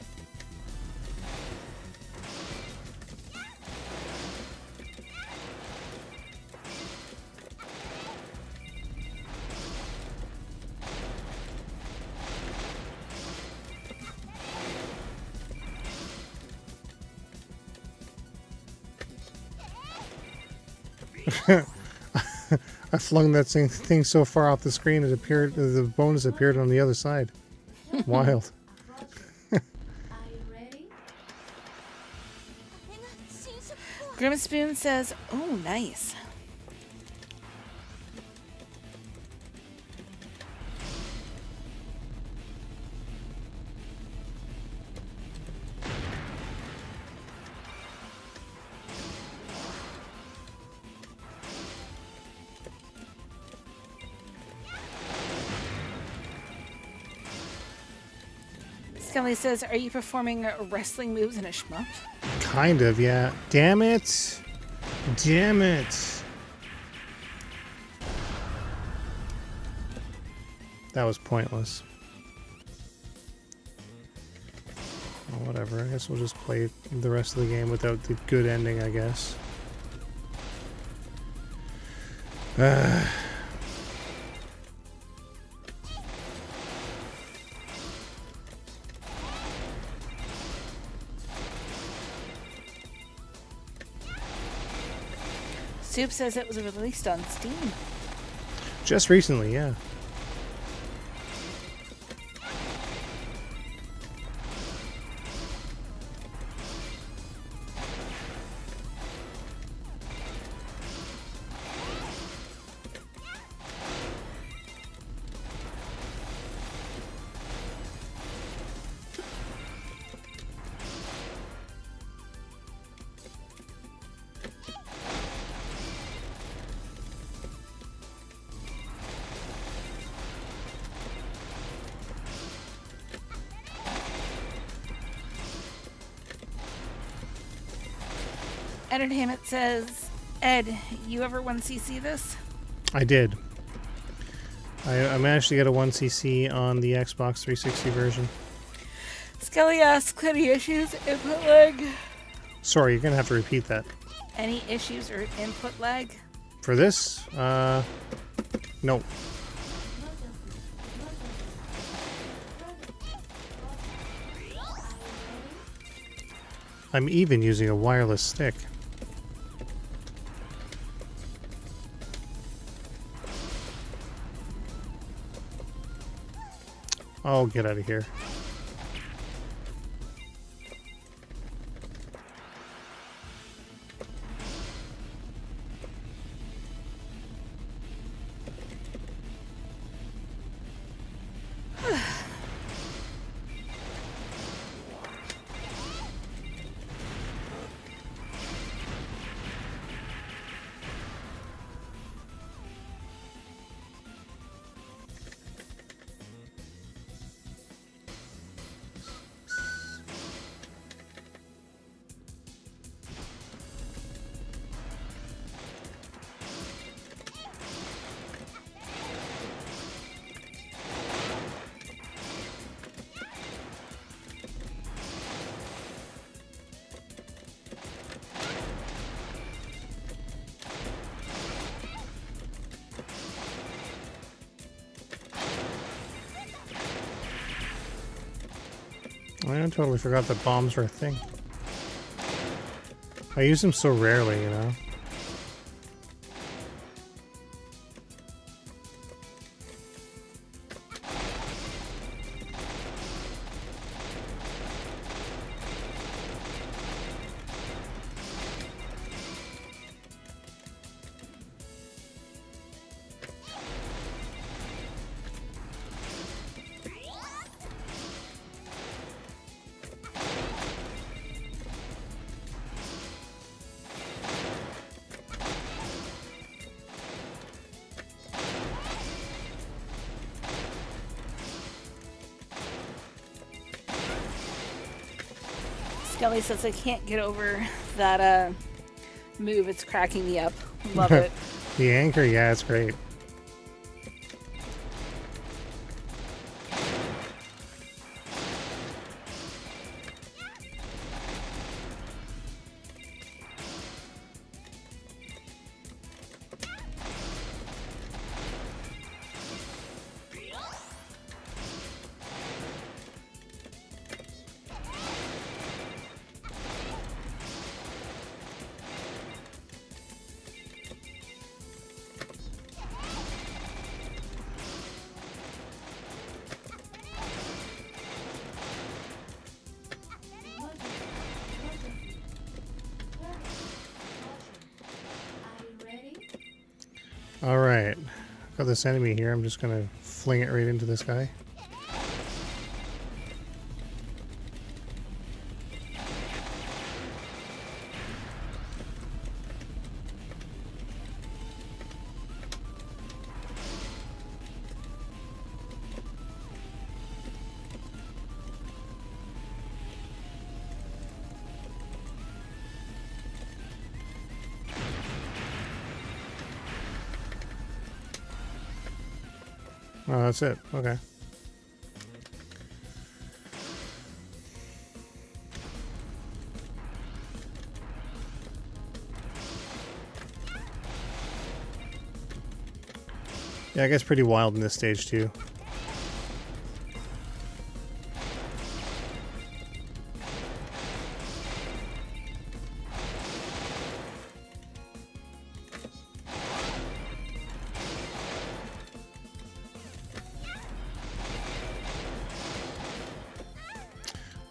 I flung that thing so far off the screen it appeared. The bonus appeared on the other side. Wild. Are you ready? Grim Spoon says, oh, nice. Scully says, are you performing wrestling moves in a shmup? Kind of, yeah. Damn it! Damn it! That was pointless. Well, whatever. I guess we'll just play the rest of the game without the good ending, I guess. Soup says it was released on Steam. Just recently, yeah. Entertainment says, Ed, you ever 1cc this? I did. I managed to get a 1cc on the Xbox 360 version. Skelly asks, any issues, input lag? Sorry, you're going to have to repeat that. Any issues or input lag? For this? No. I'm even using a wireless stick. Oh, get out of here. I totally forgot that bombs were a thing. I use them so rarely, you know? Skelly says, I can't get over that move. It's cracking me up. Love it. The anchor, yeah, it's great. Alright. Got this enemy here. I'm just gonna fling it right into this guy. Oh, that's it. Okay. Yeah, it gets pretty wild in this stage too.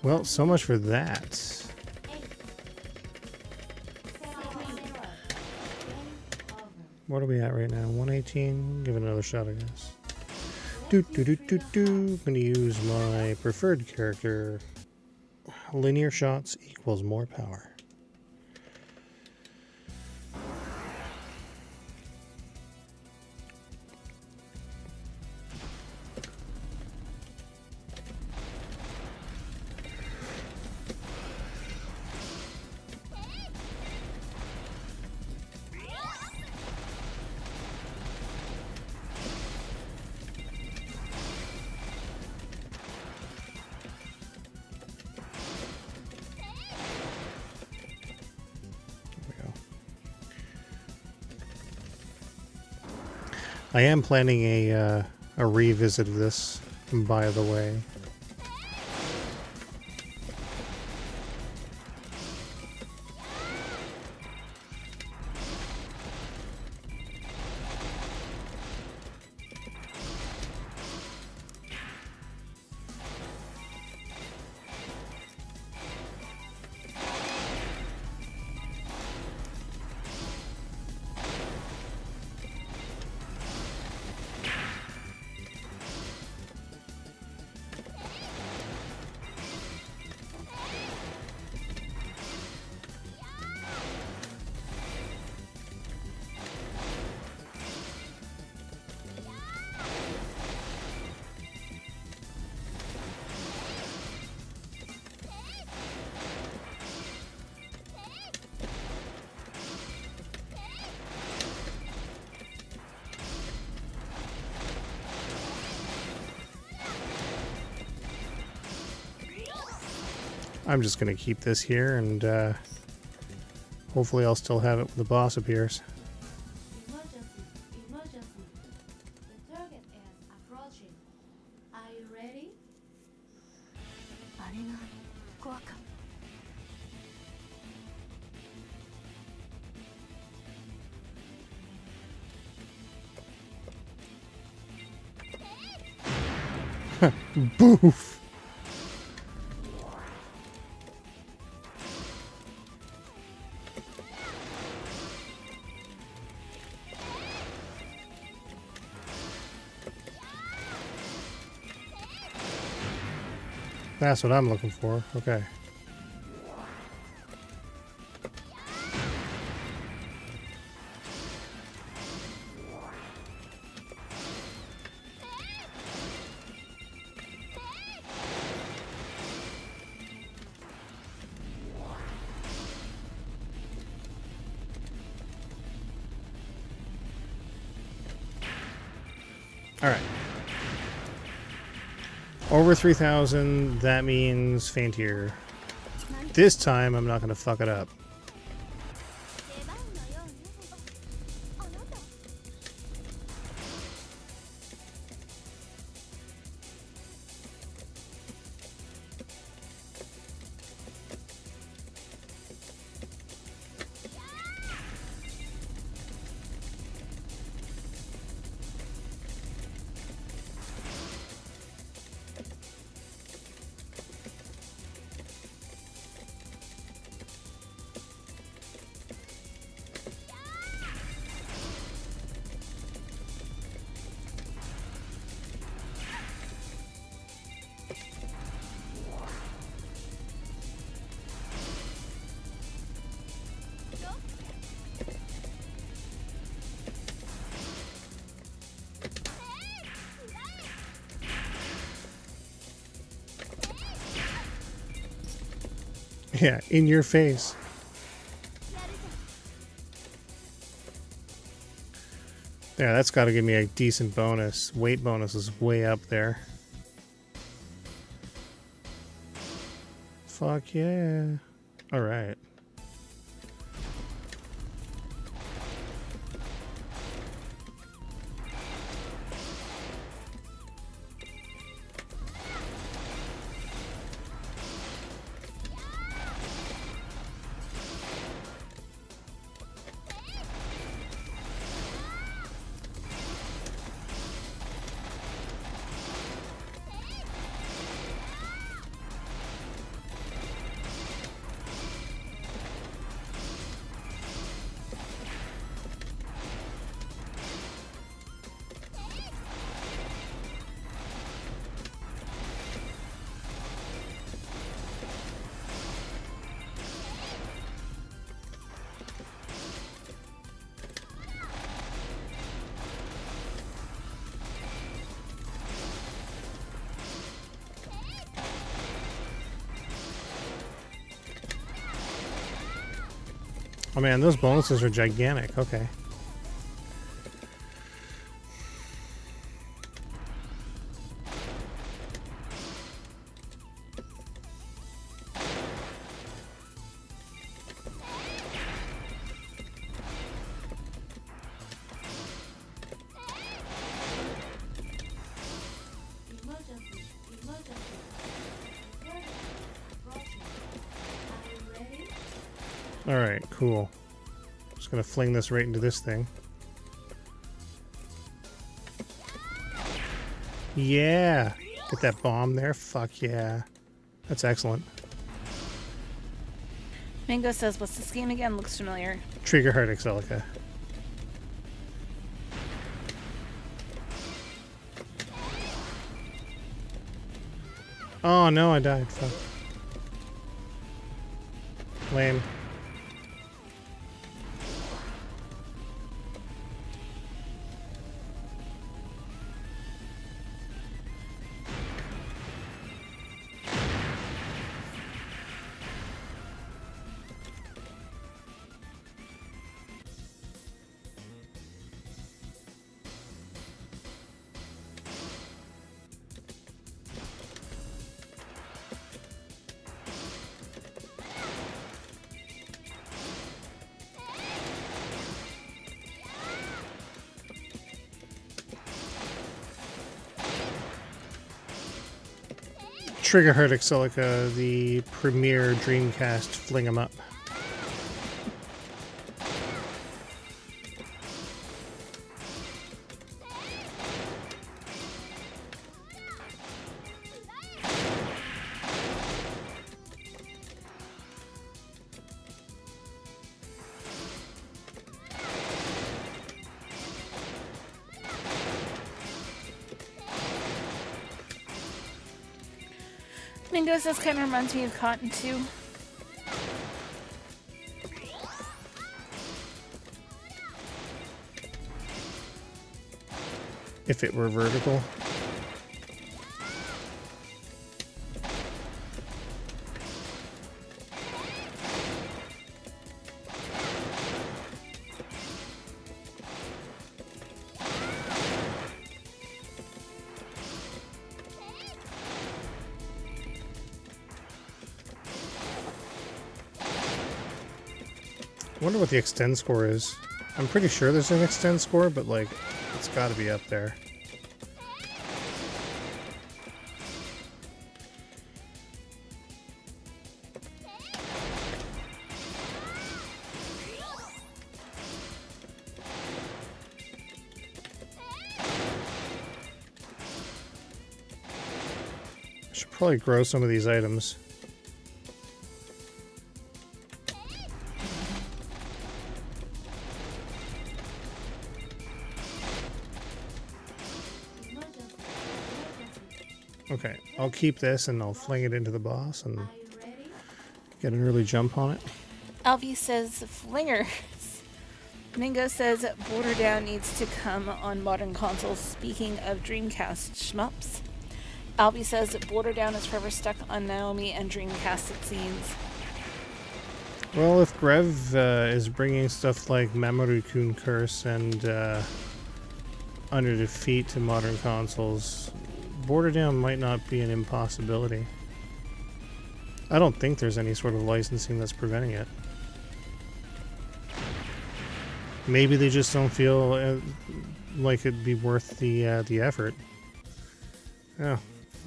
Well, so much for that. 8 7 0 What are we at right now? 118. Give it another shot, I guess. I'm gonna use my preferred character. Linear shots equals more power. I am planning a revisit of this, by the way. I'm just going to keep this here, and hopefully I'll still have it when the boss appears. Emergency, emergency. The target is approaching. Are you ready? あれが怖かった。 Boof! That's what I'm looking for. Okay. All right. Over 3,000, that means Faintier. This time, I'm not going to fuck it up. 出番のようね。あなた。 Yeah, in your face. やるぞ。 Yeah, that's got to give me a decent bonus. Weight bonus is way up there. Fuck yeah. Alright. Oh man, those bonuses are gigantic. Okay. Emergency, emergency. Roger. Are you ready? Alright, cool. Just gonna fling this right into this thing. Yeah! Get that bomb there? Fuck yeah. That's excellent. Mango says, what's this game again? Looks familiar. Trigger Heart Exelica. Oh no, I died. Fuck. Lame. Trigger Heart Exelica, the premier Dreamcast fling 'em up. Mingo says, kind of reminds me of Cotton too. If it were vertical. I wonder what the extend score is. I'm pretty sure there's an extend score, but like, it's gotta be up there. I should probably grow some of these items. Emergency, emergency. Okay, I'll keep this and I'll fling it into the boss and Are you ready? get an early jump on it. Alfie says, flingers. Mingo says, Border Down needs to come on modern consoles. Speaking of Dreamcast shmups. Alfie says, Border Down is forever stuck on Naomi and Dreamcast, it seems. Well, if Grev is bringing stuff like Mamoru-kun Curse and Under Defeat to modern consoles, Border Down might not be an impossibility. I don't think there's any sort of licensing that's preventing it. Maybe they just don't feel like it'd be worth the effort. Oh,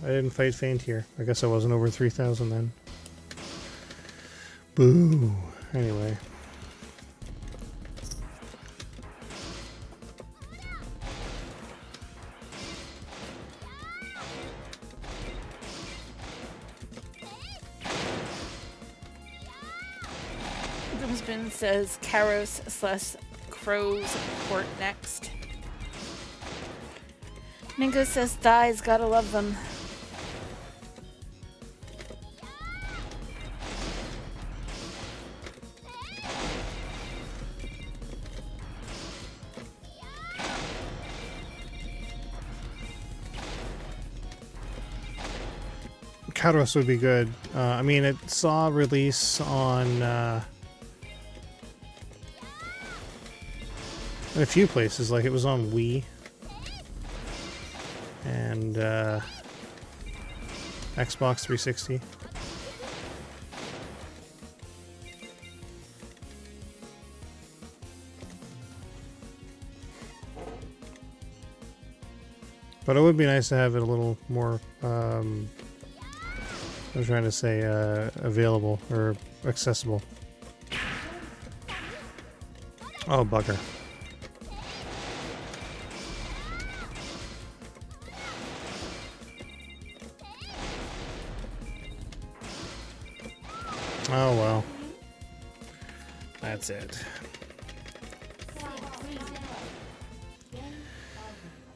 I didn't fight faint here. I guess I wasn't over 3,000 then. Boo. Anyway. Grimsbin says, Karos / Crows port next. Mingo says, Thighs, gotta love them. Karos would be good. I mean, it saw release on in a few places, like it was on Wii and Xbox 360. But it would be nice to have it a little more, I'm trying to say, available or accessible. Oh, bugger. Oh, well. That's it.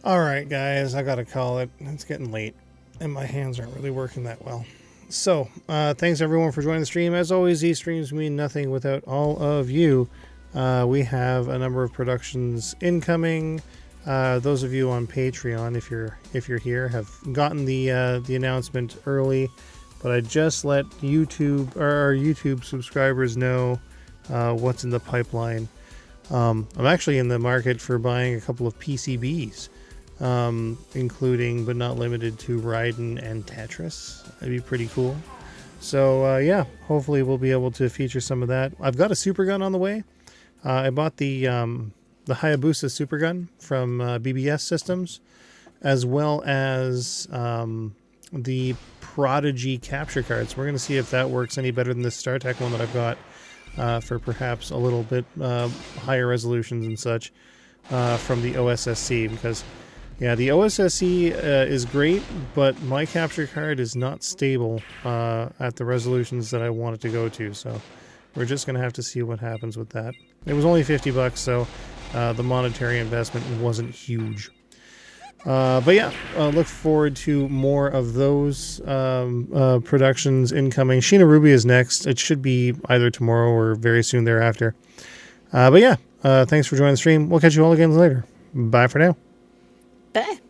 Alright, guys, I gotta call it. It's getting late, and my hands aren't really working that well. So, thanks everyone for joining the stream. As always, these streams mean nothing without all of you. We have a number of productions incoming. Those of you on Patreon, if you're here, have gotten the announcement early. But I just let YouTube or our YouTube subscribers know what's in the pipeline. I'm actually in the market for buying a couple of PCBs, including but not limited to Raiden and Tetris. That'd be pretty cool. So yeah, hopefully we'll be able to feature some of that. I've got a super gun on the way. I bought the Hayabusa super gun from BBS Systems, as well as the Prodigy capture cards. We're going to see if that works any better than this StarTech one that I've got for perhaps a little bit higher resolutions and such from the OSSC, because yeah, the OSSC is great, but my capture card is not stable at the resolutions that I want it to go to, so we're just going to have to see what happens with that. It was only $50, so the monetary investment wasn't huge. But yeah, look forward to more of those productions incoming. Sheena Ruby is next. It should be either tomorrow or very soon thereafter. But yeah, thanks for joining the stream. We'll catch you all again later. Bye for now. Bye.